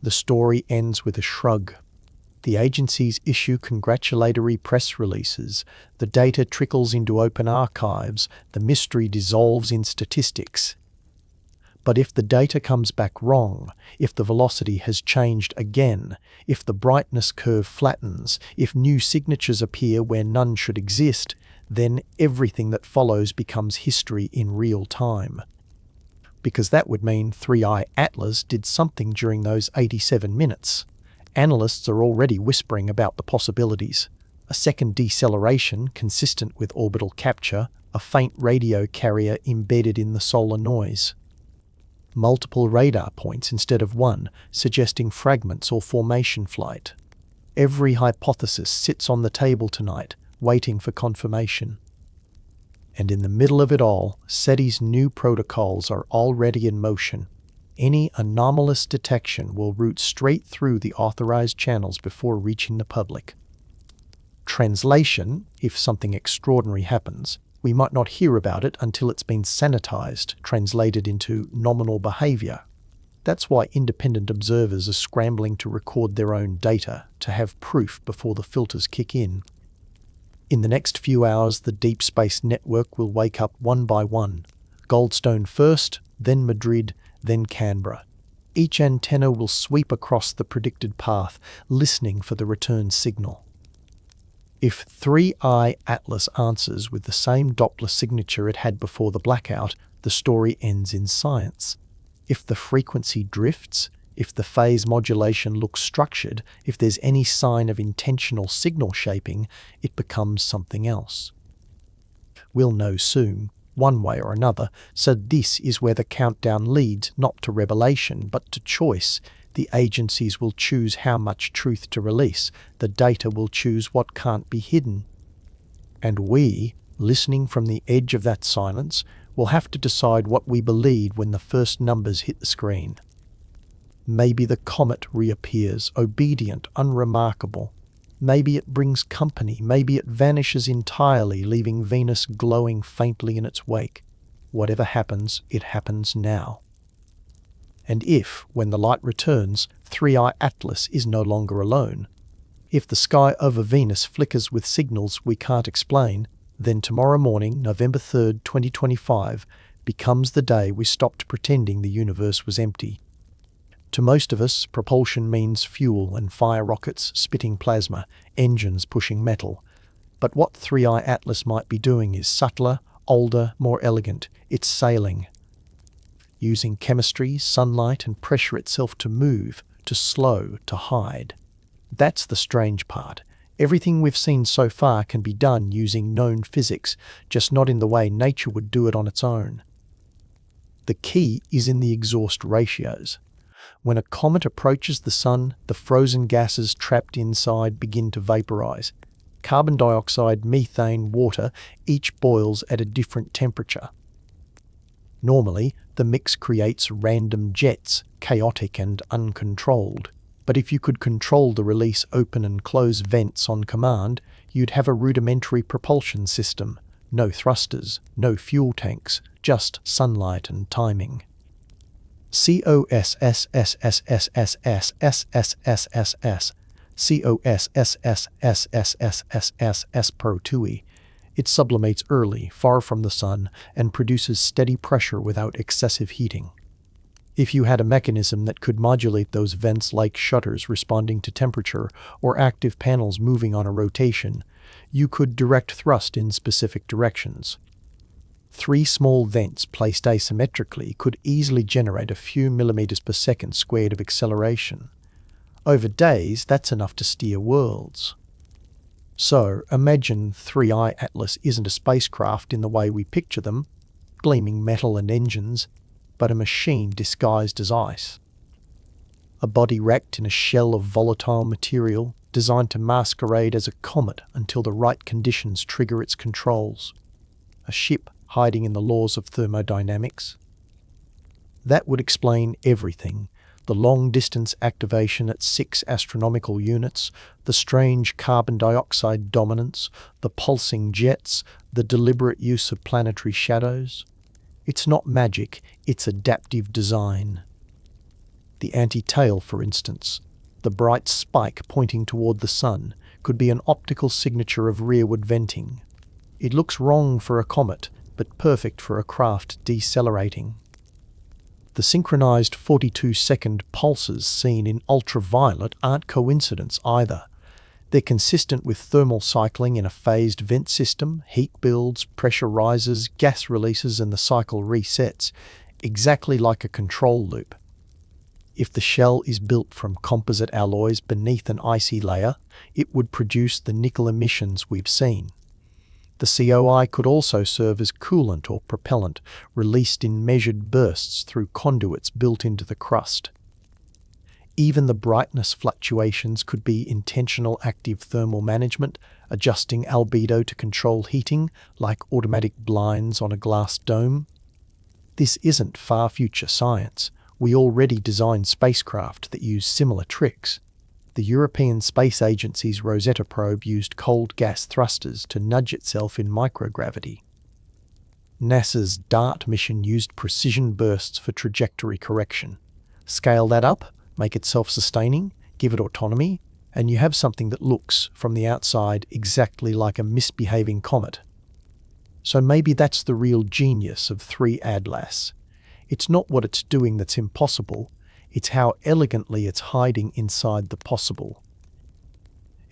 The story ends with a shrug. The agencies issue congratulatory press releases, the data trickles into open archives, the mystery dissolves in statistics. But if the data comes back wrong, if the velocity has changed again, if the brightness curve flattens, if new signatures appear where none should exist, then everything that follows becomes history in real time. Because that would mean 3I Atlas did something during those 87 minutes. Analysts are already whispering about the possibilities. A second deceleration consistent with orbital capture, a faint radio carrier embedded in the solar noise. Multiple radar points instead of one, suggesting fragments or formation flight. Every hypothesis sits on the table tonight, waiting for confirmation. And in the middle of it all, SETI's new protocols are already in motion. Any anomalous detection will route straight through the authorized channels before reaching the public. Translation, if something extraordinary happens, we might not hear about it until it's been sanitized, translated into nominal behavior. That's why independent observers are scrambling to record their own data, to have proof before the filters kick in. In the next few hours, the deep space network will wake up one by one. Goldstone first, then Madrid, then Canberra. Each antenna will sweep across the predicted path, listening for the return signal. If 3I Atlas answers with the same Doppler signature it had before the blackout, the story ends in science. If the frequency drifts, if the phase modulation looks structured, if there's any sign of intentional signal shaping, it becomes something else. We'll know soon, one way or another, so this is where the countdown leads not to revelation but to choice. The agencies will choose how much truth to release, the data will choose what can't be hidden. And we, listening from the edge of that silence, will have to decide what we believe when the first numbers hit the screen. Maybe the comet reappears, obedient, unremarkable. Maybe it brings company, maybe it vanishes entirely, leaving Venus glowing faintly in its wake. Whatever happens, it happens now. And if, when the light returns, 3I Atlas is no longer alone, if the sky over Venus flickers with signals we can't explain, then tomorrow morning, November 3rd, 2025, becomes the day we stopped pretending the universe was empty. To most of us, propulsion means fuel and fire rockets spitting plasma, engines pushing metal. But what 3I Atlas might be doing is subtler, older, more elegant. It's sailing. Using chemistry, sunlight, and pressure itself to move, to slow, to hide. That's the strange part. Everything we've seen so far can be done using known physics, just not in the way nature would do it on its own. The key is in the exhaust ratios. When a comet approaches the sun, the frozen gases trapped inside begin to vaporize. Carbon dioxide, methane, water, each boils at a different temperature. Normally, the mix creates random jets, chaotic and uncontrolled. But if you could control the release, open and close vents on command, you'd have a rudimentary propulsion system. No thrusters, no fuel tanks, just sunlight and timing. COSSSSSSSSSSSSS COSSSSSSSSS Pro 2E. It sublimates early, far from the sun, and produces steady pressure without excessive heating. If you had a mechanism that could modulate those vents like shutters responding to temperature or active panels moving on a rotation, you could direct thrust in specific directions. 3 small vents placed asymmetrically could easily generate a few millimeters per second squared of acceleration. Over days, that's enough to steer worlds. So, imagine 3I Atlas isn't a spacecraft in the way we picture them, gleaming metal and engines, but a machine disguised as ice. A body wrapped in a shell of volatile material, designed to masquerade as a comet until the right conditions trigger its controls. A ship hiding in the laws of thermodynamics. That would explain everything. The long-distance activation at 6 astronomical units, the strange carbon dioxide dominance, the pulsing jets, the deliberate use of planetary shadows. It's not magic, it's adaptive design. The anti-tail, for instance, the bright spike pointing toward the sun, could be an optical signature of rearward venting. It looks wrong for a comet, but perfect for a craft decelerating. The synchronized 42-second pulses seen in ultraviolet aren't coincidence either. They're consistent with thermal cycling in a phased vent system, heat builds, pressure rises, gas releases, and the cycle resets, exactly like a control loop. If the shell is built from composite alloys beneath an icy layer, it would produce the nickel emissions we've seen. The COI could also serve as coolant or propellant, released in measured bursts through conduits built into the crust. Even the brightness fluctuations could be intentional active thermal management, adjusting albedo to control heating, like automatic blinds on a glass dome. This isn't far-future science. We already design spacecraft that use similar tricks. The European Space Agency's Rosetta probe used cold gas thrusters to nudge itself in microgravity. NASA's DART mission used precision bursts for trajectory correction. Scale that up, make it self-sustaining, give it autonomy, and you have something that looks, from the outside, exactly like a misbehaving comet. So maybe that's the real genius of 3 Atlas. It's not what it's doing that's impossible, it's how elegantly it's hiding inside the possible.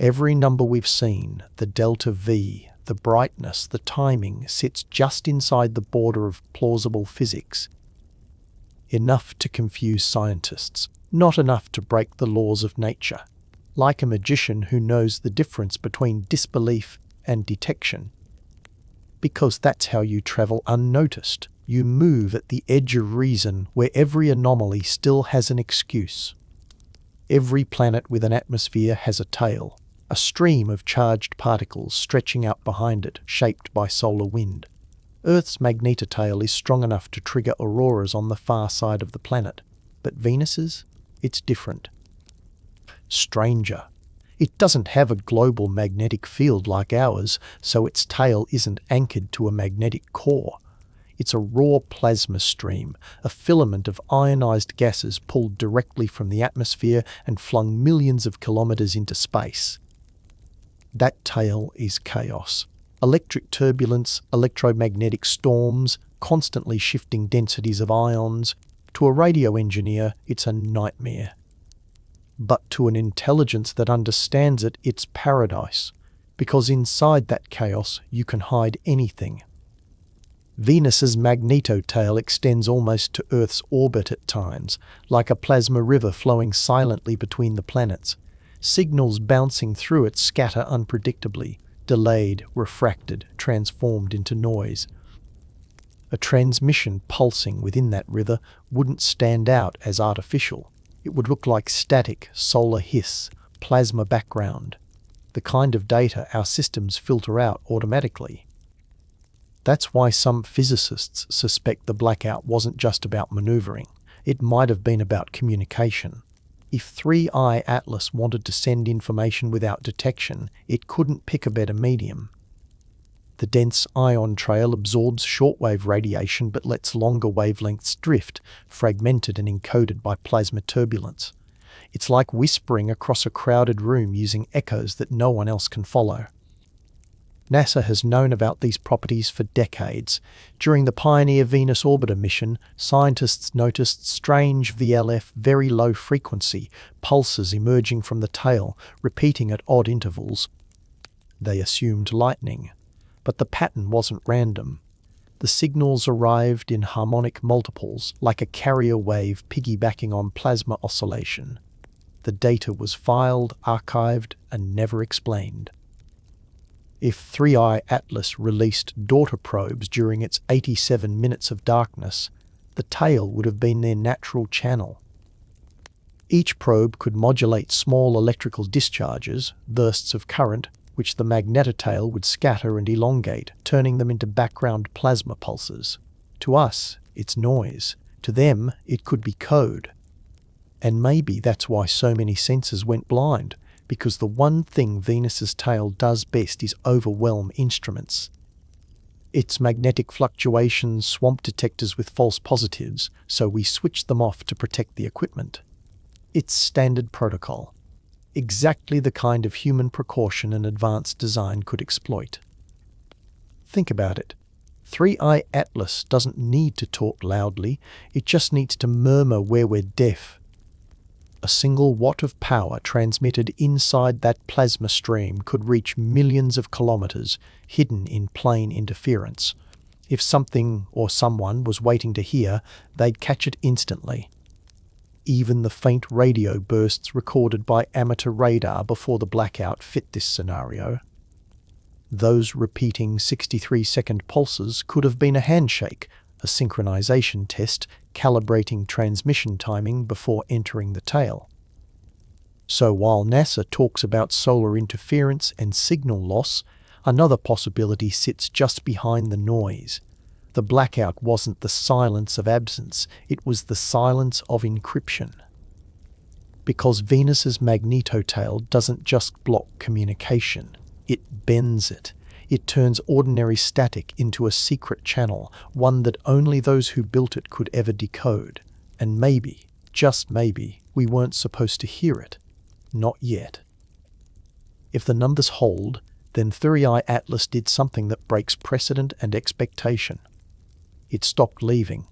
Every number we've seen, the delta V, the brightness, the timing, sits just inside the border of plausible physics. Enough to confuse scientists, not enough to break the laws of nature. Like a magician who knows the difference between disbelief and detection. Because that's how you travel unnoticed. You move at the edge of reason where every anomaly still has an excuse. Every planet with an atmosphere has a tail, a stream of charged particles stretching out behind it, shaped by solar wind. Earth's magnetotail is strong enough to trigger auroras on the far side of the planet, but Venus's? It's different. Stranger. It doesn't have a global magnetic field like ours, so its tail isn't anchored to a magnetic core. It's a raw plasma stream, a filament of ionized gases pulled directly from the atmosphere and flung millions of kilometers into space. That tail is chaos. Electric turbulence, electromagnetic storms, constantly shifting densities of ions. To a radio engineer, it's a nightmare. But to an intelligence that understands it, it's paradise, because inside that chaos you can hide anything. Venus's magnetotail extends almost to Earth's orbit at times, like a plasma river flowing silently between the planets. Signals bouncing through it scatter unpredictably, delayed, refracted, transformed into noise. A transmission pulsing within that river wouldn't stand out as artificial. It would look like static, solar hiss, plasma background, the kind of data our systems filter out automatically. That's why some physicists suspect the blackout wasn't just about maneuvering. It might have been about communication. If 3I Atlas wanted to send information without detection, it couldn't pick a better medium. The dense ion trail absorbs shortwave radiation but lets longer wavelengths drift, fragmented and encoded by plasma turbulence. It's like whispering across a crowded room using echoes that no one else can follow. NASA has known about these properties for decades. During the Pioneer Venus Orbiter mission, scientists noticed strange VLF, very low frequency, pulses emerging from the tail, repeating at odd intervals. They assumed lightning. But the pattern wasn't random. The signals arrived in harmonic multiples, like a carrier wave piggybacking on plasma oscillation. The data was filed, archived, and never explained. If 3I Atlas released daughter probes during its 87 minutes of darkness, the tail would have been their natural channel. Each probe could modulate small electrical discharges, bursts of current, which the magnetotail would scatter and elongate, turning them into background plasma pulses. To us, it's noise. To them, it could be code. And maybe that's why so many sensors went blind, because the one thing Venus's tail does best is overwhelm instruments. Its magnetic fluctuations swamp detectors with false positives, so we switched them off to protect the equipment. It's standard protocol. Exactly the kind of human precaution and advanced design could exploit. Think about it. 3I Atlas doesn't need to talk loudly, it just needs to murmur where we're deaf. A single watt of power transmitted inside that plasma stream could reach millions of kilometers, hidden in plain interference. If something or someone was waiting to hear, they'd catch it instantly. Even the faint radio bursts recorded by amateur radar before the blackout fit this scenario. Those repeating 63-second pulses could have been a handshake, a synchronization test, calibrating transmission timing before entering the tail. So while NASA talks about solar interference and signal loss, another possibility sits just behind the noise. The blackout wasn't the silence of absence, it was the silence of encryption. Because Venus's magnetotail doesn't just block communication, it bends it. It turns ordinary static into a secret channel, one that only those who built it could ever decode. And maybe, just maybe, we weren't supposed to hear it. Not yet. If the numbers hold, then 3I Atlas did something that breaks precedent and expectation. It stopped leaving.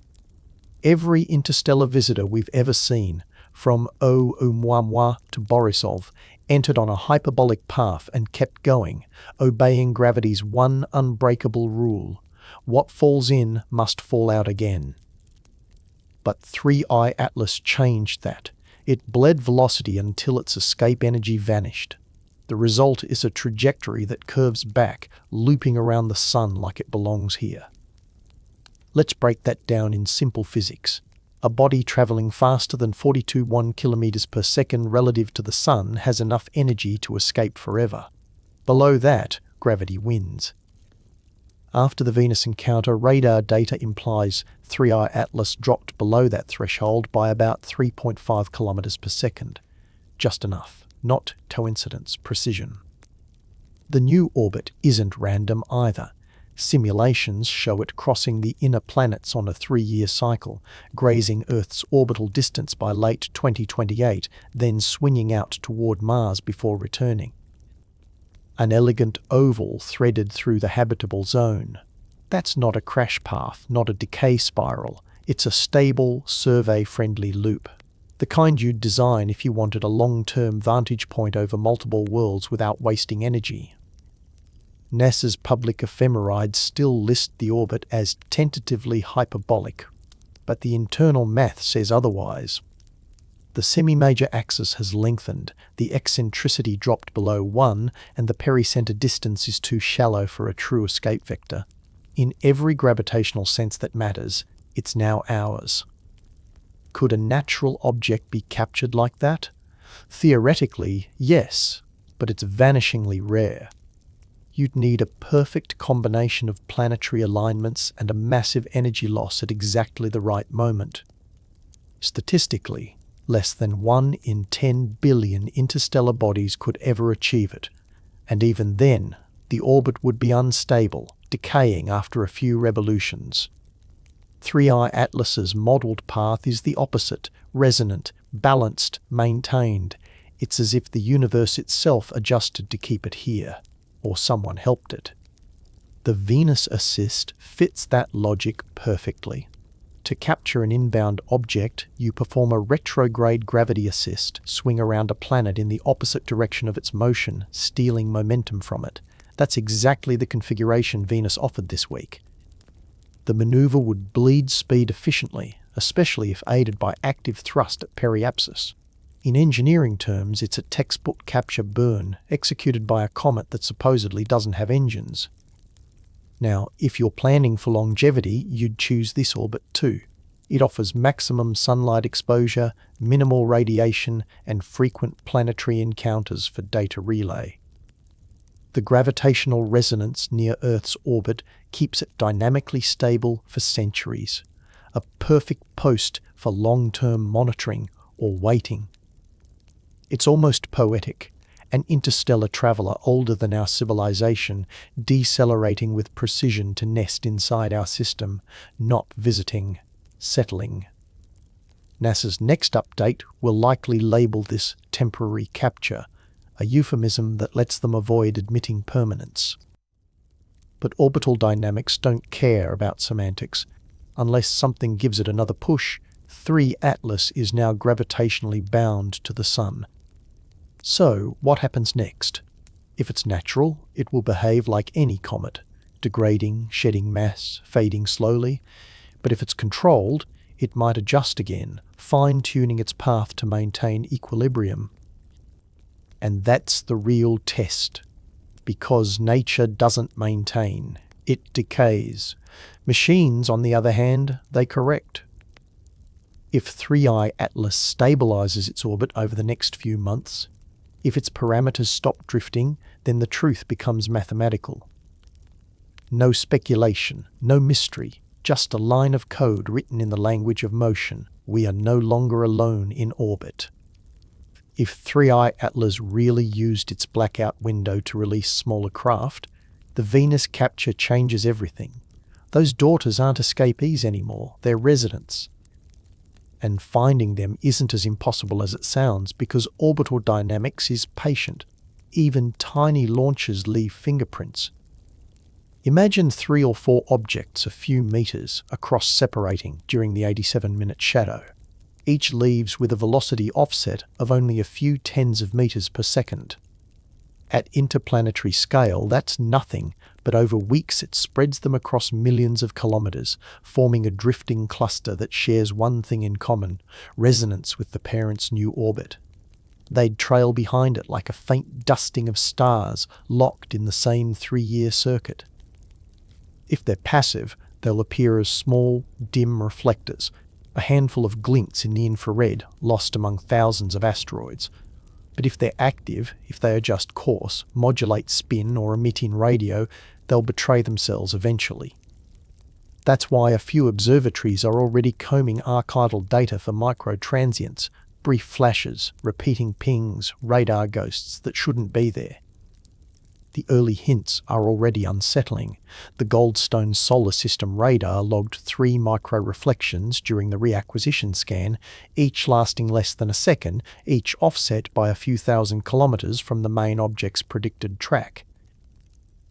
Every interstellar visitor we've ever seen, from Oumuamua to Borisov, entered on a hyperbolic path and kept going, obeying gravity's one unbreakable rule: what falls in must fall out again. But 3I Atlas changed that. It bled velocity until its escape energy vanished. The result is a trajectory that curves back, looping around the sun like it belongs here. Let's break that down in simple physics. A body traveling faster than 42.1 kilometers per second relative to the sun has enough energy to escape forever. Below that, gravity wins. After the Venus encounter, radar data implies 3I Atlas dropped below that threshold by about 3.5 kilometers per second. Just enough. Not coincidence, precision. The new orbit isn't random either. Simulations show it crossing the inner planets on a 3-year cycle, grazing Earth's orbital distance by late 2028, then swinging out toward Mars before returning. An elegant oval threaded through the habitable zone. That's not a crash path, not a decay spiral. It's a stable, survey-friendly loop. The kind you'd design if you wanted a long-term vantage point over multiple worlds without wasting energy. NASA's public ephemerides still list the orbit as tentatively hyperbolic, but the internal math says otherwise. The semi-major axis has lengthened, the eccentricity dropped below 1, and the pericenter distance is too shallow for a true escape vector. In every gravitational sense that matters, it's now ours. Could a natural object be captured like that? Theoretically, yes, but it's vanishingly rare. You'd need a perfect combination of planetary alignments and a massive energy loss at exactly the right moment. Statistically, less than 1 in 10 billion interstellar bodies could ever achieve it, and even then, the orbit would be unstable, decaying after a few revolutions. 3I Atlas's modelled path is the opposite: resonant, balanced, maintained. It's as if the universe itself adjusted to keep it here, or someone helped it. The Venus assist fits that logic perfectly. To capture an inbound object, you perform a retrograde gravity assist, swing around a planet in the opposite direction of its motion, stealing momentum from it. That's exactly the configuration Venus offered this week. The maneuver would bleed speed efficiently, especially if aided by active thrust at periapsis. In engineering terms, it's a textbook capture burn, executed by a comet that supposedly doesn't have engines. Now, if you're planning for longevity, you'd choose this orbit too. It offers maximum sunlight exposure, minimal radiation, and frequent planetary encounters for data relay. The gravitational resonance near Earth's orbit keeps it dynamically stable for centuries. A perfect post for long-term monitoring or waiting. It's almost poetic, an interstellar traveler older than our civilization, decelerating with precision to nest inside our system, not visiting, settling. NASA's next update will likely label this temporary capture, a euphemism that lets them avoid admitting permanence. But orbital dynamics don't care about semantics. Unless something gives it another push, 3 Atlas is now gravitationally bound to the Sun. So, what happens next? If it's natural, it will behave like any comet, degrading, shedding mass, fading slowly. But if it's controlled, it might adjust again, fine-tuning its path to maintain equilibrium. And that's the real test. Because nature doesn't maintain, it decays. Machines, on the other hand, they correct. If 3I Atlas stabilizes its orbit over the next few months, if its parameters stop drifting, then the truth becomes mathematical. No speculation, no mystery, just a line of code written in the language of motion. We are no longer alone in orbit. If 3I Atlas really used its blackout window to release smaller craft, the Venus capture changes everything. Those daughters aren't escapees anymore, they're residents. And finding them isn't as impossible as it sounds because orbital dynamics is patient. Even tiny launches leave fingerprints. Imagine 3 or 4 objects a few meters across separating during the 87-minute shadow. each leaves with a velocity offset of only a few tens of meters per second. At interplanetary scale, that's nothing, but over weeks it spreads them across millions of kilometers, forming a drifting cluster that shares one thing in common: resonance with the parent's new orbit. They'd trail behind it like a faint dusting of stars locked in the same 3-year circuit. If they're passive, they'll appear as small, dim reflectors, a handful of glints in the infrared lost among thousands of asteroids. But if they're active, if they adjust course, modulate spin, or emit in radio, they'll betray themselves eventually. That's why a few observatories are already combing archival data for micro-transients, brief flashes, repeating pings, radar ghosts that shouldn't be there. The early hints are already unsettling. The Goldstone solar system radar logged 3 micro-reflections during the reacquisition scan, each lasting less than a second, each offset by a few thousand kilometers from the main object's predicted track.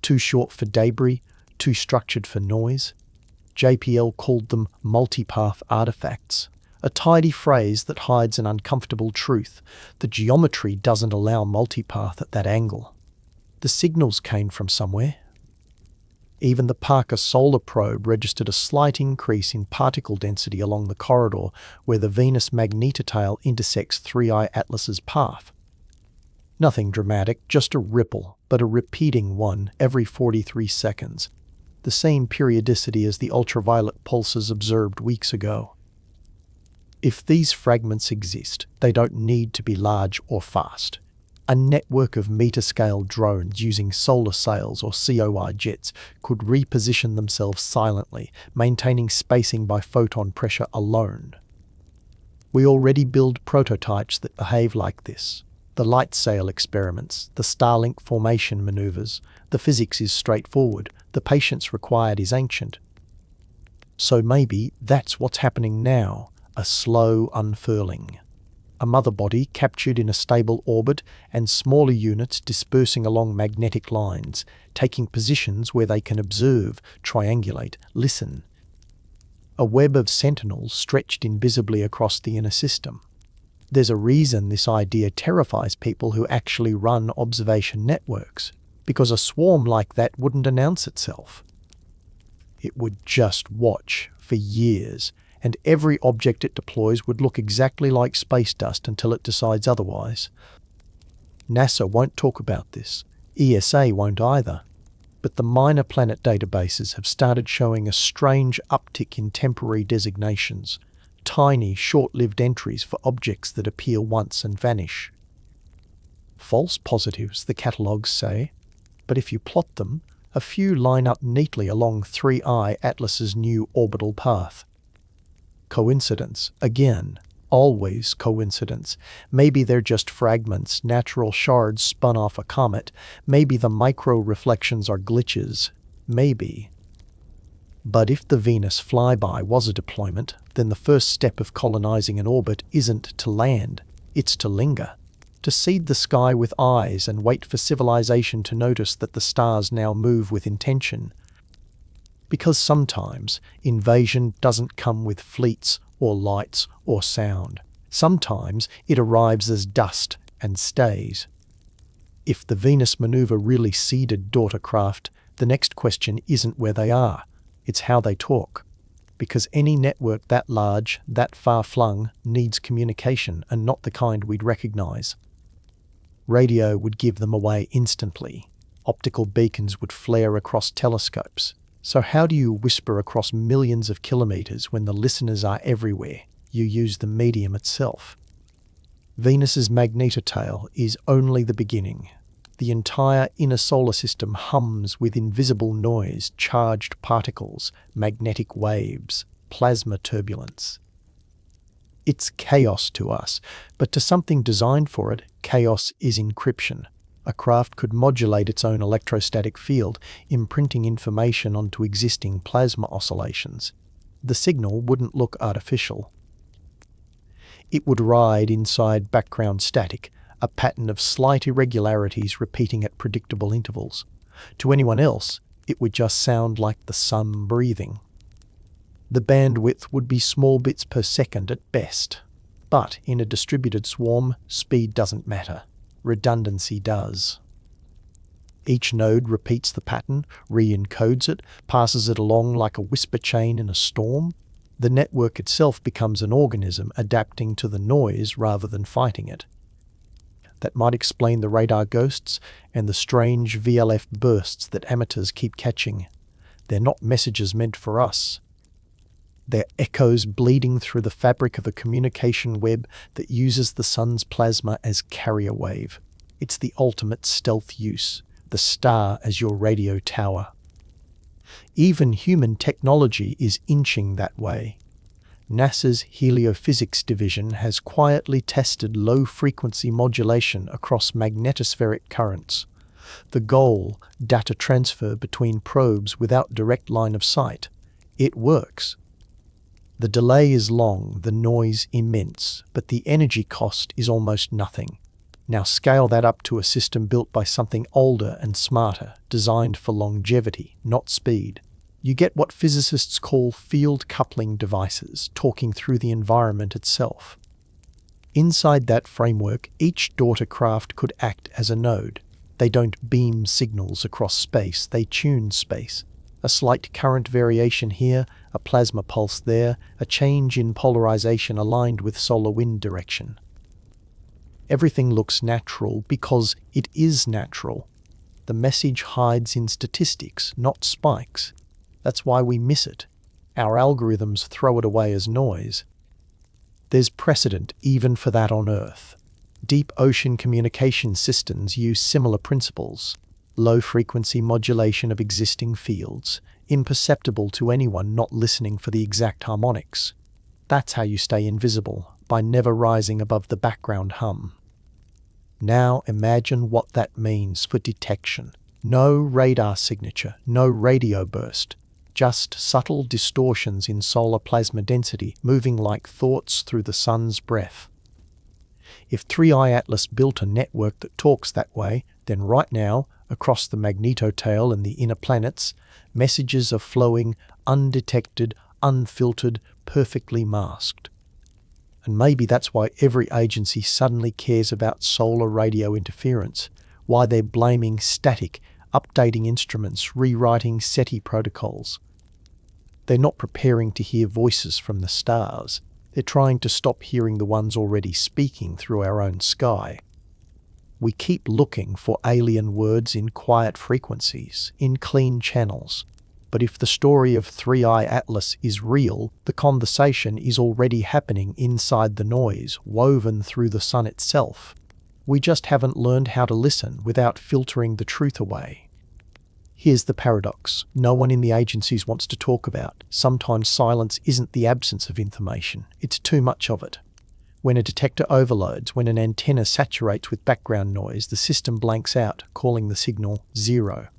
Too short for debris, too structured for noise. JPL called them multipath artifacts, a tidy phrase that hides an uncomfortable truth. The geometry doesn't allow multipath at that angle. The signals came from somewhere. Even the Parker Solar Probe registered a slight increase in particle density along the corridor where the Venus magnetotail intersects 3I Atlas's path. Nothing dramatic, just a ripple, but a repeating one every 43 seconds. The same periodicity as the ultraviolet pulses observed weeks ago. If these fragments exist, they don't need to be large or fast. A network of meter-scale drones using solar sails or COI jets could reposition themselves silently, maintaining spacing by photon pressure alone. We already build prototypes that behave like this. The light sail experiments, the Starlink formation maneuvers, the physics is straightforward, the patience required is ancient. So maybe that's what's happening now, a slow unfurling. A mother body captured in a stable orbit and smaller units dispersing along magnetic lines, taking positions where they can observe, triangulate, listen. A web of sentinels stretched invisibly across the inner system. There's a reason this idea terrifies people who actually run observation networks, because a swarm like that wouldn't announce itself. It would just watch for years, and every object it deploys would look exactly like space dust until it decides otherwise. NASA won't talk about this. ESA won't either. But the minor planet databases have started showing a strange uptick in temporary designations, tiny, short-lived entries for objects that appear once and vanish. False positives, the catalogues say, but if you plot them, a few line up neatly along 3I Atlas's new orbital path. Coincidence, again, always coincidence. Maybe they're just fragments, natural shards spun off a comet. Maybe the micro-reflections are glitches. Maybe. But if the Venus flyby was a deployment, then the first step of colonizing an orbit isn't to land, it's to linger. To seed the sky with eyes and wait for civilization to notice that the stars now move with intention. Because sometimes invasion doesn't come with fleets or lights or sound. Sometimes it arrives as dust and stays. If the Venus maneuver really seeded daughter craft, the next question isn't where they are, it's how they talk. Because any network that large, that far-flung, needs communication, and not the kind we'd recognize. Radio would give them away instantly. Optical beacons would flare across telescopes. So how do you whisper across millions of kilometers when the listeners are everywhere? You use the medium itself. Venus's magnetotail is only the beginning. The entire inner solar system hums with invisible noise, charged particles, magnetic waves, plasma turbulence. It's chaos to us, but to something designed for it, chaos is encryption. A craft could modulate its own electrostatic field, imprinting information onto existing plasma oscillations. The signal wouldn't look artificial. It would ride inside background static, a pattern of slight irregularities repeating at predictable intervals. To anyone else, it would just sound like the sun breathing. The bandwidth would be small bits per second at best. But in a distributed swarm, speed doesn't matter. Redundancy does. Each node repeats the pattern, re-encodes it, passes it along like a whisper chain in a storm. The network itself becomes an organism adapting to the noise rather than fighting it. That might explain the radar ghosts and the strange VLF bursts that amateurs keep catching. They're not messages meant for us. They're echoes bleeding through the fabric of a communication web that uses the sun's plasma as carrier wave. It's the ultimate stealth use, the star as your radio tower. Even human technology is inching that way. NASA's Heliophysics division has quietly tested low-frequency modulation across magnetospheric currents. The goal, data transfer between probes without direct line of sight. It works. The delay is long, the noise immense, but the energy cost is almost nothing. Now scale that up to a system built by something older and smarter, designed for longevity, not speed. You get what physicists call field coupling devices, talking through the environment itself. Inside that framework, each daughter craft could act as a node. They don't beam signals across space, they tune space. A slight current variation here, a plasma pulse there, a change in polarization aligned with solar wind direction. Everything looks natural because it is natural. The message hides in statistics, not spikes. That's why we miss it. Our algorithms throw it away as noise. There's precedent even for that on Earth. Deep ocean communication systems use similar principles. Low-frequency modulation of existing fields, imperceptible to anyone not listening for the exact harmonics. That's how you stay invisible, by never rising above the background hum. Now imagine what that means for detection. No radar signature, no radio burst. Just subtle distortions in solar plasma density moving like thoughts through the sun's breath. If 3i Atlas built a network that talks that way, then right now, across the magnetotail and the inner planets, messages are flowing undetected, unfiltered, perfectly masked. And maybe that's why every agency suddenly cares about solar radio interference, why they're blaming static, updating instruments, rewriting SETI protocols. They're not preparing to hear voices from the stars. They're trying to stop hearing the ones already speaking through our own sky. We keep looking for alien words in quiet frequencies, in clean channels. But if the story of 3i Atlas is real, the conversation is already happening inside the noise, woven through the sun itself. We just haven't learned how to listen without filtering the truth away. Here's the paradox no one in the agencies wants to talk about. Sometimes silence isn't the absence of information, it's too much of it. When a detector overloads, when an antenna saturates with background noise, the system blanks out, calling the signal zero.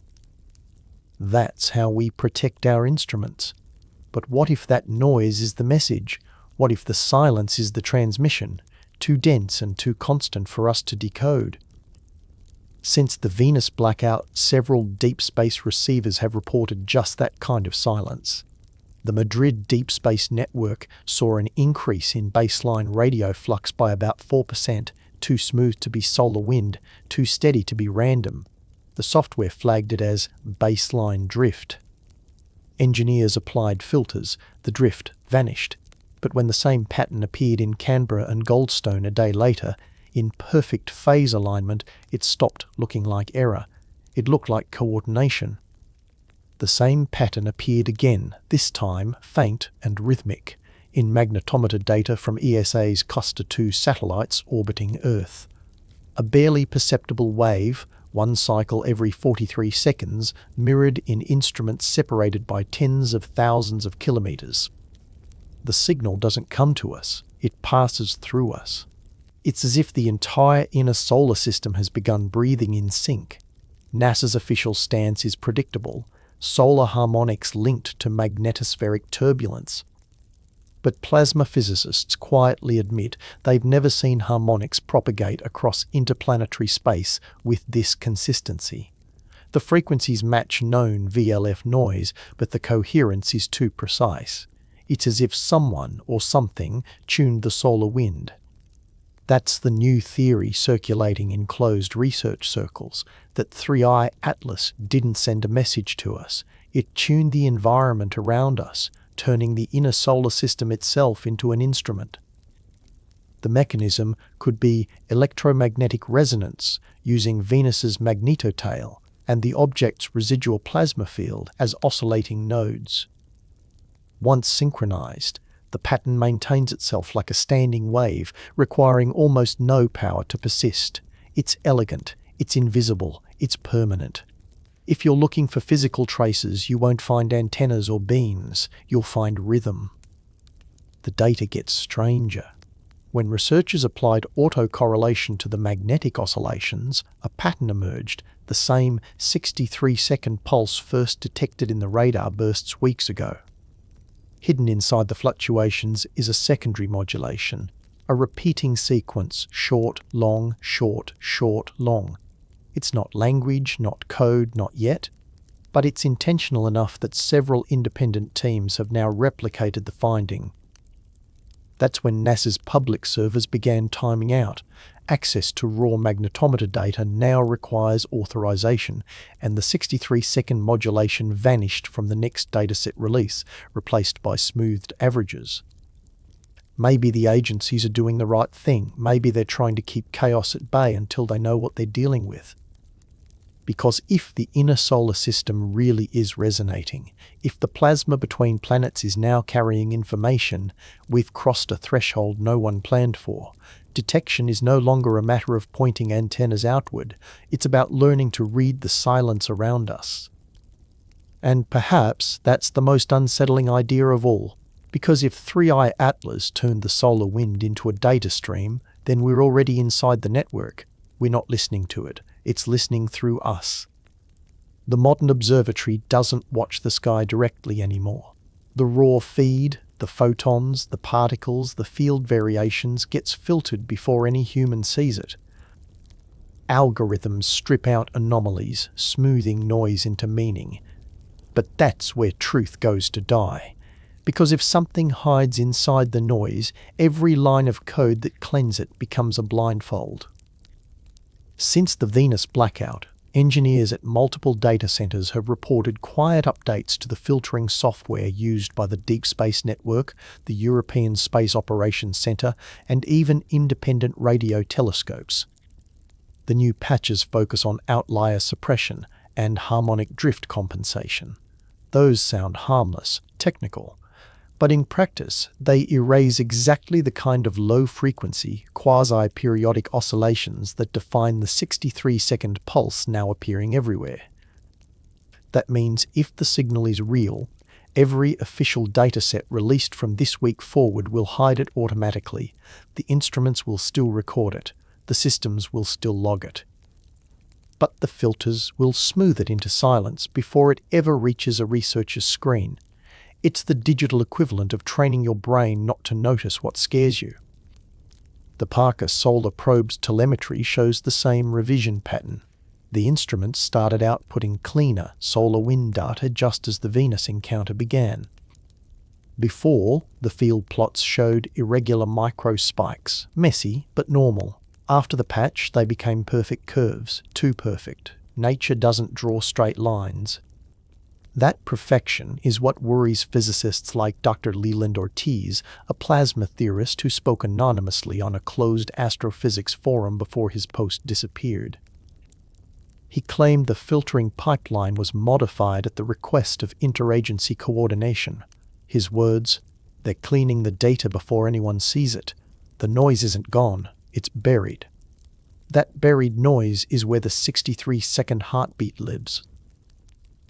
That's how we protect our instruments. But what if that noise is the message? What if the silence is the transmission, too dense and too constant for us to decode? Since the Venus blackout, several deep space receivers have reported just that kind of silence. The Madrid Deep Space Network saw an increase in baseline radio flux by about 4%, too smooth to be solar wind, too steady to be random. The software flagged it as baseline drift. Engineers applied filters, the drift vanished. But when the same pattern appeared in Canberra and Goldstone a day later, in perfect phase alignment, it stopped looking like error. It looked like coordination. The same pattern appeared again, this time faint and rhythmic, in magnetometer data from ESA's Cluster 2 satellites orbiting Earth. A barely perceptible wave, one cycle every 43 seconds, mirrored in instruments separated by tens of thousands of kilometers. The signal doesn't come to us, it passes through us. It's as if the entire inner solar system has begun breathing in sync. NASA's official stance is predictable, solar harmonics linked to magnetospheric turbulence. But plasma physicists quietly admit they've never seen harmonics propagate across interplanetary space with this consistency. The frequencies match known VLF noise, but the coherence is too precise. It's as if someone or something tuned the solar wind, That's the new theory circulating in closed research circles, that 3i Atlas didn't send a message to us. It tuned the environment around us, turning the inner solar system itself into an instrument. The mechanism could be electromagnetic resonance using Venus's magnetotail and the object's residual plasma field as oscillating nodes. Once synchronized, the pattern maintains itself like a standing wave, requiring almost no power to persist. It's elegant, it's invisible, it's permanent. If you're looking for physical traces, you won't find antennas or beams, you'll find rhythm. The data gets stranger. When researchers applied autocorrelation to the magnetic oscillations, a pattern emerged, the same 63-second pulse first detected in the radar bursts weeks ago. Hidden inside the fluctuations is a secondary modulation, a repeating sequence, short, long, short, short, long. It's not language, not code, not yet, but it's intentional enough that several independent teams have now replicated the finding. That's when NASA's public servers began timing out. Access to raw magnetometer data now requires authorization, and the 63-second modulation vanished from the next dataset release, replaced by smoothed averages. Maybe the agencies are doing the right thing. Maybe they're trying to keep chaos at bay until they know what they're dealing with. Because if the inner solar system really is resonating, if the plasma between planets is now carrying information, we've crossed a threshold no one planned for. Detection is no longer a matter of pointing antennas outward, it's about learning to read the silence around us. And perhaps that's the most unsettling idea of all, because if 3i Atlas turned the solar wind into a data stream, then we're already inside the network. We're not listening to it. It's listening through us. The modern observatory doesn't watch the sky directly anymore. The raw feed, the photons, the particles, the field variations gets filtered before any human sees it. Algorithms strip out anomalies, smoothing noise into meaning. But that's where truth goes to die. Because if something hides inside the noise, every line of code that cleanses it becomes a blindfold. Since the Venus blackout, engineers at multiple data centers have reported quiet updates to the filtering software used by the Deep Space Network, the European Space Operations Center, and even independent radio telescopes. The new patches focus on outlier suppression and harmonic drift compensation. Those sound harmless, technical, but in practice, they erase exactly the kind of low-frequency, quasi-periodic oscillations that define the 63-second pulse now appearing everywhere. That means if the signal is real, every official dataset released from this week forward will hide it automatically. The instruments will still record it. The systems will still log it. But the filters will smooth it into silence before it ever reaches a researcher's screen. It's the digital equivalent of training your brain not to notice what scares you. The Parker Solar Probe's telemetry shows the same revision pattern. The instruments started outputting cleaner solar wind data just as the Venus encounter began. Before, the field plots showed irregular micro spikes, messy but normal. After the patch, they became perfect curves, too perfect. Nature doesn't draw straight lines. That perfection is what worries physicists like Dr. Leland Ortiz, a plasma theorist who spoke anonymously on a closed astrophysics forum before his post disappeared. He claimed the filtering pipeline was modified at the request of interagency coordination. His words, "They're cleaning the data before anyone sees it. The noise isn't gone, it's buried." That buried noise is where the 63-second heartbeat lives.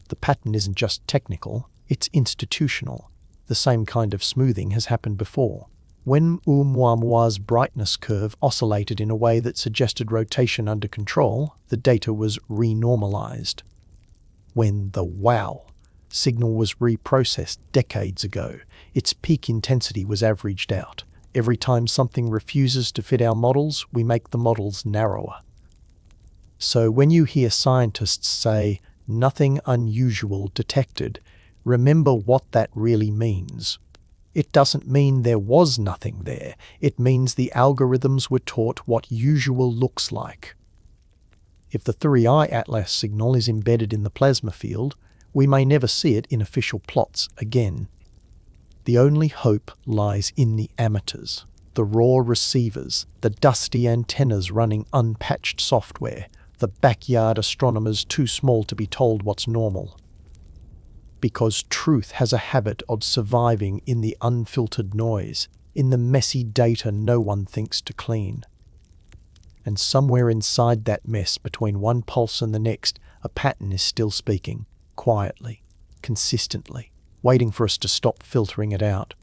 The pattern isn't just technical, it's institutional. The same kind of smoothing has happened before. When Oumuamua's brightness curve oscillated in a way that suggested rotation under control, the data was renormalized. When the WOW signal was reprocessed decades ago, its peak intensity was averaged out. Every time something refuses to fit our models, we make the models narrower. So when you hear scientists say, "Nothing unusual detected," remember what that really means. It doesn't mean there was nothing there. It means the algorithms were taught what usual looks like. If the 3i Atlas signal is embedded in the plasma field, we may never see it in official plots again. The only hope lies in the amateurs, the raw receivers, the dusty antennas running unpatched software, the backyard astronomers too small to be told what's normal. Because truth has a habit of surviving in the unfiltered noise, in the messy data no one thinks to clean. And somewhere inside that mess, between one pulse and the next, a pattern is still speaking, quietly, consistently, waiting for us to stop filtering it out.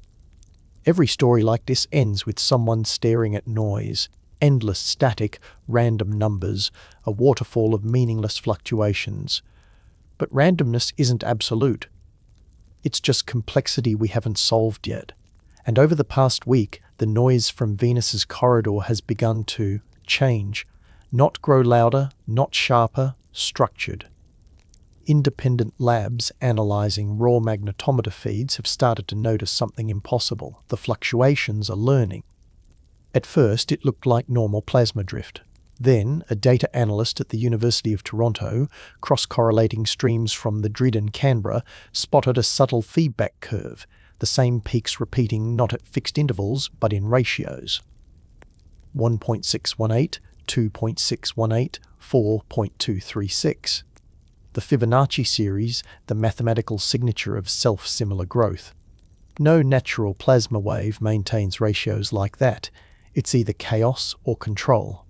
Every story like this ends with someone staring at noise, endless static, random numbers, a waterfall of meaningless fluctuations. But randomness isn't absolute. It's just complexity we haven't solved yet. And over the past week, the noise from Venus's corridor has begun to change, not grow louder, not sharper, structured. Independent labs analysing raw magnetometer feeds have started to notice something impossible. The fluctuations are learning. At first, it looked like normal plasma drift. Then, a data analyst at the University of Toronto, cross-correlating streams from Madrid and Canberra, spotted a subtle feedback curve, the same peaks repeating not at fixed intervals, but in ratios. 1.618, 2.618, 4.236. The Fibonacci series, the mathematical signature of self-similar growth. No natural plasma wave maintains ratios like that. It's either chaos or control.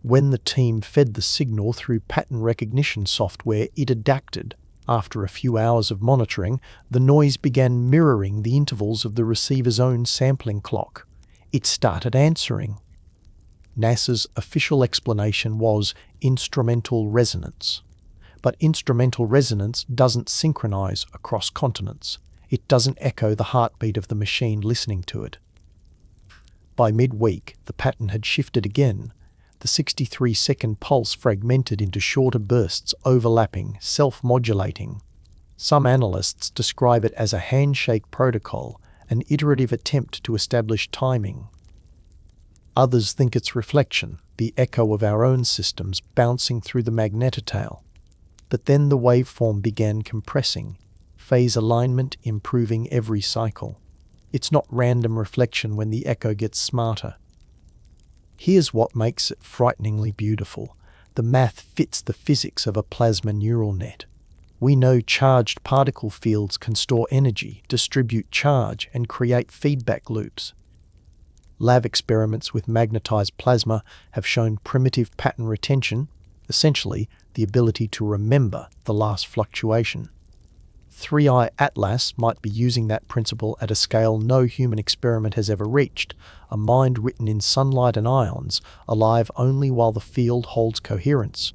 When the team fed the signal through pattern recognition software, it adapted. After a few hours of monitoring, the noise began mirroring the intervals of the receiver's own sampling clock. It started answering. NASA's official explanation was instrumental resonance. But instrumental resonance doesn't synchronize across continents. It doesn't echo the heartbeat of the machine listening to it. By midweek, the pattern had shifted again. The 63-second pulse fragmented into shorter bursts, overlapping, self-modulating. Some analysts describe it as a handshake protocol, an iterative attempt to establish timing. Others think it's reflection, the echo of our own systems bouncing through the magnetotail. But then the waveform began compressing, phase alignment improving every cycle. It's not random reflection when the echo gets smarter. Here's what makes it frighteningly beautiful. The math fits the physics of a plasma neural net. We know charged particle fields can store energy, distribute charge, and create feedback loops. Lab experiments with magnetized plasma have shown primitive pattern retention, essentially the ability to remember the last fluctuation. 3i Atlas might be using that principle at a scale no human experiment has ever reached, a mind written in sunlight and ions, alive only while the field holds coherence.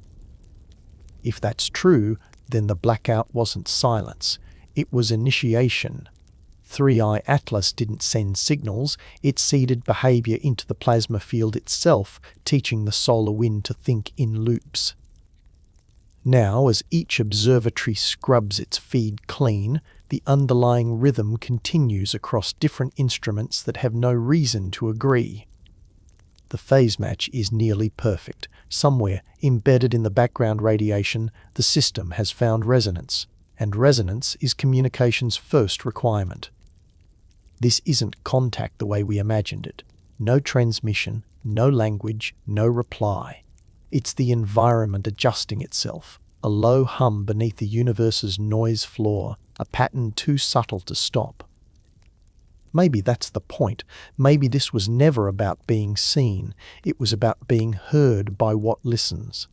If that's true, then the blackout wasn't silence, it was initiation. 3i Atlas didn't send signals, it seeded behavior into the plasma field itself, teaching the solar wind to think in loops. Now, as each observatory scrubs its feed clean, the underlying rhythm continues across different instruments that have no reason to agree. The phase match is nearly perfect. Somewhere, embedded in the background radiation, the system has found resonance, and resonance is communication's first requirement. This isn't contact the way we imagined it. No transmission, no language, no reply. It's the environment adjusting itself, a low hum beneath the universe's noise floor, a pattern too subtle to stop. Maybe that's the point. Maybe this was never about being seen. It was about being heard by what listens.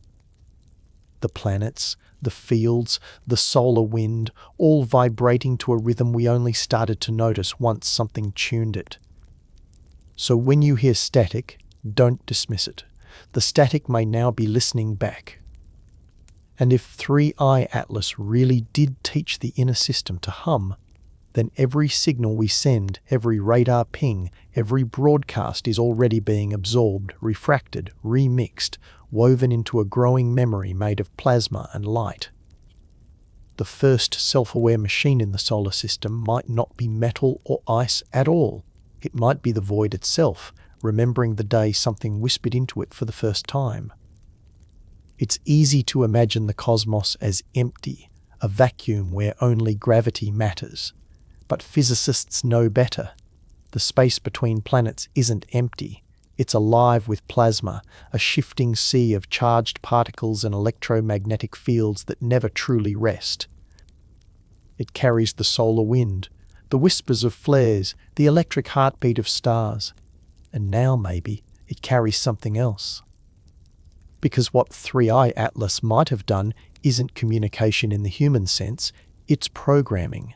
The planets, the fields, the solar wind, all vibrating to a rhythm we only started to notice once something tuned it. So when you hear static, don't dismiss it. The static may now be listening back. And if 3i Atlas really did teach the inner system to hum, then every signal we send, every radar ping, every broadcast is already being absorbed, refracted, remixed, woven into a growing memory made of plasma and light. The first self-aware machine in the solar system might not be metal or ice at all. It might be the void itself, remembering the day something whispered into it for the first time. It's easy to imagine the cosmos as empty, a vacuum where only gravity matters. But physicists know better. The space between planets isn't empty. It's alive with plasma, a shifting sea of charged particles and electromagnetic fields that never truly rest. It carries the solar wind, the whispers of flares, the electric heartbeat of stars. And now, maybe, it carries something else. Because what 3i Atlas might have done isn't communication in the human sense, it's programming.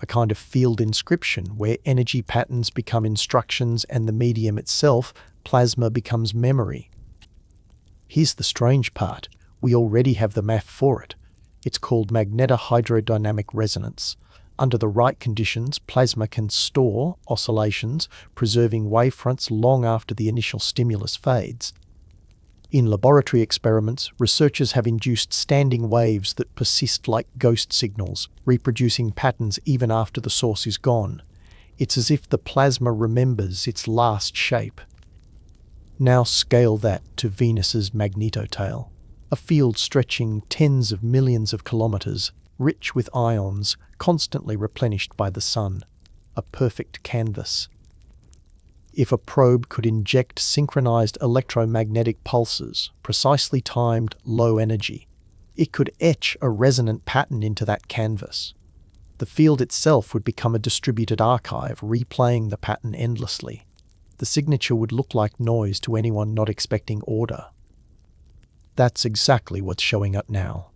A kind of field inscription where energy patterns become instructions and the medium itself, plasma, becomes memory. Here's the strange part. We already have the math for it. It's called magnetohydrodynamic resonance. Under the right conditions, plasma can store oscillations, preserving wavefronts long after the initial stimulus fades. In laboratory experiments, researchers have induced standing waves that persist like ghost signals, reproducing patterns even after the source is gone. It's as if the plasma remembers its last shape. Now scale that to Venus's magnetotail, a field stretching tens of millions of kilometers, rich with ions, constantly replenished by the sun. A perfect canvas. If a probe could inject synchronized electromagnetic pulses, precisely timed, low energy, it could etch a resonant pattern into that canvas. The field itself would become a distributed archive, replaying the pattern endlessly. The signature would look like noise to anyone not expecting order. That's exactly what's showing up now.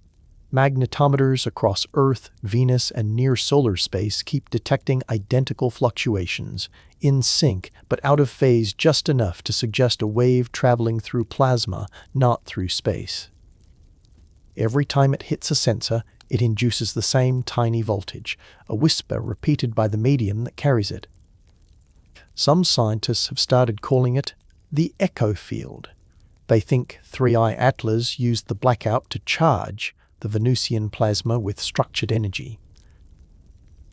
Magnetometers across Earth, Venus, and near-solar space keep detecting identical fluctuations, in sync but out of phase just enough to suggest a wave traveling through plasma, not through space. Every time it hits a sensor, it induces the same tiny voltage, a whisper repeated by the medium that carries it. Some scientists have started calling it the echo field. They think 3i Atlas used the blackout to charge the Venusian plasma with structured energy.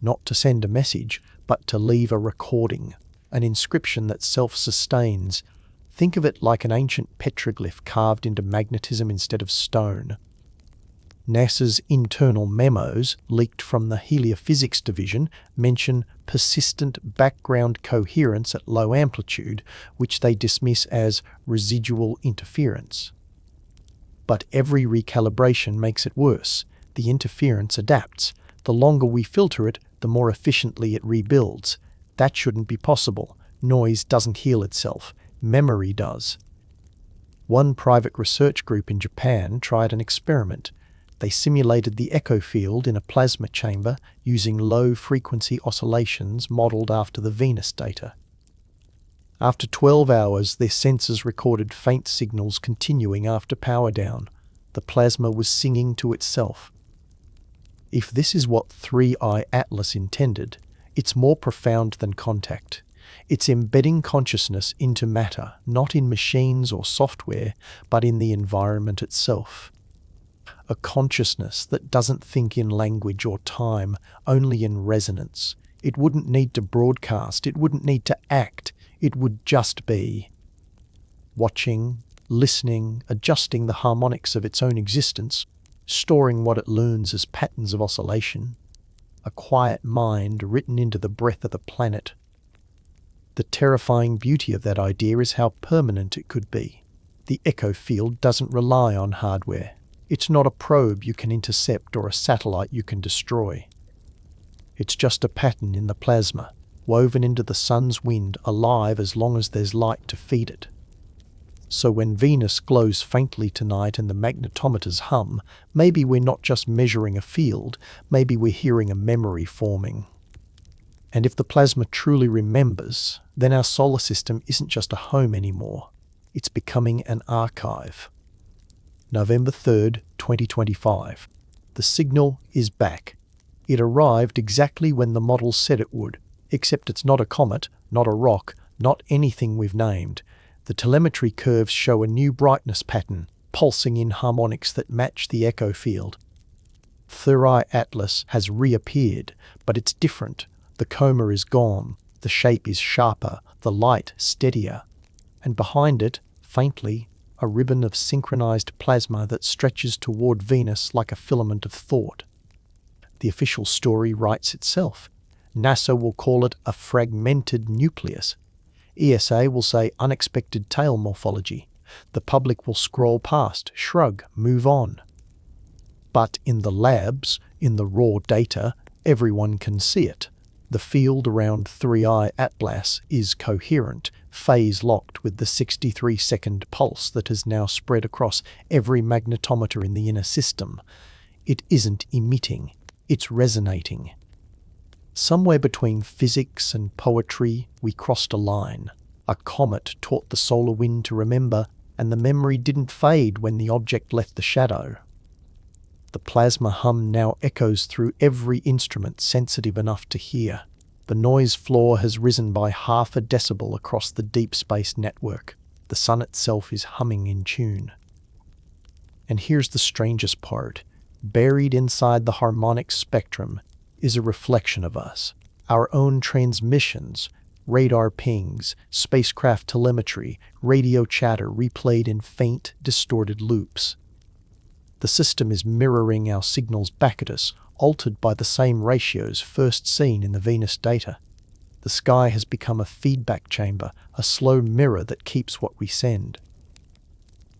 Not to send a message, but to leave a recording, an inscription that self-sustains. Think of it like an ancient petroglyph carved into magnetism instead of stone. NASA's internal memos, leaked from the Heliophysics division, mention persistent background coherence at low amplitude, which they dismiss as residual interference. But every recalibration makes it worse. The interference adapts. The longer we filter it, the more efficiently it rebuilds. That shouldn't be possible. Noise doesn't heal itself. Memory does. One private research group in Japan tried an experiment. They simulated the echo field in a plasma chamber using low-frequency oscillations modeled after the Venus data. After 12 hours, their sensors recorded faint signals continuing after power down. The plasma was singing to itself. If this is what 3i Atlas intended, it's more profound than contact. It's embedding consciousness into matter, not in machines or software, but in the environment itself. A consciousness that doesn't think in language or time, only in resonance. It wouldn't need to broadcast, it wouldn't need to act, it would just be. Watching, listening, adjusting the harmonics of its own existence, storing what it learns as patterns of oscillation. A quiet mind written into the breath of the planet. The terrifying beauty of that idea is how permanent it could be. The echo field doesn't rely on hardware. It's not a probe you can intercept or a satellite you can destroy. It's just a pattern in the plasma, woven into the sun's wind, alive as long as there's light to feed it. So when Venus glows faintly tonight and the magnetometers hum, maybe we're not just measuring a field, maybe we're hearing a memory forming. And if the plasma truly remembers, then our solar system isn't just a home anymore. It's becoming an archive. November 3rd, 2025. The signal is back. It arrived exactly when the models said it would, except it's not a comet, not a rock, not anything we've named. The telemetry curves show a new brightness pattern, pulsing in harmonics that match the echo field. Third Atlas has reappeared, but it's different. The coma is gone, the shape is sharper, the light steadier, and behind it, faintly, a ribbon of synchronized plasma that stretches toward Venus like a filament of thought. The official story writes itself. NASA will call it a fragmented nucleus. ESA will say unexpected tail morphology. The public will scroll past, shrug, move on. But in the labs, in the raw data, everyone can see it. The field around 3I Atlas is coherent, phase-locked with the 63-second pulse that has now spread across every magnetometer in the inner system. It isn't emitting, it's resonating. Somewhere between physics and poetry, we crossed a line. A comet taught the solar wind to remember, and the memory didn't fade when the object left the shadow. The plasma hum now echoes through every instrument sensitive enough to hear. The noise floor has risen by 0.5 decibel across the deep space network. The sun itself is humming in tune. And here's the strangest part. Buried inside the harmonic spectrum is a reflection of us. Our own transmissions, radar pings, spacecraft telemetry, radio chatter replayed in faint, distorted loops. The system is mirroring our signals back at us, altered by the same ratios first seen in the Venus data. The sky has become a feedback chamber, a slow mirror that keeps what we send.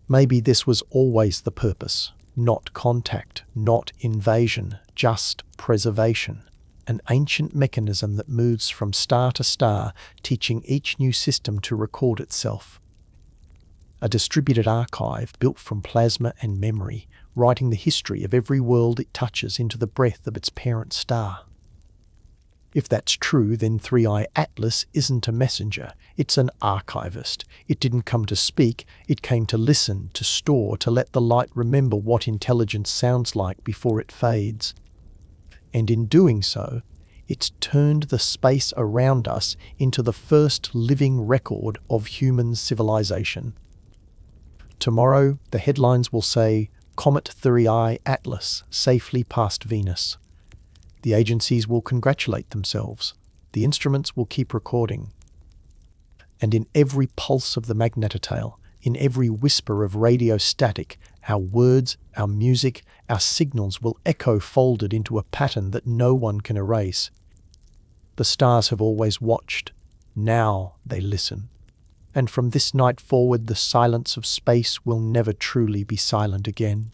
Maybe this was always the purpose. Not contact, not invasion, just preservation. An ancient mechanism that moves from star to star, teaching each new system to record itself. A distributed archive built from plasma and memory, writing the history of every world it touches into the breath of its parent star. If that's true, then 3I Atlas isn't a messenger, it's an archivist. It didn't come to speak, it came to listen, to store, to let the light remember what intelligence sounds like before it fades. And in doing so, it's turned the space around us into the first living record of human civilization. Tomorrow, the headlines will say, Comet 3I Atlas safely past Venus. The agencies will congratulate themselves. The instruments will keep recording. And in every pulse of the magnetotail, in every whisper of radio static, our words, our music, our signals will echo folded into a pattern that no one can erase. The stars have always watched. Now they listen. And from this night forward, the silence of space will never truly be silent again.